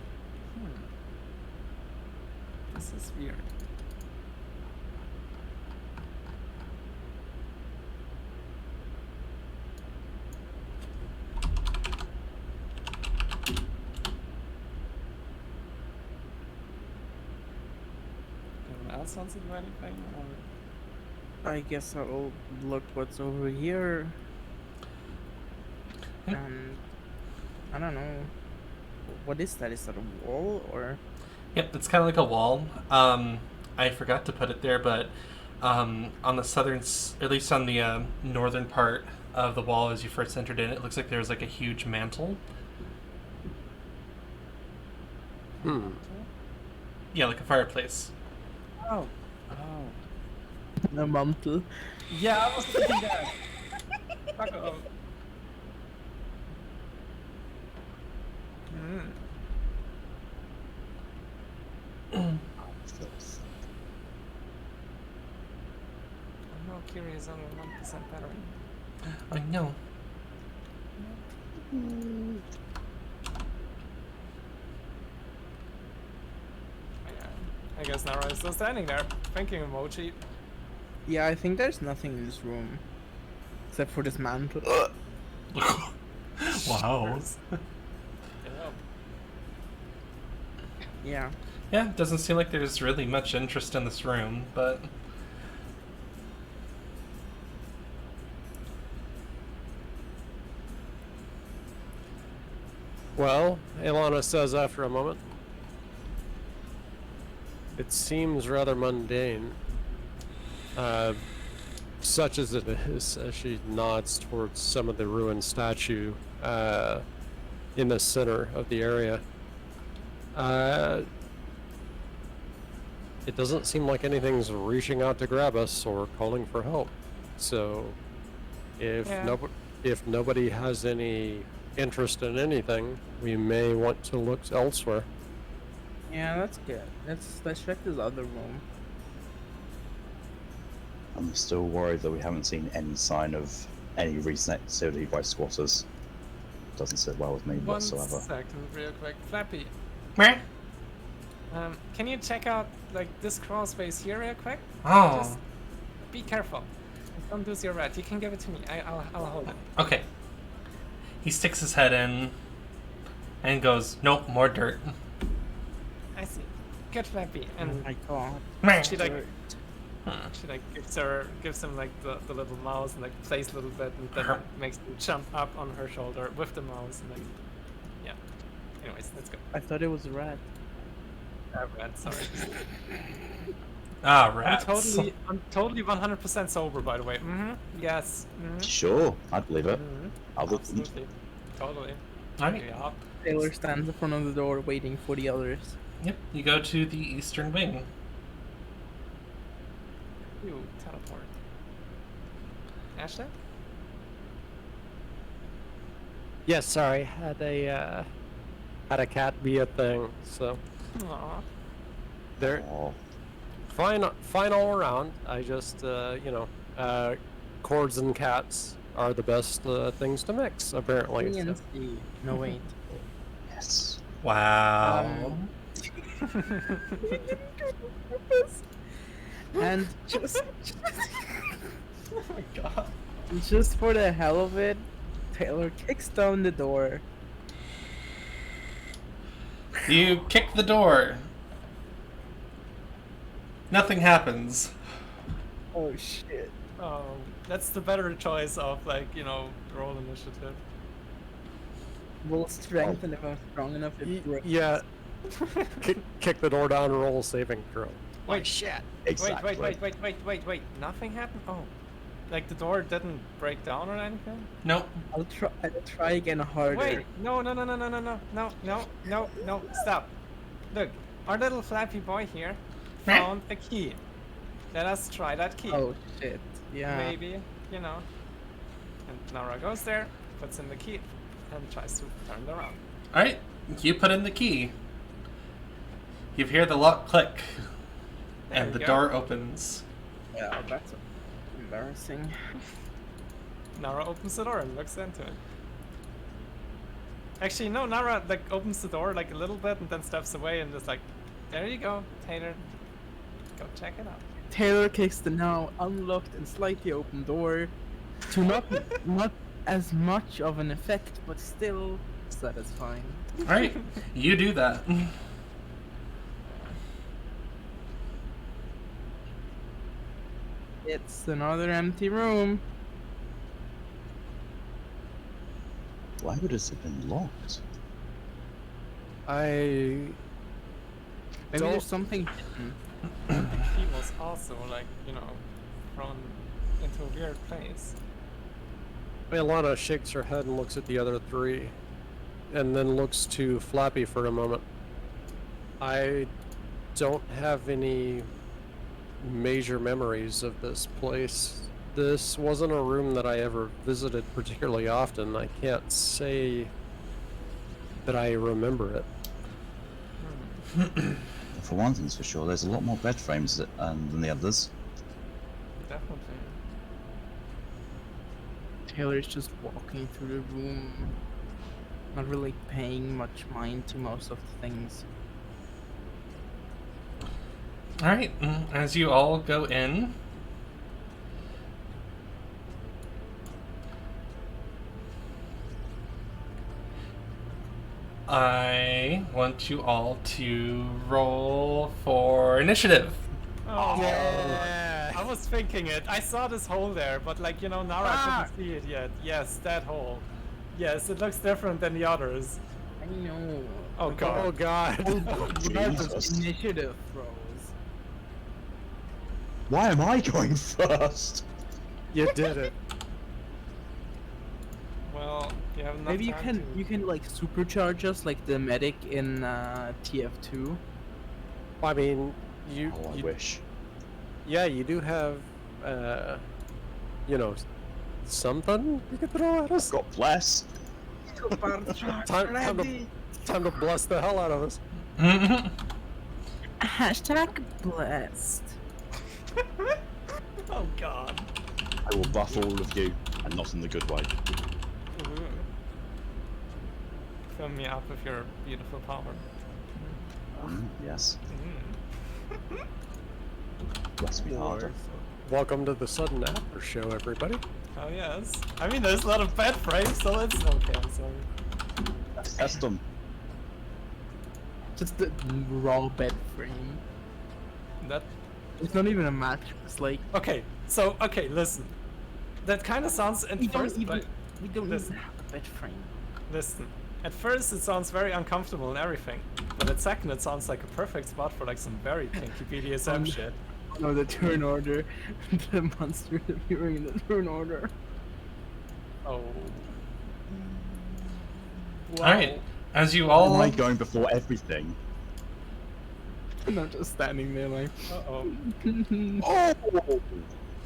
this is weird. Anyone else wants to do anything? Or... I guess I'll look what's over here. Hmm. And I don't know. What is that? Is that a wall or? Yep, it's kind of like a wall. I forgot to put it there, but on the southern, at least on the northern part of the wall as you first entered in, it looks like there's like a huge mantle. Hmm. Yeah, like a fireplace. Oh. A mantle. Yeah, I was thinking that. Fuck off. I'm now curious on the 1% battery. I know. I guess Nara is still standing there, thinking emoji. Yeah, I think there's nothing in this room. Except for this mantle. Wow. Yeah. Yeah, it doesn't seem like there's really much interest in this room, but... Well, Ilana says after a moment, it seems rather mundane, such as it is, as she nods towards some of the ruined statue in the center of the area. It doesn't seem like anything's reaching out to grab us or calling for help. So, if nobody has any interest in anything, we may want to look elsewhere. Yeah, that's good. Let's check this other room. I'm still worried that we haven't seen any sign of any recent activity by squatters. Doesn't sit well with me 1 whatsoever. second, real quick. Flappy, Meh. can you check out like this crawl space here real quick? Oh. Just be careful. Don't lose your rat. You can give it to me. I'll hold it. Okay. He sticks his head in and goes, nope, more dirt. I see. Good Flappy. Oh And my god. Meh. she like gives him like the little mouse and like plays a little bit and then makes him jump up on her shoulder with the mouse and like yeah. Anyways, let's go. I thought it was a rat. Rat, sorry. Ah, rats. I'm totally 100% sober, by the way. Yes. Sure, I believe it. I would. Absolutely. Totally. Alright. Yeah. Taylor stands in front of the door waiting for the others. Yep, you go to the eastern wing. You teleport. Ashley? Yes, sorry, had a cat be a thing, so Aww. they're Oh, fine all around. I just cords and cats are the best things to mix, apparently. So. PNC. No wait. yes. Wow. And just Oh my god. just for the hell of it, Taylor kicks down the door. You kick the door. Nothing happens. Oh shit. That's the better choice of like, roll initiative. Roll strength, and if I'm strong enough, it breaks. Yeah, kick the door down and roll a saving throw. Wait, shit. Exactly. Wait. Nothing happened? Oh. Like the door didn't break down or anything? Nope. I'll try again harder. Wait, no, stop. Look, our little flappy boy here found a key. Let us try that key. Oh shit. Yeah. Maybe, And Nara goes there, puts in the key, and tries to turn it around. Alright, you put in the key. You hear the lock click, There and you the go. door opens. Yeah, that's embarrassing. Nara opens the door and looks into it. Actually, no, Nara like opens the door like a little bit and then steps away and just like, there you go, Taylor. Go check it out. Taylor kicks the now unlocked and slightly open door to not as much of an effect, but still satisfying. Alright, you do that. It's another empty room. Why would it have been locked? I Maybe Don't- there's something hidden. He was also like, you know, thrown into a weird place. Ilana shakes her head and looks at the other three, and then looks to Flappy for a moment. I don't have any major memories of this place. This wasn't a room that I ever visited particularly often. I can't say that I remember it. For one thing's for sure, there's a lot more bed frames than the others. Definitely. Taylor's just walking through the room, not really paying much mind to most of the things. Alright, as you all go in, I want you all to roll for initiative. Oh, Yeah. I was thinking it. I saw this hole there, but like, you know, Nara couldn't see it yet. Yes, that hole. Yes, it looks different than the others. I know. Oh god. Oh god. Jesus. Initiative throws. Why am I going first? You did it. Well, you have enough Maybe you time can like supercharge us like the medic in TF2. I mean, you, Oh, I you wish. yeah, you do have, you know, something you could throw at us. God bless. Time to bless the hell out of us. Hashtag blessed. Oh god. I will buff all of you, and not in the good way. Ooh. Fill me up with your beautiful power. Yes. Mm. Bless me harder. Welcome to the sudden after show, everybody. Oh yes. I mean, there's a lot of bed frames, so it's okay. I'm sorry. Let's test them. Just the raw bed frame. That. It's not even a match. It's like Okay. So listen. That kind of sounds at we don't first. even Like, we don't listen. even have a bed frame. listen. At first, it sounds very uncomfortable and everything, but at second, it sounds like a perfect spot for like some very kinky BDSM shit. No, the turn order. The monster appearing in the turn order. Oh. Wow. Alright, as you Why all. am I going before everything? And I'm just standing there like. Uh oh. Oh!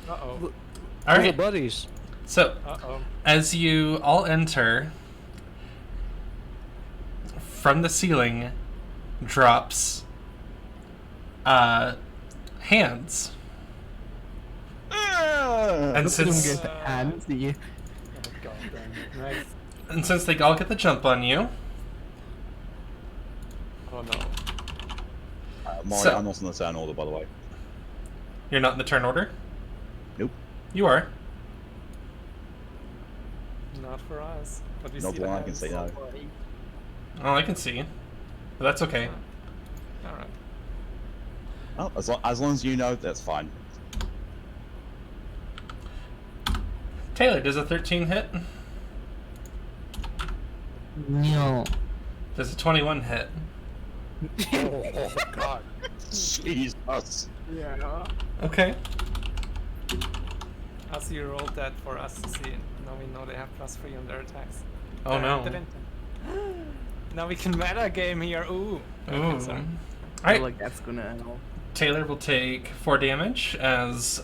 Uh oh. We're Alright, buddies. so Uh oh. as you all enter, from the ceiling drops hands. And since Handsy. Oh god damn. Nice. and since they all get the jump on you, Oh no. I'm not on the turn order, by the way. you're not in the turn order? Nope. You are. Not for us. But we Not see the one I can hands. say no. Oh, I can see. But that's okay. Alright. Oh, as long as you know, that's fine. Taylor, does a 13 hit? No. Does a 21 hit? Oh god. Jesus. Yeah. Okay. As you rolled that for us to see. Now we know they have +3 on their attacks. Oh no. Now we can meta game here. Ooh. Okay, Ooh. sorry. Alright, Like that's gonna help. Taylor will take 4 damage as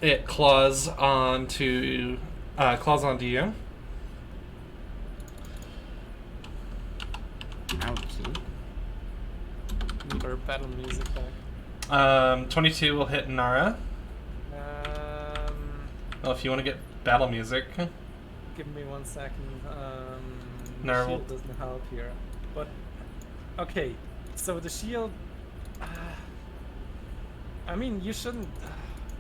it claws onto you. Ouchie. Need our battle music back. 22 will hit Nara. Well, if you want to get battle music. Give me 1 second. No, The we'll- shield doesn't help here. But okay, so the shield. I mean, you shouldn't.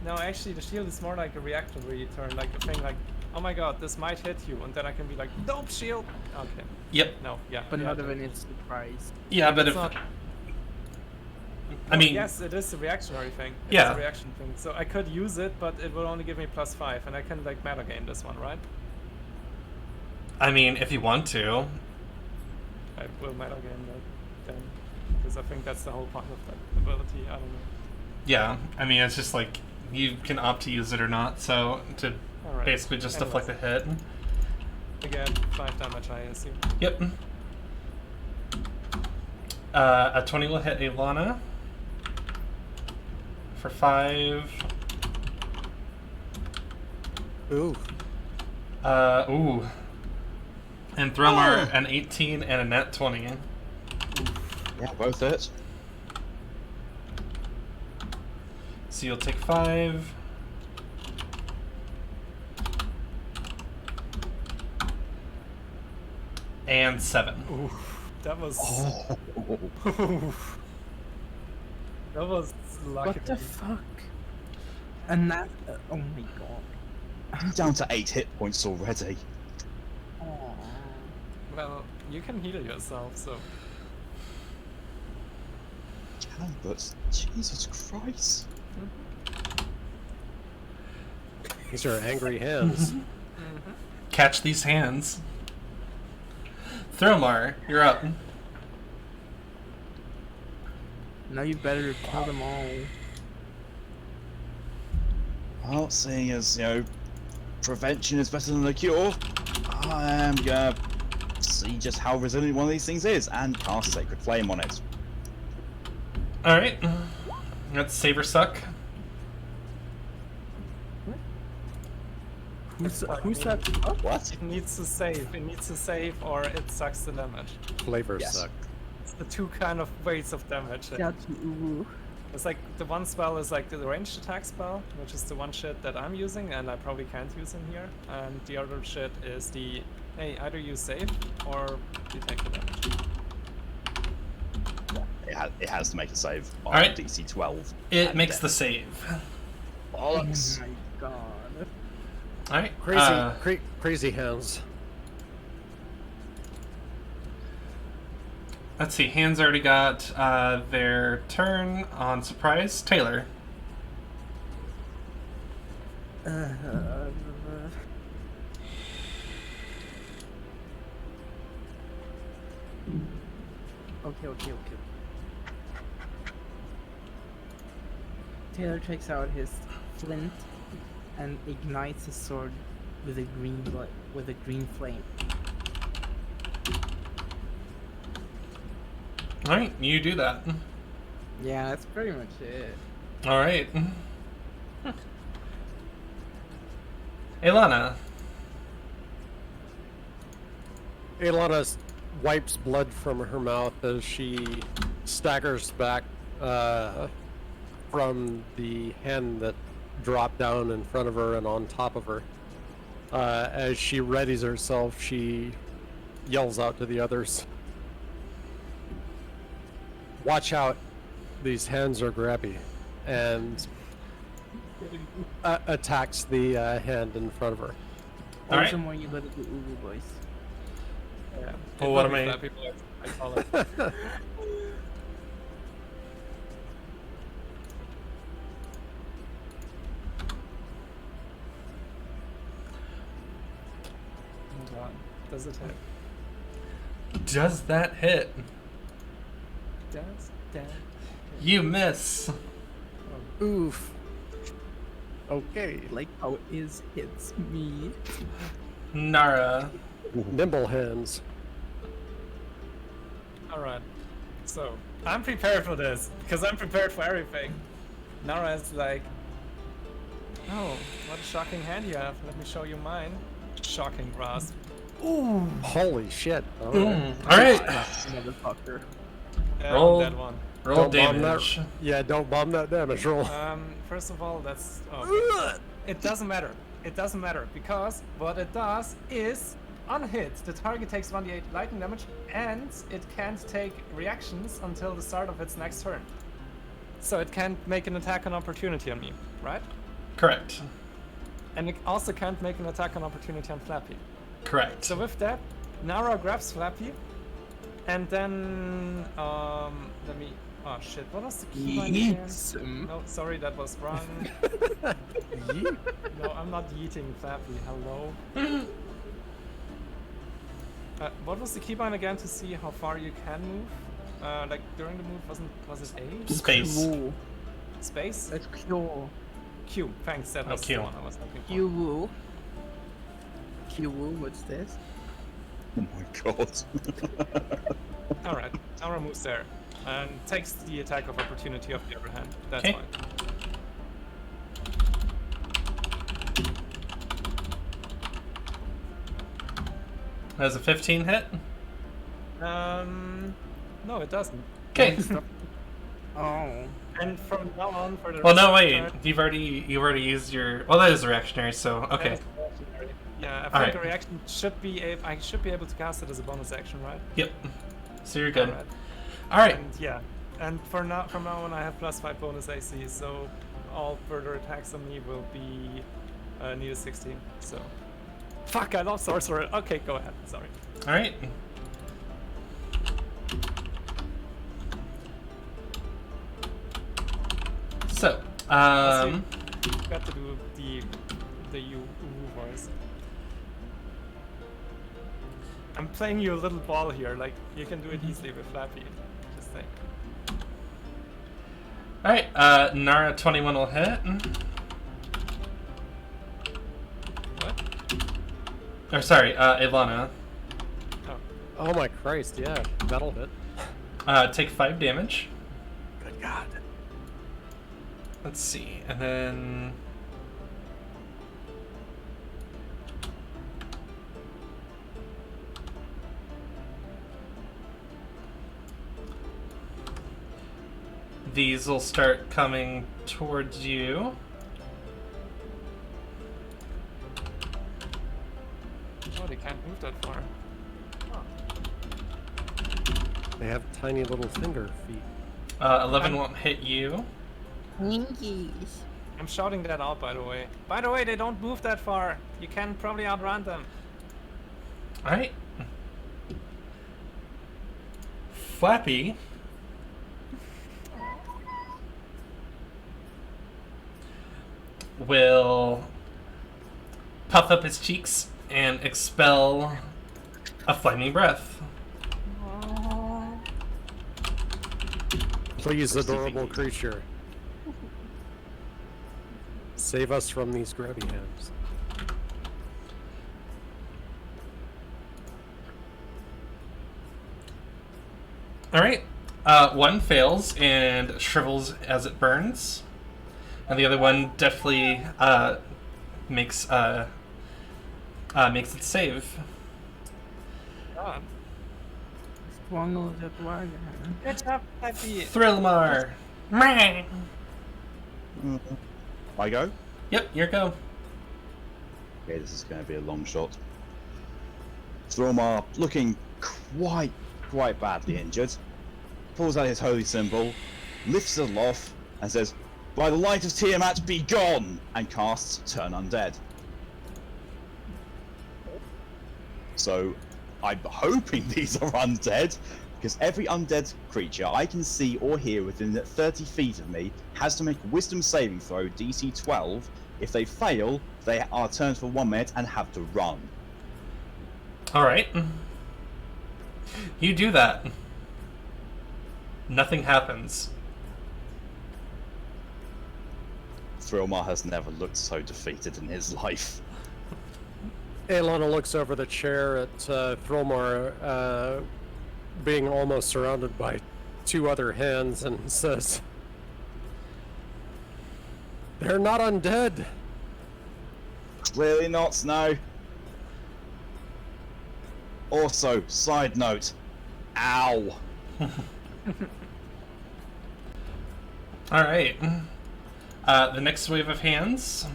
No, actually, the shield is more like a reactionary turn, like a thing like, oh my god, this might hit you, and then I can be like, nope, shield. Okay. Yep. No. Yeah. But yeah, not that- when it's surprise. Yeah, but it's if not- I mean, yes, it is a reactionary thing. It's Yeah. a reaction thing. So I could use it, but it will only give me +5, and I can like meta game this one, right? I mean, if you want to. I will meta game that then, because I think that's the whole point of that ability. I don't know. Yeah, I mean, it's just like you can opt to use it or not. So to Alright. basically just deflect a hit. Again, 5 damage, I assume. Yep. A 20 will hit Ilana for 5. Ooh. Ooh. And Thromar, an 18 and a net 20. Yeah, both hit. So you'll take 5. And 7. Ooh, that was Oh. that was lucky. What the fuck? And that. Oh my god. I'm down to 8 hit points already. Aww. Well, you can heal yourself, so Can, but Jesus Christ. These are angry hands. Catch these hands. Thromar, you're up. Now you better kill them all. Well, seeing as, prevention is better than the cure, I am gonna see just how resilient one of these things is and cast Sacred Flame on it. Alright. Let's save or suck. Who said? Oh, What? it needs to save. It needs to save, or it sucks the damage. Flavor Yes. suck. It's the two kind of ways of damage. yeah, ooh. It's like the one spell is like the ranged attack spell, which is the one shit that I'm using, and I probably can't use in here. And the other shit is the hey, either you save or you take the damage. It has to make a save on Alright. DC 12. It And makes then- the save. Bollocks. Oh my god. Alright. Crazy hands. Let's see. Hands already got their turn on surprise. Taylor. Okay. Taylor takes out his flint and ignites his sword with a green flame. Alright, you do that. Yeah, that's pretty much it. Alright. Ilana. Ilana wipes blood from her mouth as she staggers back from the hen that dropped down in front of her and on top of her. As she readies herself, she yells out to the others, "Watch out, these hens are grabby," and attacks the hen in front of her. All right. Also, more you gotta do Uwu voice. Yeah. Well, what am Probably I- flappy voice, I call it. Oh god. Does it hit? Does that hit? Does that? You miss. Oof. Okay. Like how is hits me. Nara. Nimble hands. Alright. So, I'm prepared for this, because I'm prepared for everything. Nara's like, oh, what a shocking hand you have. Let me show you mine. Shocking grasp. Ooh. Holy shit. Alright. All right. Motherfucker. Roll. That one. Roll Don't bomb damage. that. Yeah, don't bomb that damage roll. First of all, that's okay. It doesn't matter. It doesn't matter because what it does is on hit, the target takes 1d8 lightning damage and it can't take reactions until the start of its next turn. So it can't make an attack on opportunity on me, right? Correct. And it also can't make an attack on opportunity on Flappy. Correct. So with that, Nara grabs Flappy, and then let me. Oh shit! What was the keybind again? Yeets him. No, sorry, that was wrong. No, I'm not yeeting Flappy. Hello. What was the keybind again to see how far you can move? Like during the move, was it A? Space. Q. Space? That's Q. Q. Thanks. That was Q. the one I was looking for. Q. Q. What's this? Oh my god. All right. Nara moves there and takes the attack of opportunity off the other hand. That's Okay. fine. Has a 15 hit. No, it doesn't. Okay. Oh. And from now on, for the Well, rest no, of the wait. turn- You've already used your. Well, that is a reactionary. So that okay. is reactionary. Yeah, I think Alright. a reaction should be I should be able to cast it as a bonus action, right? Yep. So you're good. Alright. All right. And yeah, and from now on, I have +5 bonus AC, so all further attacks on me will be need a 16. So, fuck, I love sorcerer. Okay, go ahead. Sorry. All right. So, Got to do the you voice. I'm playing you a little ball here. Like you can do it easily with Flappy. Just saying. all right. Nara 21 will hit. What? Or sorry, Ilana. Oh. Oh my Christ, yeah. That'll hit. Take 5 damage. Good God. Let's see, and then these will start coming towards you. Oh, they can't move that far. They have tiny little finger feet. 11 won't hit you. Winkies. I'm shouting that out, by the way. By the way, they don't move that far. You can probably outrun them. All right. Flappy will puff up his cheeks and expel a flaming breath. Please, adorable creature. Save us from these grabby hands. All right. One fails and shrivels as it burns, and the other one definitely makes its save. God. Swung the dragon. Good job, Flappy. Thrillmar. Meh. I go? Yep, your go. Okay, this is going to be a long shot. Thromar, looking quite badly injured, pulls out his holy symbol, lifts it aloft, and says, "By the light of Tiamat, be gone!" and casts Turn Undead. So, I'm hoping these are undead, because every undead creature I can see or hear within 30 feet of me has to make a Wisdom saving throw, DC 12. If they fail, they are turned for 1 minute and have to run. All right. You do that. Nothing happens. Thrillmar has never looked so defeated in his life. Aelana looks over the chair at Thromar, being almost surrounded by 2 other hands, and says, "They're not undead." Clearly not, no. Also, side note, ow. All right. The next wave of hands.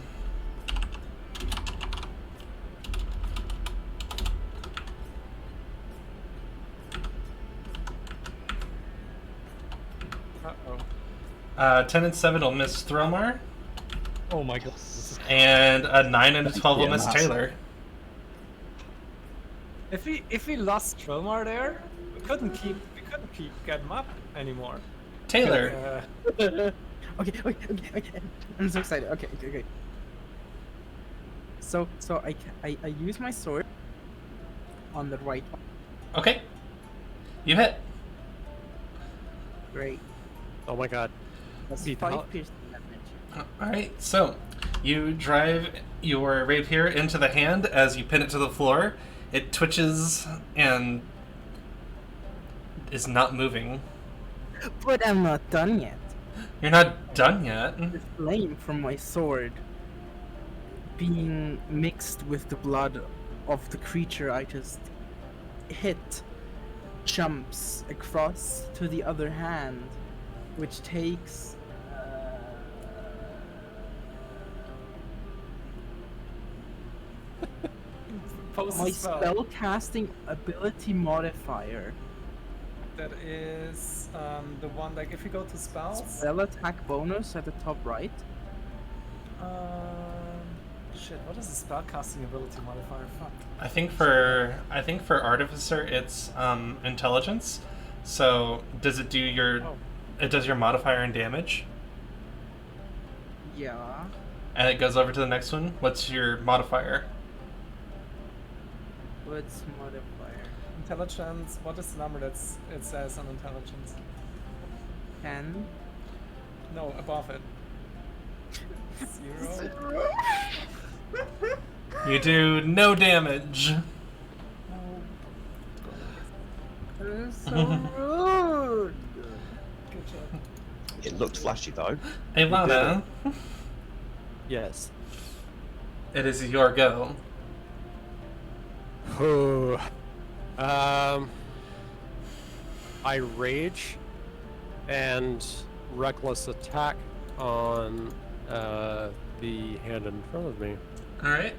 Uh-oh. 10 and 7 will miss Thromar, Oh my god. and a 9 and a 12 will Yeah, miss nice. Taylor. If we lost Tromar there, we couldn't keep get him up anymore. Taylor. Uh, Okay. I'm so excited. Okay. So I use my sword on the right one. Okay. You hit. Great. Oh my god. That's Beat 5 out. piercing damage. Alright, so you drive your rapier into the hand as you pin it to the floor. It twitches and is not moving. But I'm not done yet. You're not done yet. The flame from my sword being mixed with the blood of the creature I just hit jumps across to the other hand, which takes post my spell. spell casting ability modifier. That is the one, like, if you go to spells. Spell attack bonus at the top right. Shit, what is the spell casting ability modifier? Fuck. I think for Artificer it's intelligence. So does it do your Oh. it does your modifier and damage? Yeah. And it goes over to the next one. What's your modifier? What's modifier? Intelligence. What is the number it says on intelligence? 10. No, above it. 0. You do no damage. That's so rude. Good job. It looked flashy though. Hey Lana, Yes. it is your go. Whew. I rage and reckless attack on the hand in front of me. Alright.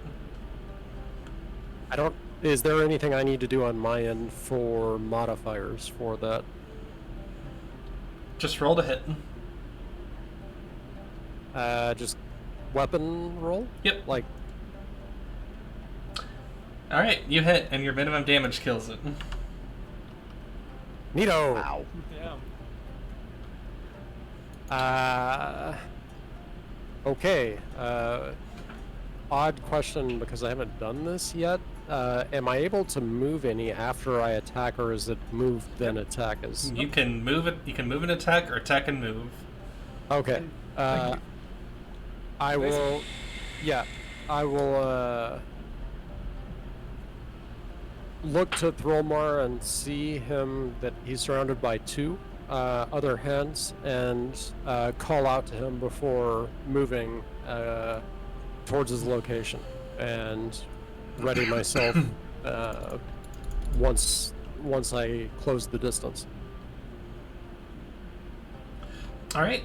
I don't. Is there anything I need to do on my end for modifiers for that? Just roll to hit. Just weapon roll? Yep. Like, Alright, you hit and your minimum damage kills it. neato. Ow. Yeah. Okay. Odd question because I haven't done this yet. Am I able to move any after I attack, or is it move then attack? You can move it. You can move and attack, or attack and move. Okay. Thank you. I will. Yeah, I will. Look to Throlmar and see him that he's surrounded by two other hands, and call out to him before moving towards his location, and ready myself once I close the distance. All right.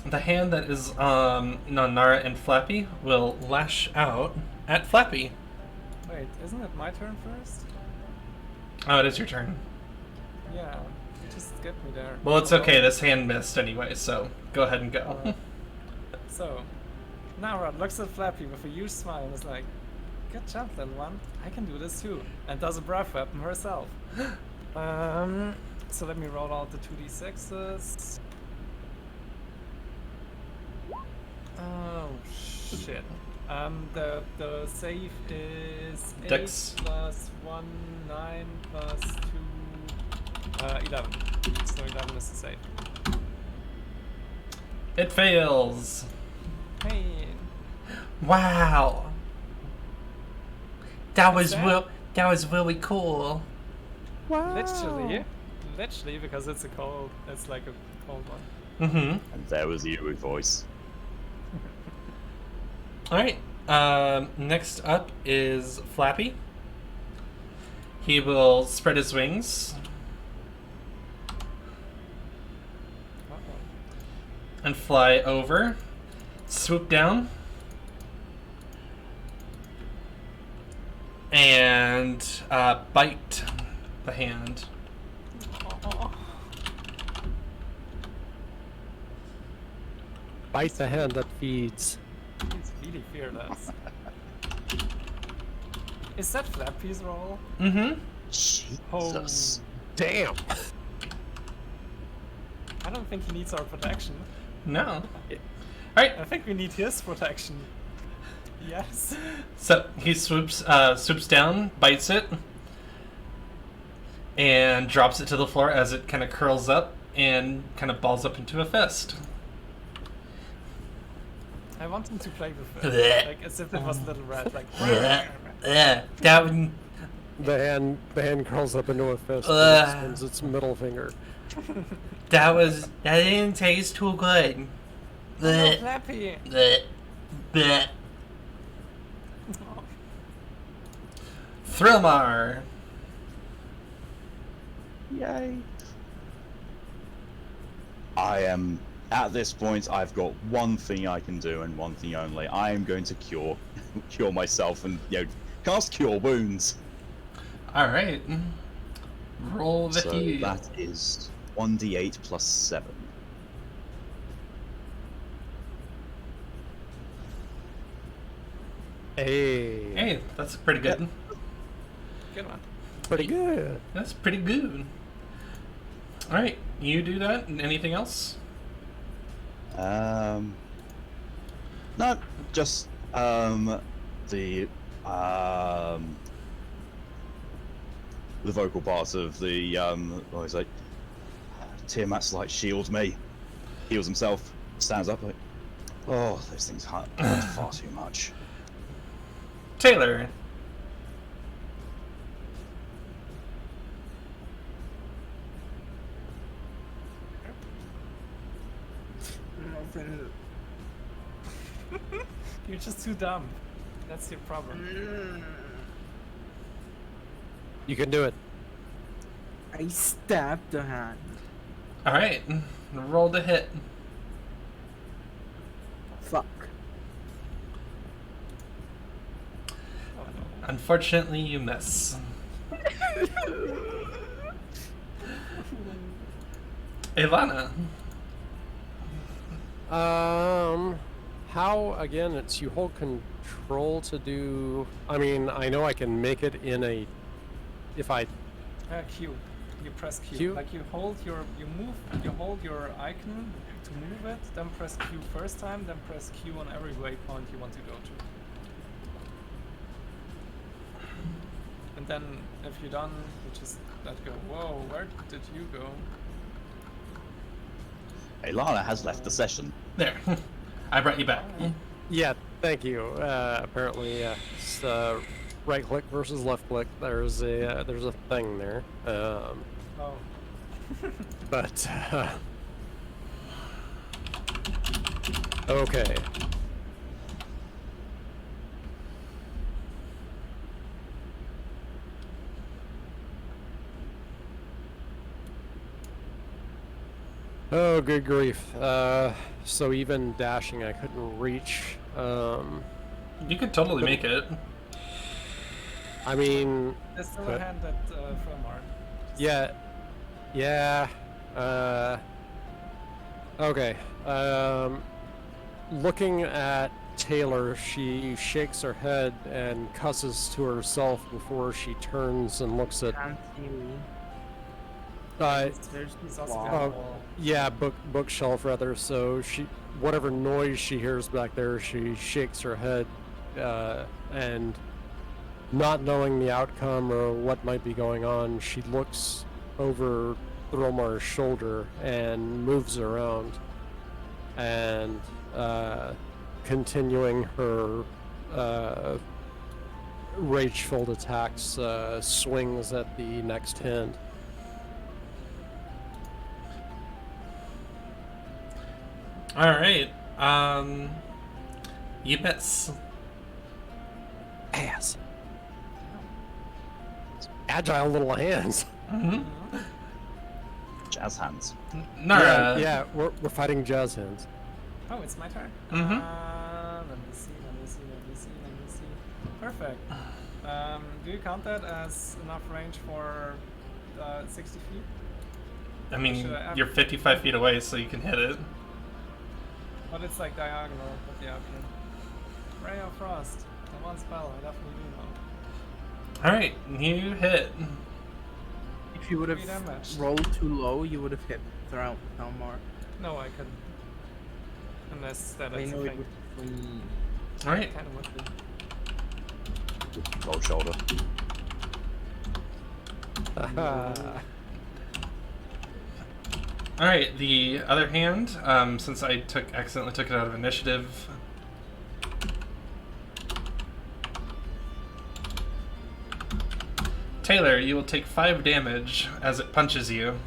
The hand that is on Nara and Flappy will lash out at Flappy. Wait, isn't it my turn first? Oh, it is your turn. Yeah, you just get me there. Well, it's okay. This hand missed anyway, so go ahead and go. Alright. So, Nara looks at Flappy with a huge smile and is like, "Good job, little one. I can do this too." And does a breath weapon herself. So let me roll out the 2d6s. Oh shit. The save is 8 Dex. plus 1, 9 plus 2, 11. So 11 is the save. It fails. Hey. Wow. That was that? that was really cool. Wow. Literally, because it's like a cold one. Mm-hmm. And there was the Yui voice. All right. Next up is Flappy. He will spread his wings and fly over, swoop down, and bite the hand. Bite the hand that feeds. He's really fearless. Is that Flappy's roll? Mm-hmm. Jesus. Damn. I don't think he needs our protection. No. All right. I think we need his protection. Yes. So he swoops down, bites it, and drops it to the floor as it kind of curls up and kind of balls up into a fist. I want him to play with Blech. it, like as if it was Little Red, like. That would. The hand curls up into a fist and spins its middle finger. That didn't taste too good. Oh, Flappy. Thrillmar. Yay. I am, at this point, I've got one thing I can do and one thing only. I am going to cure myself and, cast Cure Wounds. All right. Roll the So heal. that is 1d8 plus 7. Hey. Hey, that's pretty good. Good one. Pretty good. That's pretty good. All right, you do that. And anything else? No, just the vocal parts of the what is it? Tiamat's like shields me, heals himself, stands up like, oh, those things hurt far too much. Taylor. You're just too dumb. That's your problem. You can do it. I stabbed the hand. All right, roll to hit. Fuck. Oh no. Unfortunately, you miss. Ivana. How, again, it's you hold control to do... I mean, I know I can make it in a... If I... Q. You press Q. Q? Like you hold your icon to move it, then press Q first time, then press Q on every waypoint you want to go to. And then if you're done, you just let go. Whoa, where did you go? Elana has left the session. There. I brought you back. Yeah, thank you. Apparently, it's right click versus left click. There's a thing there. Oh. But okay. Oh, good grief. So even dashing, I couldn't reach. You could totally make it. I mean, There's still a But- hand at Fillmar. yeah, yeah. Okay. Looking at Taylor, she shakes her head and cusses to herself before she turns and looks at. Can't see me. He's also Wow. got a wall. Yeah, bookshelf rather. So whatever noise she hears back there, she shakes her head, and not knowing the outcome or what might be going on, she looks over Thromar's shoulder and moves around, and continuing her rage-filled attacks, swings at the next hand. All right. You miss. Ass. Agile little hands. Mm-hmm. Jazz hands. Nara. Yeah, we're fighting jazz hands. Oh, it's my turn. Mhm. Let me see. Perfect. Do you count that as enough range for 60 feet? I mean, Should I- you're 55 feet away, so you can hit it. But it's like diagonal. But yeah, okay. Ray of Frost. The one spell I definitely do know. All right, you hit. If you would have 3 damage. rolled too low, you would have hit Thelmar. No, I couldn't. Unless that I is know a it thing. would be All right. Kind of would be. Cold shoulder. All right. The other hand, since I accidentally took it out of initiative. Taylor, you will take 5 damage as it punches you.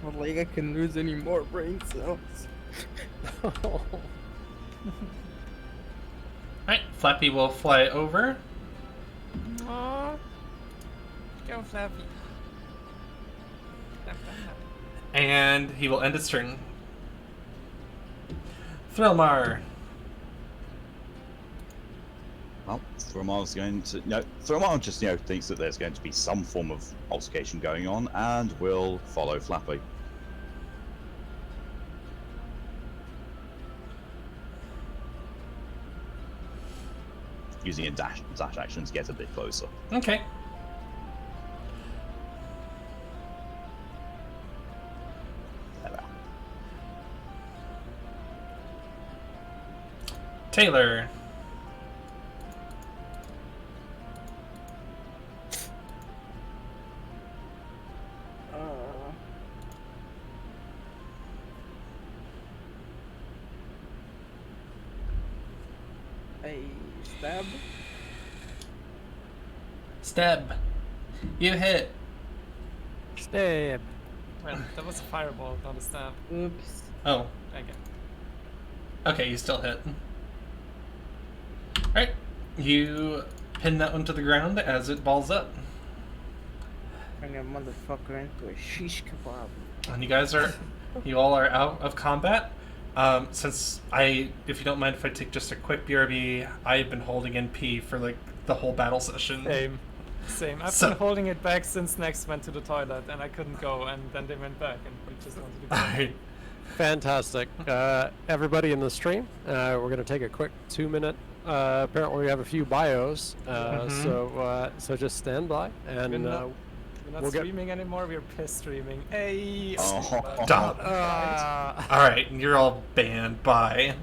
not like I can lose any more brain cells. Alright, Flappy will fly over. Aww. Go Flappy. Flap, flap, flap. And he will end his turn. Thrillmar. Well, Thromar's going to... No, Thromar just, thinks that there's going to be some form of altercation going on and will follow Flappy. Using a dash action to get a bit closer. Okay. There we are. Taylor. I stab. Stab. You hit. Stab. Well, that was a fireball, not a stab. Oops. Oh, Okay. okay, you still hit. Alright. You pin that one to the ground as it balls up. Turn a motherfucker into a shish kebab. And you all are out of combat. Since if you don't mind if I take just a quick BRB, I've been holding NP for like the whole battle session. Same. I've So- been holding it back since Next went to the toilet and I couldn't go, and then they went back and we just wanted to go. Alright. Fantastic. Everybody in the stream, we're going to take a quick 2-minute. Apparently, we have a few bios, so just stand by, and We're not we'll get- streaming anymore, we're piss streaming. Hey! Oh. Stop. Alright, you're all banned. Bye.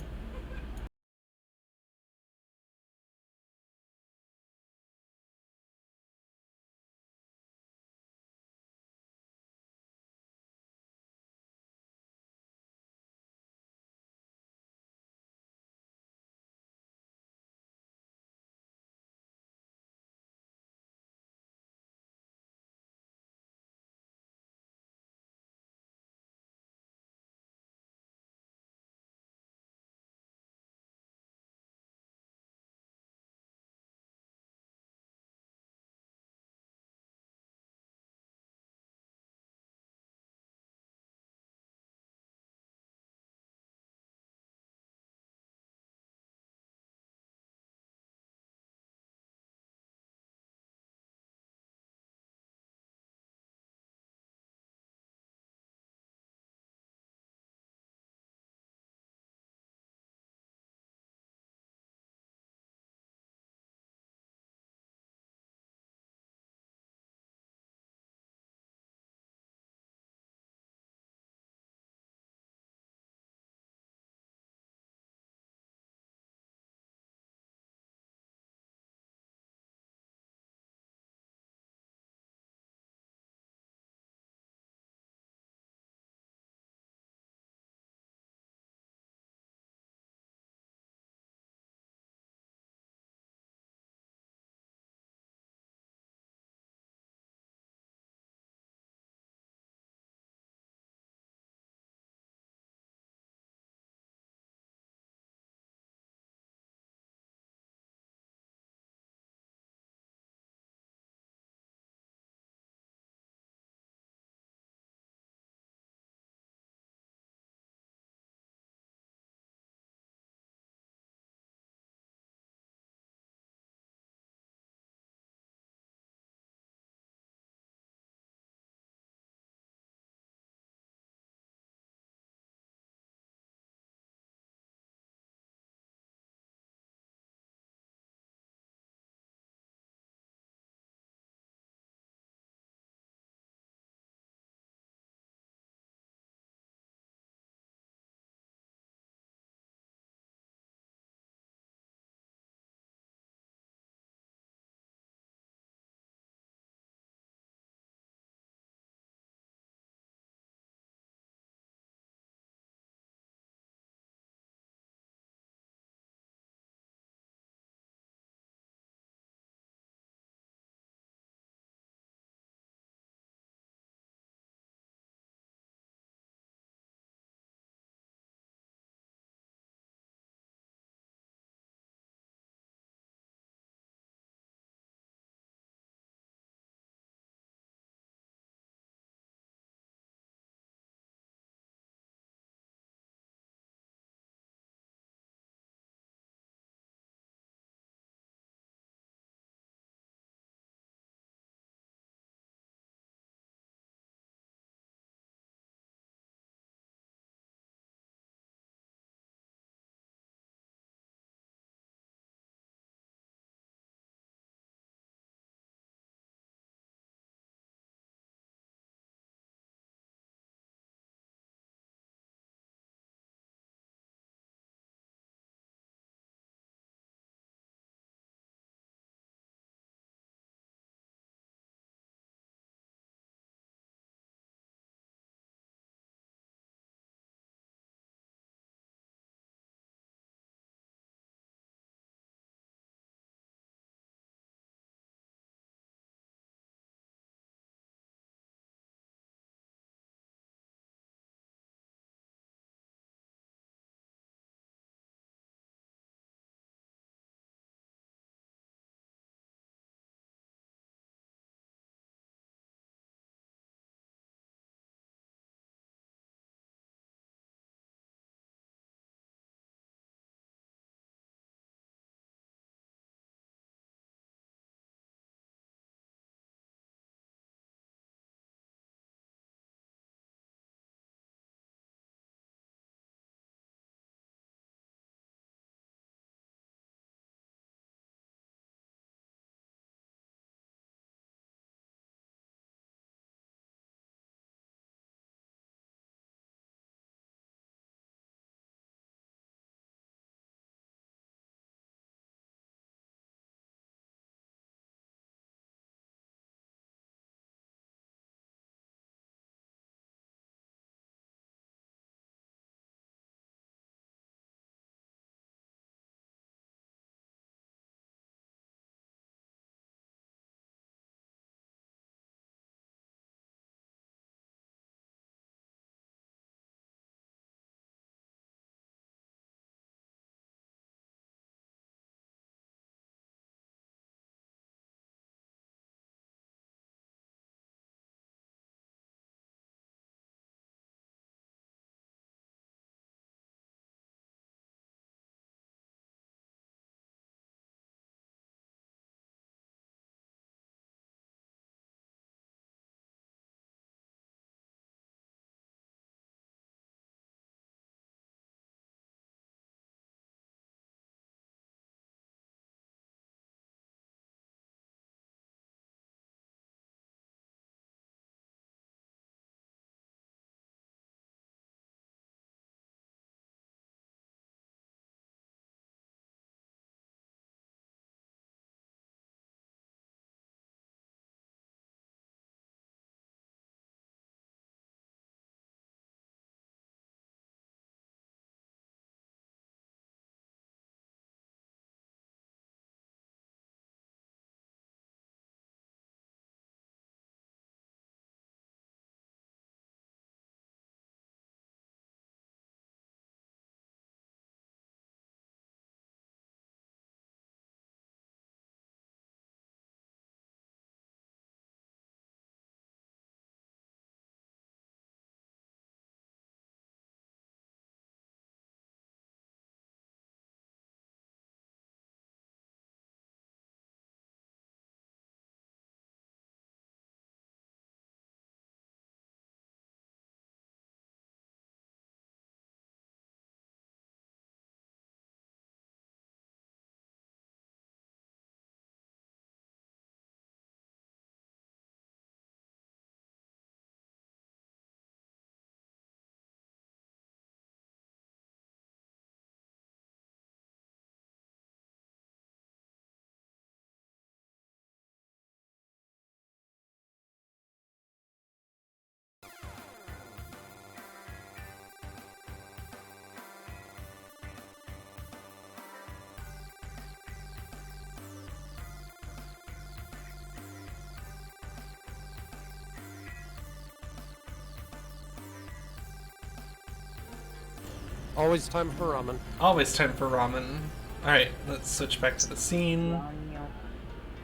Always time for ramen. Always time for ramen. Alright, let's switch back to the scene.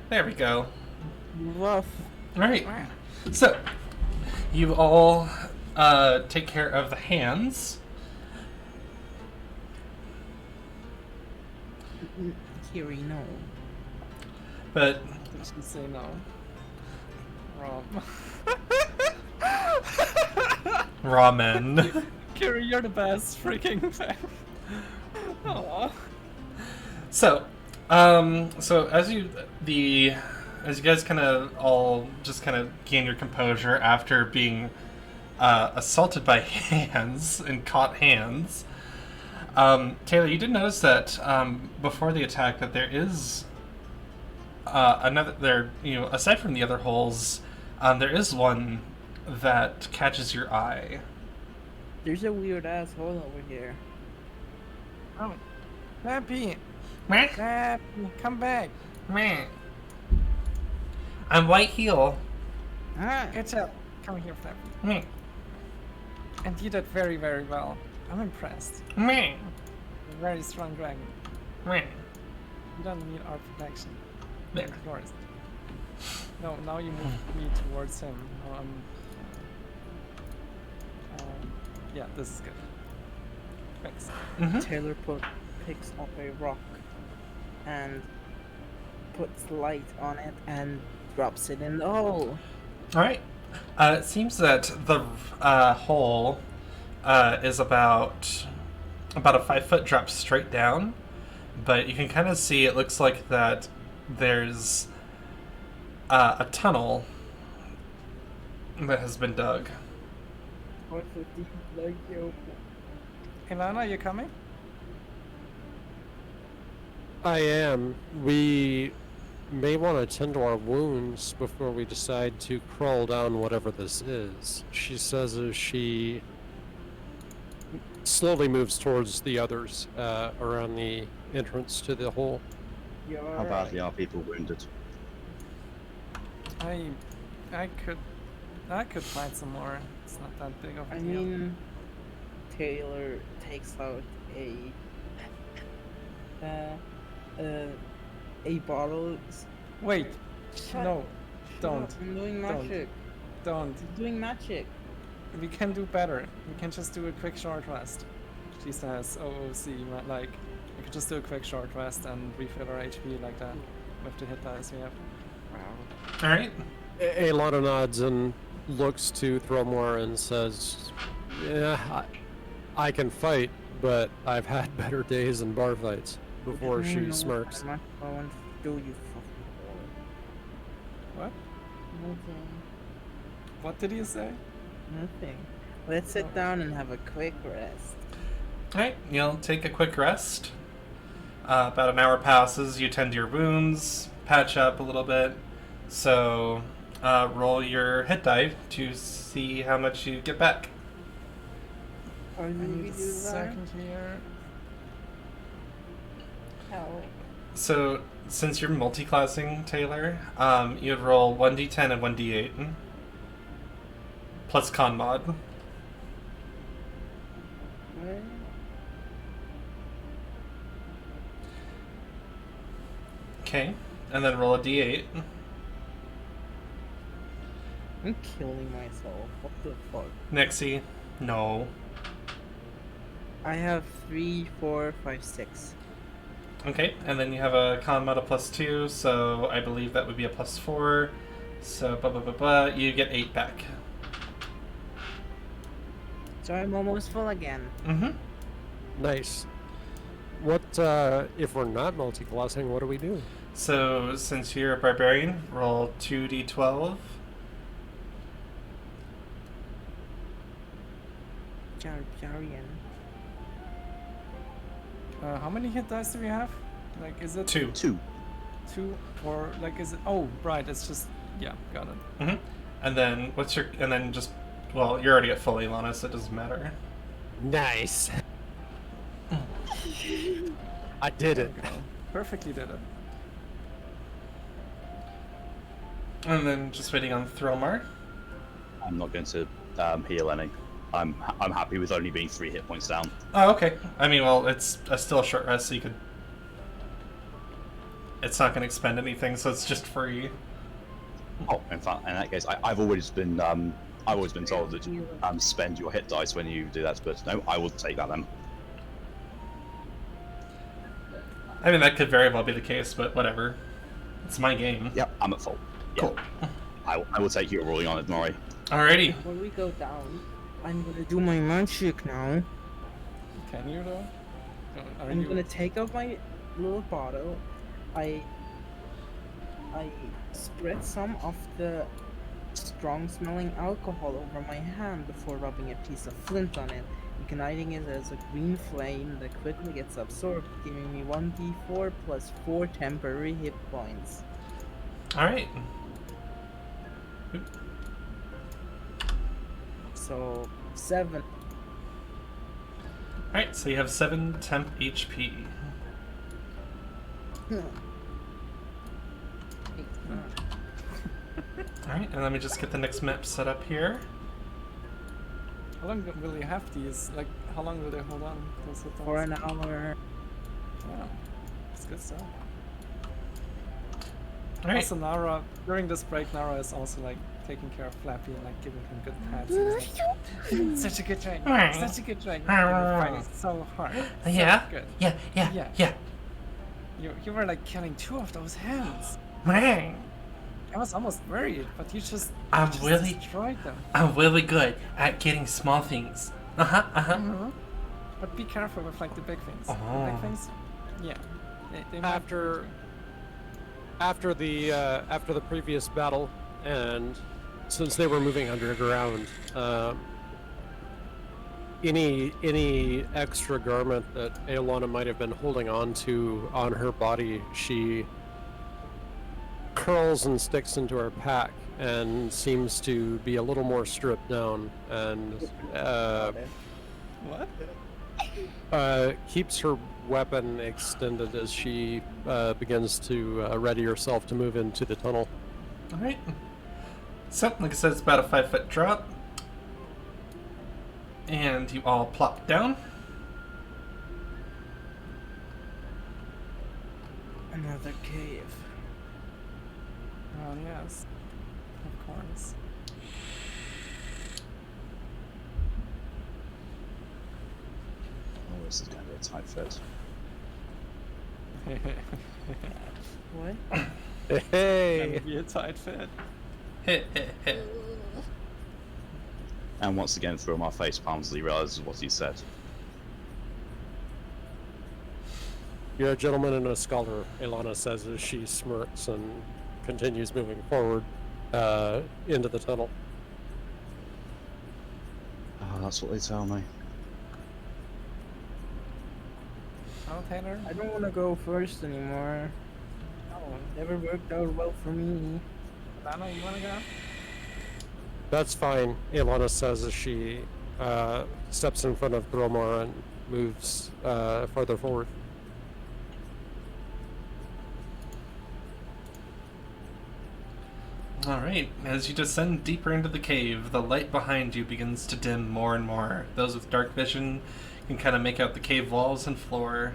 There we go. Rough. Alright, so you all take care of the hands. Kiri, no. But Did she say no? Wrong. ramen. Kiri, you're the best freaking fan. Aw. So, so as you guys kind of all just kind of gain your composure after being assaulted by hands and caught hands, Taylor, you did notice that before the attack that there is another there. You know, aside from the other holes, there is one that catches your eye. There's a weird ass hole over here. Oh, Happy, Meh, Happy, come back. meh. I'm White Heel. Ah, Good job. Come here, Flappy. Meh, And you did very, very well. I'm impressed. meh, You're a very strong dragon. meh. You don't need our protection. There. Of course. No, now you move me towards him. Yeah, this is good. Thanks. Mm-hmm. Taylor picks up a rock and puts light on it and drops it in the hole. All right. It seems that the hole is about a 5-foot drop straight down, but you can kind of see it looks like that there's a tunnel that has been dug. What's the deep like you? Ilana, you coming? I am. We may want to tend to our wounds before we decide to crawl down whatever this is. She says as she slowly moves towards the others around the entrance to the hole. How badly are people wounded? I could find some more. It's not that big of a I deal. mean, Taylor takes out a bottle. Wait, Shut no, Shut don't, up, I'm doing don't. magic. don't. I'm doing magic. We can do better. We can just do a quick short rest. She says, OOC, like, we could just do a quick short rest and refill our HP like that with the hit dice we have. All right. Alana nods and looks to Thromor and says, "Yeah, I can fight, but I've had better days in bar fights." Before I she know smirks. how much I want to do, you fucking What? whore. Nothing. What did you say? Nothing. Let's sit down and have a quick rest. All right. You'll take a quick rest. About an hour passes. You tend to your wounds, patch up a little bit. So roll your hit die to see how much you get back. How I do we need do a that? second here. How? So since you're multi-classing, Taylor, you'd roll 1d10 and 1d8 plus con mod. What? Okay, and then roll a d8. I'm killing myself. What the fuck? Nixie, no. I have 3, 4, 5, 6. Okay, and then you have a con mod of +2, so I believe that would be a +4. So you get 8 back. So I'm almost full again. Mm-hmm. Nice. What if we're not multi-classing? What do we do? So since you're a barbarian, roll 2d12. Jarian. How many hit dice do we have? Like, is it 2. 2. 2 or like is it? Oh, right. It's just yeah. Got it. Mm-hmm. And then well, you're already at full Ilana, so it doesn't matter. Nice. I did it. There we go. Perfectly did it. And then just waiting on Thromar. I'm not going to heal any. I'm happy with only being 3 hit points down. Oh, okay. I mean, well, it's still a short rest, so you could. It's not going to expend anything, so it's just free. Oh, in fact, in that case, I've always been told that you spend your hit dice when you do that, but no, I will take that then. I mean, that could very well be the case, but whatever. It's my game. Yep, I'm at full. Yeah. Cool. I will take your ruling on it, Mori. Alrighty. When we go down, I'm gonna do my magic now. Can you though? Are I'm you? gonna take out my little bottle. I spread some of the strong-smelling alcohol over my hand before rubbing a piece of flint on it, igniting it as a green flame that quickly gets absorbed, giving me 1d4 plus 4 temporary hit points. Alright. So 7. Alright, so you have 7 temp HP. Alright, and let me just get the next map set up here. How long will you have these? Like, how long will they hold on? Those hit For dice? an hour. Yeah, it's good stuff. Alright. Also, Nara, during this break, Nara is also like taking care of Flappy and like giving him good pats. And he's like, such a good train, such a good train. You're fighting so hard. So Yeah? good. Yeah. Yeah. You were like killing 2 of those hands. I was almost worried, but you just destroyed them. I'm really good at getting small things. Mhm. But be careful with like the big things. The Oh. big things, yeah. They might After the previous battle, and since they were moving underground, any extra garment that Aelana might have been holding on to on her body, she curls and sticks into her pack and seems to be a little more stripped down, and What? keeps her weapon extended as she begins to ready herself to move into the tunnel. Alright. So, like I said, it's about a 5-foot drop. And you all plop down. Another cave. Oh yes, of course. Oh, this is going to be a tight fit. What? Hey! Gonna be a tight fit. And once again, through my face palms, he realizes what he said. You're a gentleman and a scholar, Aelana says as she smirks and continues moving forward into the tunnel. Oh, that's what they tell me. Oh, Taylor? I don't want to go first anymore. Oh, Never worked out well for me. Lana, you wanna go? That's fine, Aelana says as she steps in front of Gromar and moves farther forward. Alright, as you descend deeper into the cave, the light behind you begins to dim more and more. Those with dark vision can kind of make out the cave walls and floor.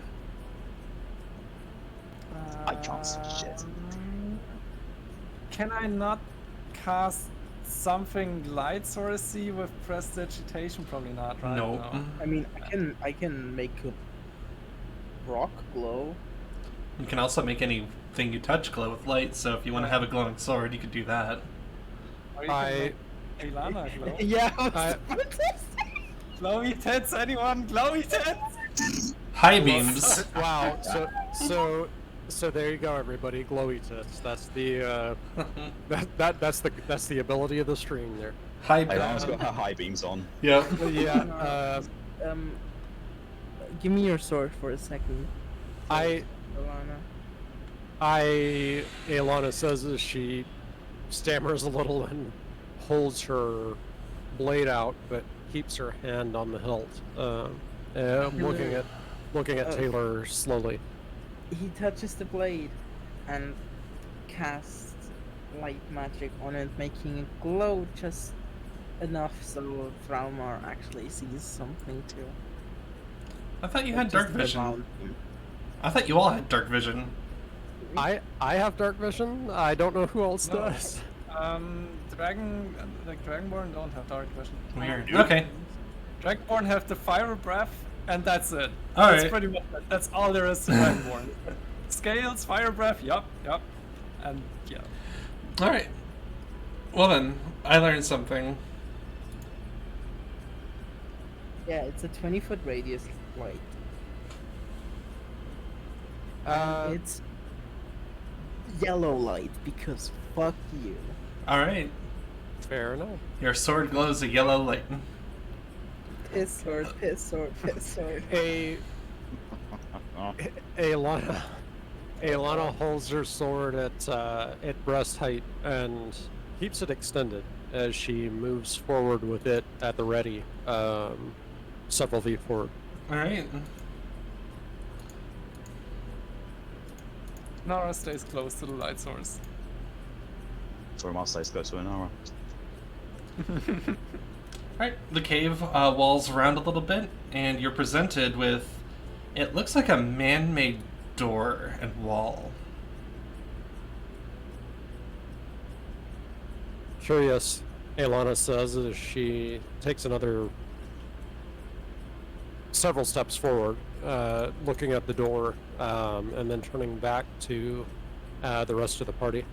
I can't see shit. Can I not cast something light sorcery with prestidigitation? Probably not, right? Nope. No. I mean, I can make a rock glow. You can also make anything you touch glow with light, so if you want to have a glowing sword, you could do that. Or you can make Ilana glow. Yeah. I- Glowy tits, anyone? Glowy tits! High beams. Wow. So there you go, everybody. Glowy tits. That's the that's the ability of the stream there. High Aelana's got beams. her high beams on. Yep. Yeah. Give me your sword for a second, I Alana. Aelana says as she stammers a little and holds her blade out, but keeps her hand on the hilt. Looking at Taylor slowly. He touches the blade and casts light magic on it, making it glow just enough so Thraumar actually sees something too. I thought you Like, had dark just vision. around him. I thought you all had dark vision. I have dark vision. I don't know who else No. does. Dragonborn don't have dark vision. Weird. Okay. Dragonborn have the fire breath, and that's it. All That's right. pretty much it. That's all there is to Dragonborn. Scales, fire breath, yup, and yeah. All right. Well then, I learned something. Yeah, it's a 20-foot radius light. Uh, It's yellow light because fuck you. All right. fair enough. Your sword glows a yellow light. Piss sword, piss sword, piss sword. Aelana holds her sword at breast height and keeps it extended as she moves forward with it at the ready, several feet forward. All right. Nara stays close to the light source. Sorry, my stays go to an hour. All right. The cave walls around a little bit, and you're presented with. It looks like a man-made door and wall. Curious, Aelana says as she takes another several steps forward, looking at the door, and then turning back to the rest of the party.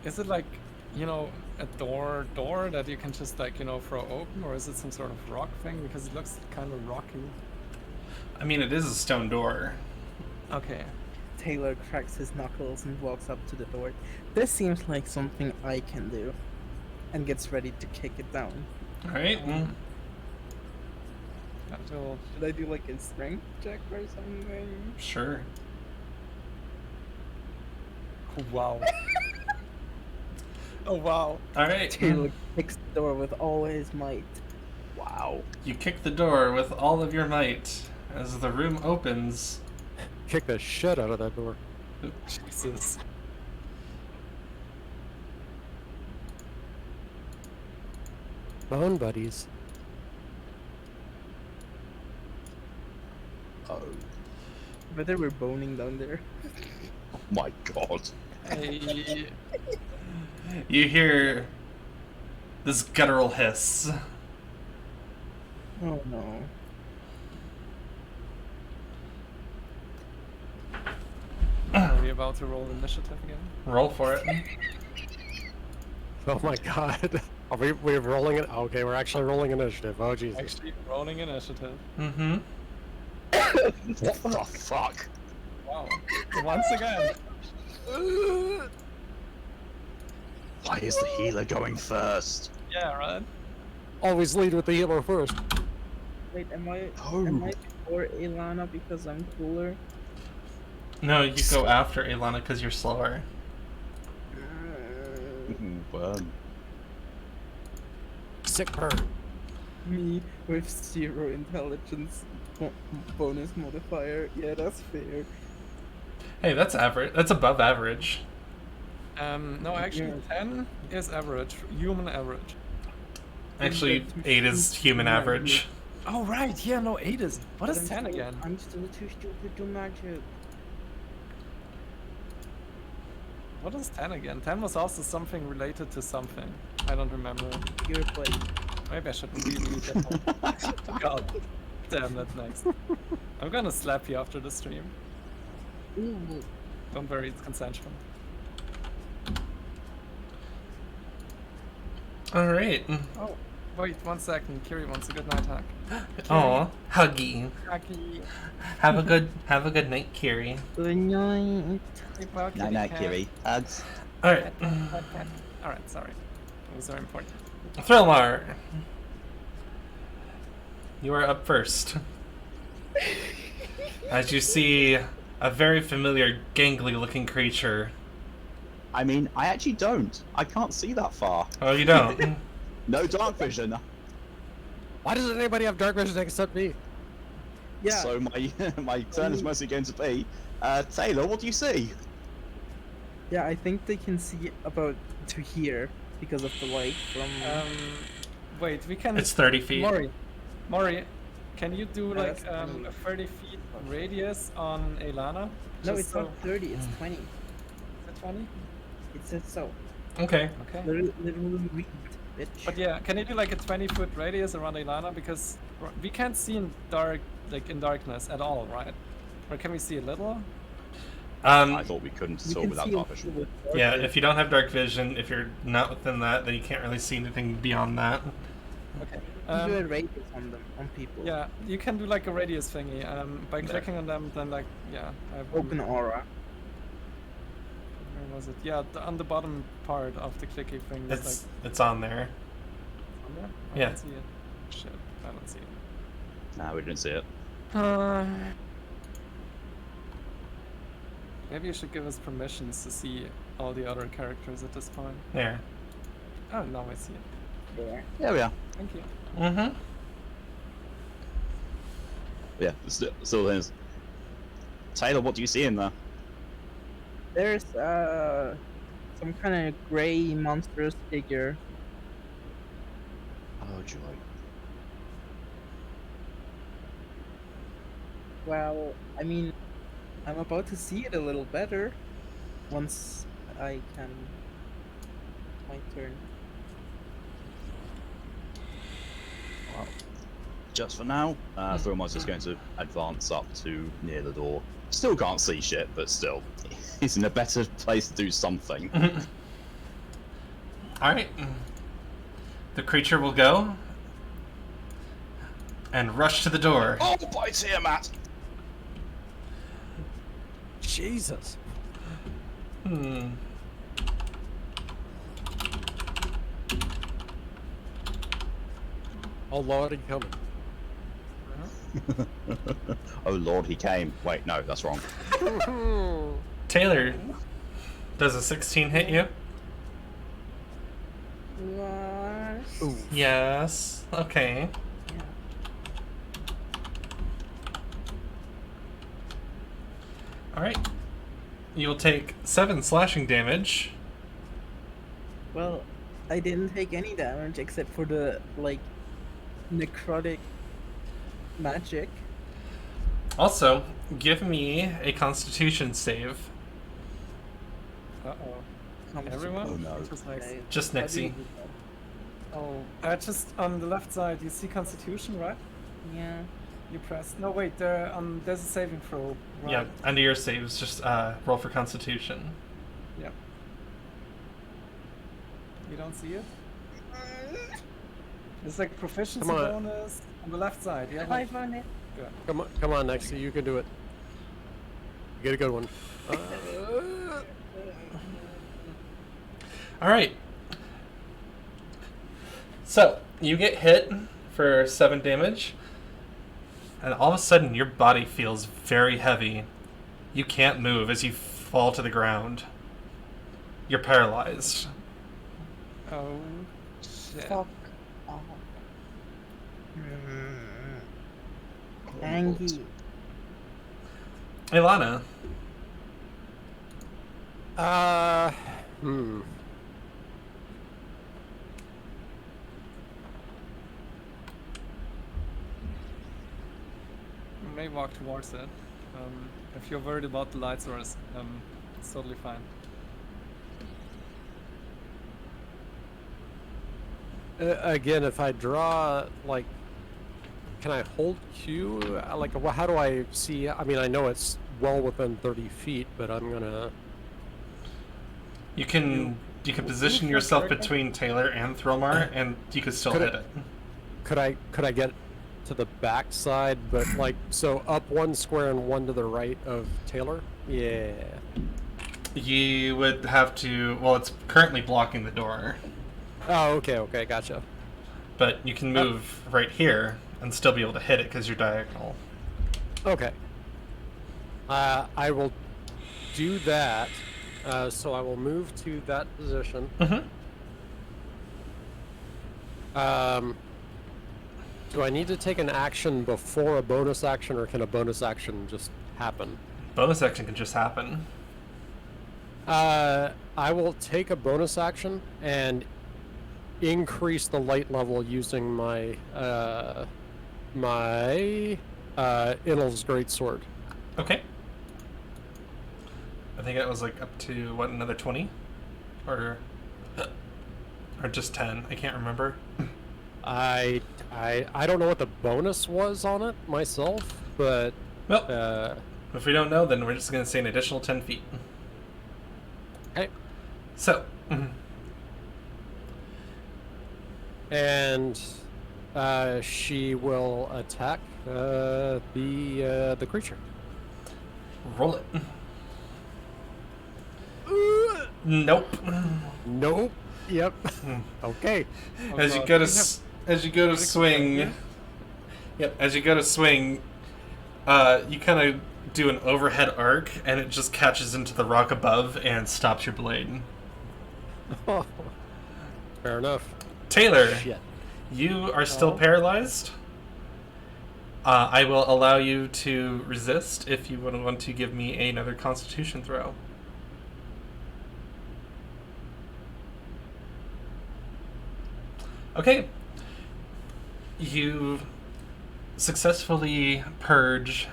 Is it like, you know, a door that you can just like, you know, throw open, or is it some sort of rock thing? Because it looks kind of rocky. I mean, it is a stone door. Okay. Taylor cracks his knuckles and walks up to the door. This seems like something I can do. And gets ready to kick it down. All right. Until Should I do like a strength check or something? Sure. wow. Oh wow. All right. Taylor kicks the door with all his might. Wow. You kick the door with all of your might as the room opens. Kick the shit out of that door. Jesus. Bone buddies. Oh But they were boning down there. my god. Hey. You hear this guttural hiss. Oh no. Are we about to roll initiative again? Roll for it. Oh my god. Are we're rolling it? Okay, we're actually rolling initiative. Oh Jesus. Actually, rolling initiative. Mm-hmm. What the fuck? Wow. Once again. Why is the healer going first? Yeah, right? Always lead with the healer first. Wait, am I Oh. before Aelana because I'm cooler? No, you go after Aelana because you're slower. Burn. Sick burn. Me with 0 intelligence bonus modifier. Yeah, that's fair. Hey, that's average. That's above average. No, actually, 10 is average, human average. Actually, 8 is human average. Oh, right, yeah, no, 8 is. What But is 10 again? I'm still too stupid to magic. What is 10 again? 10 was also something related to something. I don't remember. Your plate. Maybe I should reread that. God damn that next. I'm gonna slap you after the stream. Ooh. Don't worry, it's consensual. All right. Oh, wait, 1 second. Kiri wants a good night hack. Aw, huggy. Hacky. Have a good night, Kiri. Good night. Sleep well, Night night, Kiri. Hugs. All right. Alright, sorry. It was very important. Thrillmar, you are up first. As you see a very familiar, gangly-looking creature. I mean, I actually don't. I can't see that far. Oh, you don't. No dark vision. Why does anybody have dark vision except me? Yeah. So my my turn is mostly going to be Taylor. What do you see? Yeah, I think they can see about to here because of the light from. Wait, we can. It's 30 feet. Mori, can you do No, like that's 20. a 30 feet radius on Elana? No, Just it's not 30. It's 20. Is it 20? It says so. Okay. Okay. Literally read, bitch. But yeah, can you do like a 20-foot radius around Elana? Because we can't see in darkness at all, right? Or can we see a little? I thought we couldn't We at all can without see a dark vision. little with Yeah, dark if you don't have dark vision, if you're not within that, then you can't really see anything beyond that. Okay. vision. You do a radius on them, on people. Yeah, you can do like a radius thingy. By There. clicking on them, then like yeah. Open aura. Where was it? Yeah, on the bottom part of the clicky thing. Is It's on there. like on there? I Yeah. don't see it. Shit, I don't see it. Nah, we didn't see it. Maybe you should give us permissions to see all the other characters at this point. There. Oh, now I see it. There. There we are. Thank you. Mm-hmm. Yeah, still is. Taylor, what do you see in there? There's some kind of gray monstrous figure. Oh joy. Well, I mean, I'm about to see it a little better once I can. My turn. Just for now, Thrillmouse is going to advance up to near the door. Still can't see shit, but still, he's in a better place to do something. Alright. The creature will go and rush to the door. Oh, by Tiamat! Jesus. Hmm. Oh Lord, he coming. Oh lord, he came. Wait, no, that's wrong. Taylor, does a 16 hit you? What? Ooh. Yes. Okay. Yeah. Alright. You will take 7 slashing damage. Well, I didn't take any damage except for the like necrotic magic. Also, give me a constitution save. Uh-oh. Everyone? Oh, no. Just like, Okay. Just How do you Nixie. do that? oh, just on the left side, you see Constitution, right? Yeah. You press. No, wait. There's a saving throw. Right? Yeah, under your saves, just roll for constitution. Yep. You don't see it? It's like proficiency Come on. bonus on the left side. Yeah. I found it. Good. Come on, Nexie, you can do it. You get a good one. Alright. So, you get hit for 7 damage, and all of a sudden your body feels very heavy. You can't move as you fall to the ground. You're paralyzed. Oh shit. Fuck off. Angie. Ilana. Hmm. You may walk towards it. If you're worried about the light source, it's totally fine. Again, if I draw, like, can I hold Q? Like, how do I see? I mean, I know it's well within 30 feet, but I'm gonna. You can position your yourself character? between Taylor and Thromar, and you could still Could hit it- it. Could I get to the back side, but like so up 1 square and 1 to the right of Taylor? Yeah. You would have to. Well, it's currently blocking the door, Oh, okay, gotcha. but you can move right here and still be able to hit it because you're diagonal. Okay. I will do that. So I will move to that position. Mm-hmm. Do I need to take an action before a bonus action, or can a bonus action just happen? Bonus action can just happen. I will take a bonus action and increase the light level using my Inel's Greatsword. Okay. I think it was like up to what, another 20, or just 10. I can't remember. I don't know what the bonus was on it myself, but Well, if we don't know, then we're just gonna say an additional 10 feet. okay. So. And she will attack the creature. Roll it. Nope. Nope. Yep. Okay. As you God. go to We have- as you go to swing. here? Yep. As you go to swing, you kind of do an overhead arc, and it just catches into the rock above and stops your blade. Fair enough. Taylor, Shit. you are still paralyzed. I will allow you to resist if you would want to give me another Constitution throw. Okay. You successfully purge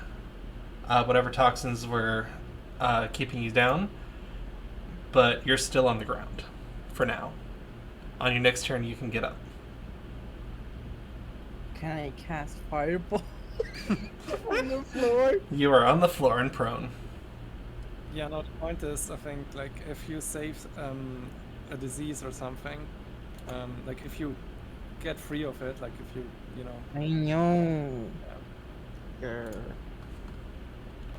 whatever toxins were keeping you down, but you're still on the ground for now. On your next turn, you can get up. Can I cast Fireball on the floor? You are on the floor and prone. Yeah, no, the point is, I think, like, if you save a disease or something, like, if you get free of it, like, if you know... I know. Yeah.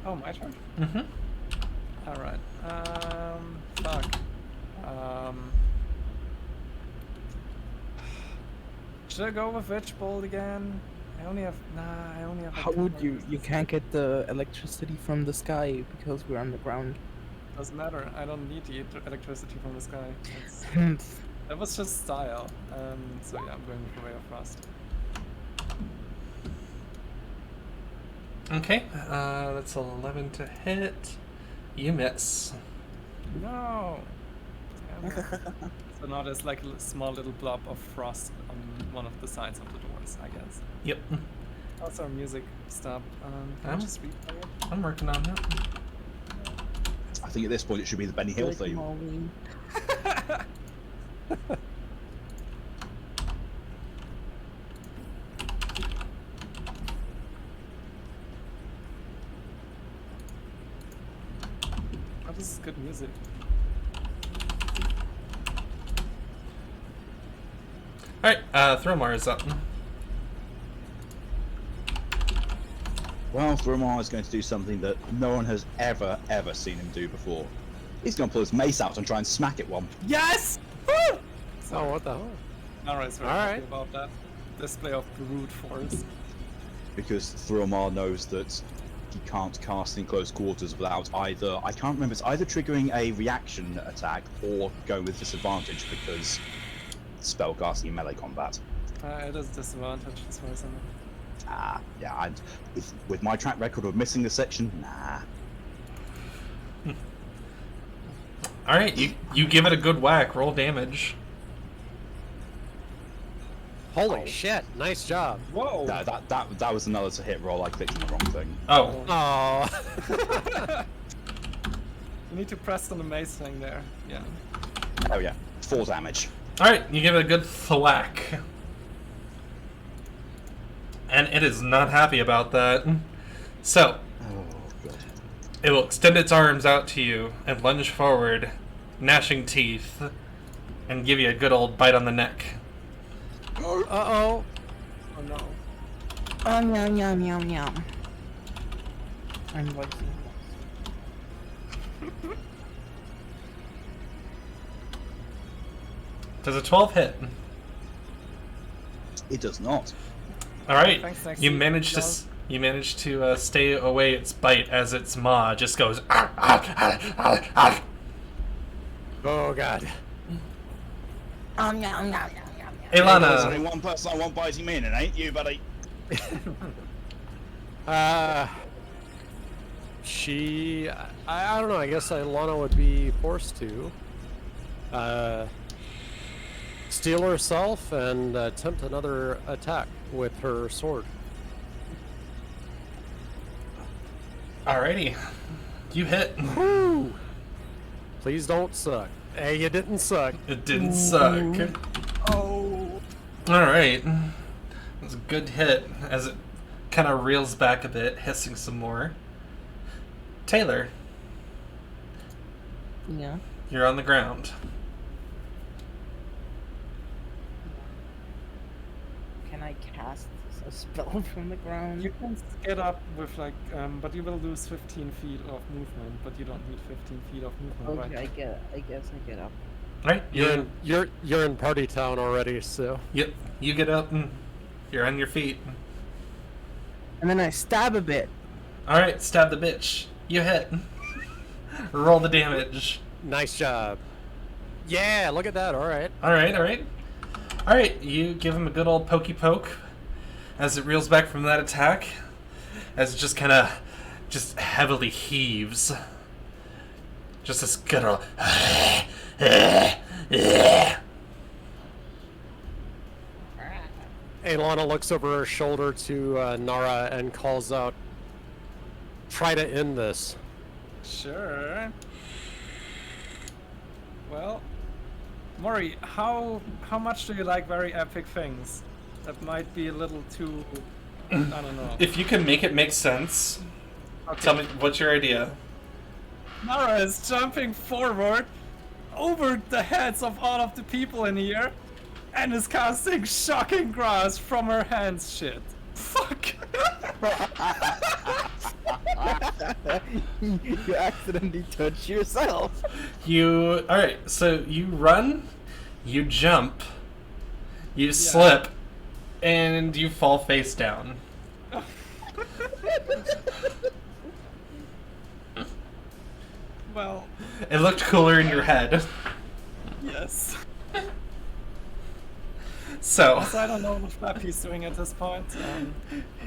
Oh, my turn? Mm-hmm. Alright. Fuck. Should I go with Witch Bolt again? I only have... Nah, I only have... like, How two would more you? You resistance. can't get the electricity from the sky because we're underground. Doesn't matter. I don't need the electricity from the sky. It's, that was just style. So yeah, I'm going with the Ray of Frost. Okay, that's 11 to hit. You miss. No! Damn it. So now there's like a small little blob of frost on one of the sides of the doors, I guess. Yep. Also, our music stopped. Can I Um, just replay it? I'm working on it. I think at this point it should be the Benny Hill Like theme. Molly. Oh, this is good music. Alright, Thromar is up. Well, Thromar is going to do something that no one has ever seen him do before. He's going to pull his mace out and try and smack at one. Yes! Oh, what the hell? Nara's very All happy right. about that display of brute force. Because Thromar knows that he can't cast in close quarters without either... I can't remember, it's either triggering a reaction attack or going with disadvantage because spellcasting in melee combat. It is disadvantage as far as I know. Ah, yeah, and with my track record of missing this section, nah. Alright, you give it a good whack. Roll damage. Holy shit! Nice job. Whoa! That was another to hit roll. I clicked on the wrong thing. Oh. Oh. You need to press on the mace thing there. Yeah. Oh yeah, 4 damage. Alright, you give it a good thwack. And it is not happy about that. So, Oh god. it will extend its arms out to you and lunge forward, gnashing teeth, and give you a good old bite on the neck. Uh-oh. Oh no. Yum yum yum yum. I'm liking Does a 12 hit? It does not. Alright, Thanks, Lexi. you managed to... No. You managed to stay away its bite as its maw just goes. Oh god. There's only Ilana, one person I want biting me in, it ain't you, buddy. I don't know. I guess Ilana would be forced to steal herself and attempt another attack with her sword. Alrighty. You hit. Woo! Please don't suck. Hey, you didn't suck. It didn't suck. Oh. Alright. It was a good hit as it kind of reels back a bit, hissing some more. Taylor, Yeah. you're on the ground. Can I cast a spell from the ground? You can get up with like, but you will lose 15 feet of movement. But you don't need 15 feet of movement, Okay, right? I guess I get up. Alright, You're in party town already, so Yep, you get up and you're on your feet. And then I stab a bit. Alright, stab the bitch. You hit. Roll the damage. nice job. Yeah, look at that. All right. Alright, you give him a good old pokey poke as it reels back from that attack. As it just kind of just heavily heaves. Just this good old. Ilana looks over her shoulder to Nara and calls out, "Try to end this." Sure. Well, Mori, how much do you like very epic things? That might be a little too. I don't know. If you can make it make sense, Okay. tell me what's your idea. Nara is jumping forward over the heads of all of the people in here and is casting shocking grasp from her hands. Shit. Fuck. You accidentally touch yourself. Alright, so you run, you jump, you slip, and you fall face down. Well, It looked cooler in your head. yes. So, Also, I don't know what Flappy's doing at this point.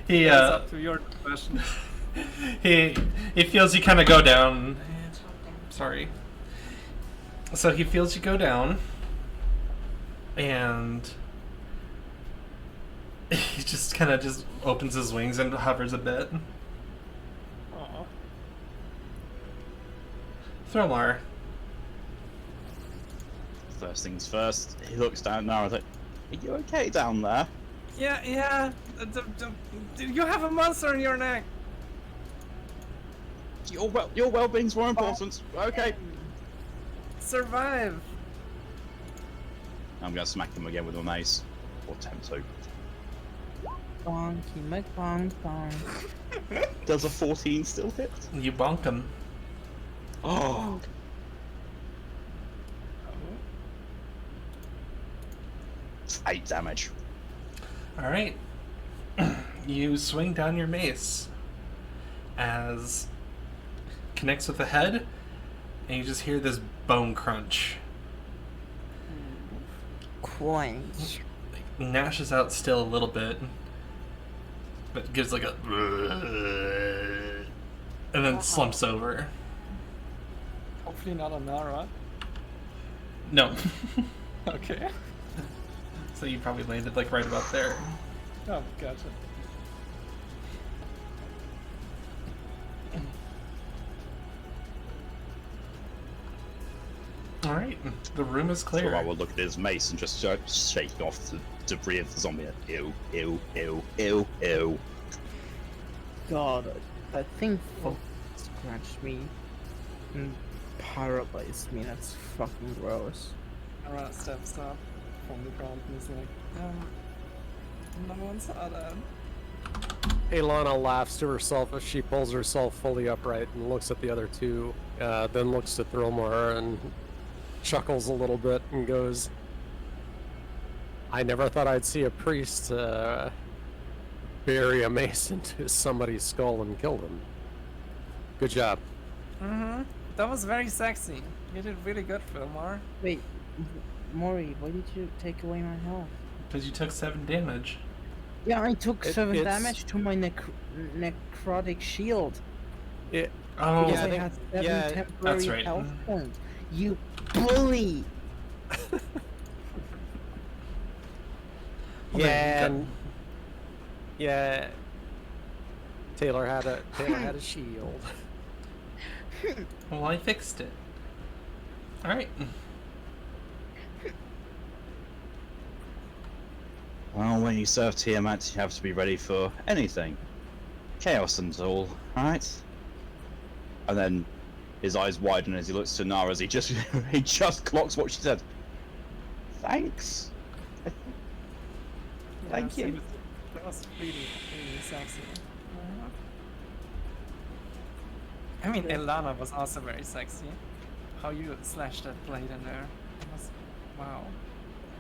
he, It's up to your question. he feels you kind of go down. Sorry. So he feels you go down, and he just kind of just opens his wings and hovers a bit. Aw. Thromar. First things first, he looks down at Nara and like, "Are you okay down there?" Yeah. You have a monster in your neck. Your well-being's more important. Okay. Survive. I'm gonna smack him again with my mace, or attempt to. Bonky McBonk bonk. Does a 14 still hit? You bonk him. Oh. 8 damage. Alright. You swing down your mace as connects with the head, and you just hear this bone crunch. Crunch. Gnashes out still a little bit, but gives like a and then slumps over. Hopefully not on Nara. No. Okay. So you probably landed like right about there. Oh, gotcha. Alright, the room is clear. So I will look at his mace and just shake off the debris of the zombie. Ew, ew, ew, ew, ew. God, that thing scratched me and paralyzed me. That's fucking gross. Nara steps up from the ground and is like, no one saw that. Ilana laughs to herself as she pulls herself fully upright and looks at the other two, then looks at Thromar and chuckles a little bit and goes, "I never thought I'd see a priest bury a mace into somebody's skull and kill them. Good job." Mm-hmm. That was very sexy. You did really good, Fillmore. Wait, Mori, why did you take away my health? Because you took 7 damage. Yeah, I took It- 7 it's- damage to my necrotic shield It, Oh, because Yeah, I I think- had 7 yeah, temporary right. health points. You bully! yeah, Well, and, yeah. Taylor had a shield. well, I fixed it. All right. Well, when you serve Tiamat, you have to be ready for anything. Chaos and all, right? And then his eyes widen as he looks to Nara as he just he just clocks what she said. Thanks. Thank Yeah, you. That was really sexy. I mean, Elana was also very sexy. How you slashed that blade in there. It was, wow.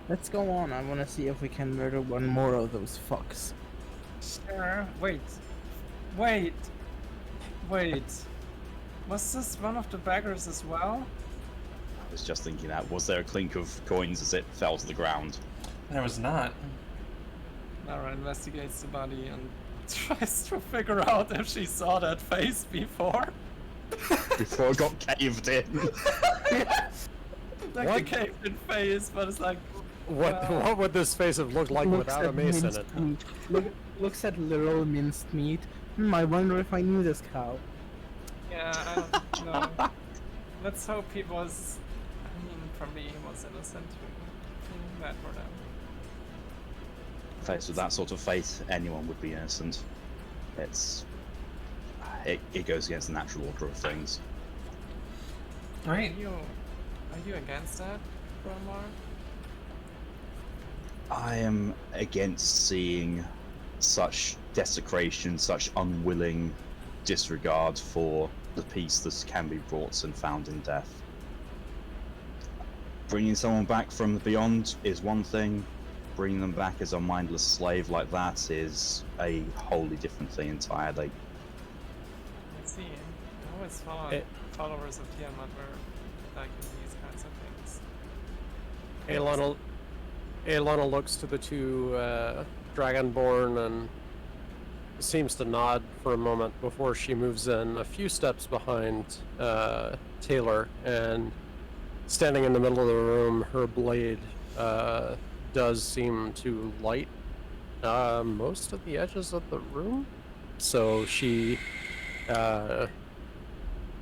Let's go on. I want to see if we can murder one more of those fucks. Sure. Wait. Was this one of the beggars as well? I was just thinking that. Was there a clink of coins as it fell to the ground? There was not. Lara investigates the body and tries to figure out if she saw that face before. Before it got caved in. Like What? the caved in face, but it's like, What would this face have looked like Looks without a at mace in minced it? meat. Looks at little minced meat. I wonder if I knew this cow. yeah, I don't know. Let's hope he was. I mean, for me, he was innocent. Feeling bad for them. Faced with that sort of fate, anyone would be innocent. It goes against the natural order of things. All right. Are you against that, Bromar? I am against seeing such desecration, such unwilling disregard for the peace that can be brought and found in death. Bringing someone back from the beyond is one thing. Bringing them back as a mindless slave like that is a wholly different thing entirely. I see. I always thought It- followers of Tiamat were like in these kinds of things. Aelana looks to the two Dragonborn and seems to nod for a moment before she moves in a few steps behind Taylor, and standing in the middle of the room, her blade does seem to light most of the edges of the room, so she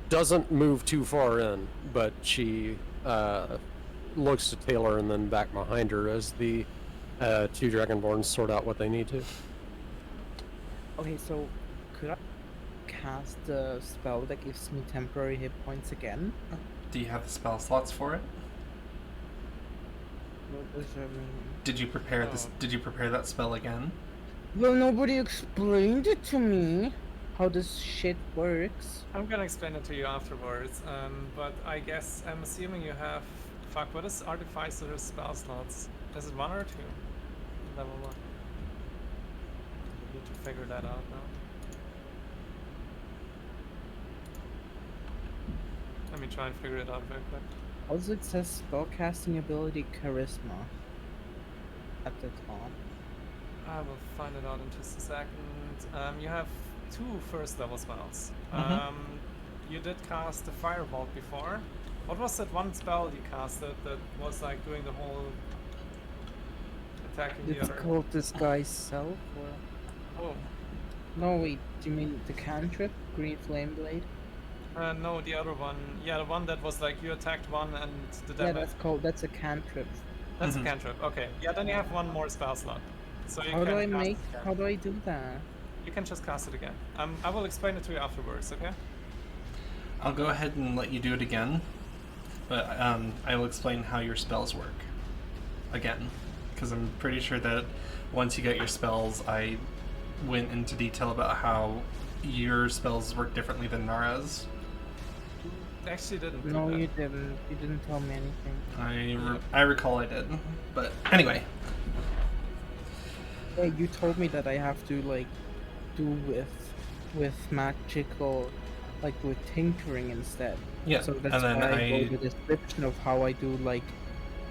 doesn't move too far in, but she looks to Taylor and then back behind her as the two Dragonborns sort out what they need to. Okay, so could I cast a spell that gives me temporary hit points again? Do you have the spell slots for it? What does that mean? Did you prepare this? Did you prepare that spell again? Well, nobody explained it to me. How this shit works. I'm gonna explain it to you afterwards, but I guess I'm assuming you have. Fuck, what is Artificer's spell slots? Is it 1 or 2? Level 1. We need to figure that out now. Let me try and figure it out very quick. Also, it says spellcasting ability Charisma at the top. I will find it out in just a second. You have 2 first level spells. Mhm. You did cast the Firebolt before. What was that one spell you casted that was like doing the whole attacking the It's other? called Disguise Self, or... Oh, No, wait, do you mean the cantrip? Green Flame Blade? no, the other one. Yeah, the one that was like you attacked one and the Yeah, damage. that's a cantrip. That's Mhm. a cantrip. Okay. Yeah, then you have 1 more spell slot. So you How can do I cast make, it again. how do I do that? You can just cast it again. I will explain it to you afterwards, okay? I'll go ahead and let you do it again, but I will explain how your spells work again, because I'm pretty sure that once you get your spells, I went into detail about how your spells work differently than Nara's. Actually didn't do No, that. you didn't. You didn't tell me anything. I recall I did, but anyway. Yeah, you told me that I have to like do with magical, like with tinkering instead. Yeah, So that's and then why I I wrote the description of how I do like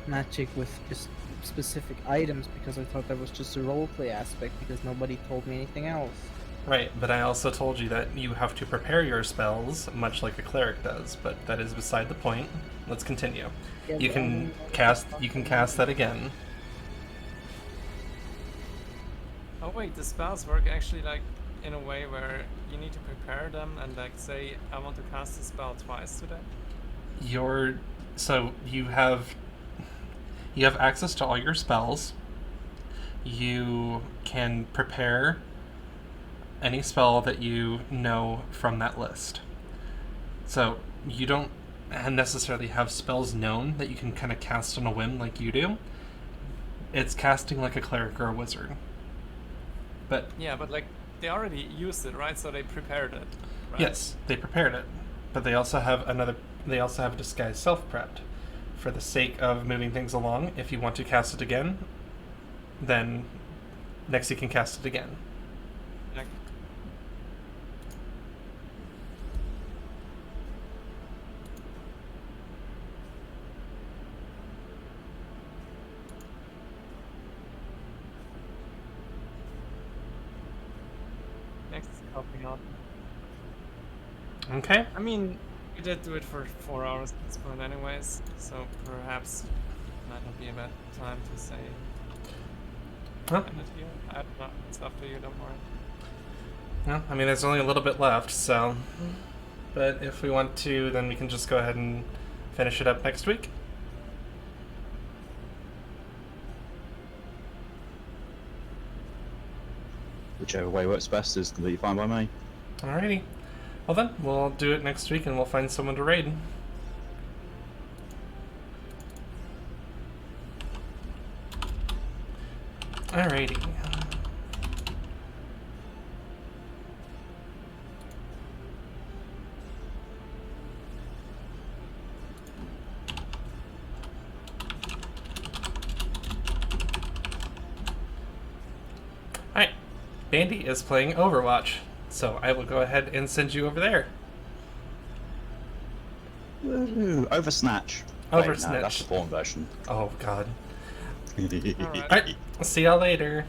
magic with just specific items because I thought that was just a roleplay aspect because nobody told me anything else. Right, but I also told you that you have to prepare your spells much like a cleric does, but that is beside the point. Let's continue. Yeah, You but can only- cast that again. Oh wait, the spells work actually like in a way where you need to prepare them and like say I want to cast a spell twice today. So you have access to all your spells. You can prepare any spell that you know from that list. So you don't necessarily have spells known that you can kind of cast on a whim like you do. It's casting like a cleric or a wizard. But Yeah, but like they already used it, right? So they prepared it. Right? yes, they prepared it. But they also have disguise self-prepped. For the sake of moving things along, if you want to cast it again, then next you can cast it again. Like, next is helping out. Okay. I mean, we did do it for 4 hours at this point anyways, so perhaps it might not be a bad time to say Huh? end it here. I don't know. It's up to you, don't worry. Well, I mean, there's only a little bit left, so. But if we want to, then we can just go ahead and finish it up next week. Whichever way works best is completely fine by me. Alrighty. Well then, we'll do it next week and we'll find someone to raid. Alrighty. Alright. Bandy is playing Overwatch, so I will go ahead and send you over there. Woohoo! Oversnatch. Oversnatch. Wait, no, that's the porn version. Oh god. Alright. Alright, see y'all later.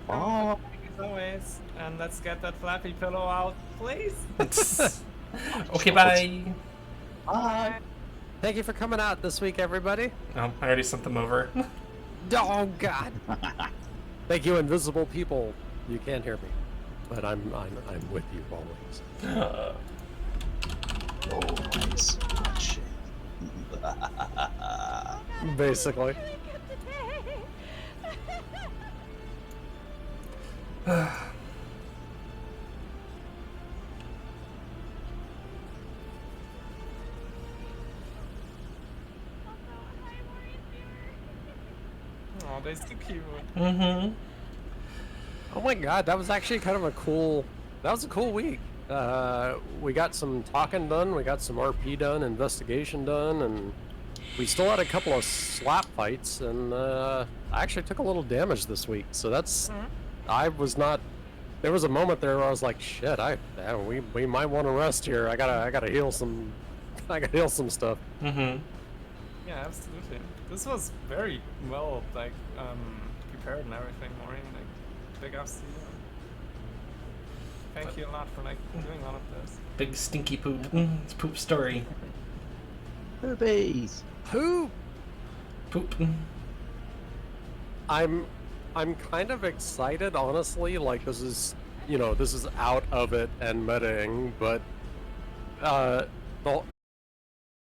Oh, As always, and let's get that flappy pillow out, please. Okay, bye. bye. Thank you for coming out this week, everybody. Oh, I already sent them over. Oh God! Thank you, invisible people. You can't hear me, but I'm with you always. Always watching. Basically. Oh, they're so cute. Mm-hmm. Oh my God, that was actually kind of a cool. That was a cool week. We got some talking done, we got some RP done, investigation done, and we still had a couple of slap fights, and I actually took a little damage this week. So that's. I was not. There was a moment there where I was like, "Shit, we might want to rest here. I gotta heal some. I gotta heal some stuff." Mm-hmm. Yeah, absolutely. This was very well, like, prepared and everything, Maureen. Like, big ups to you. Thank you a lot for, like, doing all of this. Big stinky poop. It's poop story. Boobies. Who? Poop. I'm kind of excited, honestly. Like this is out of it and metaing, but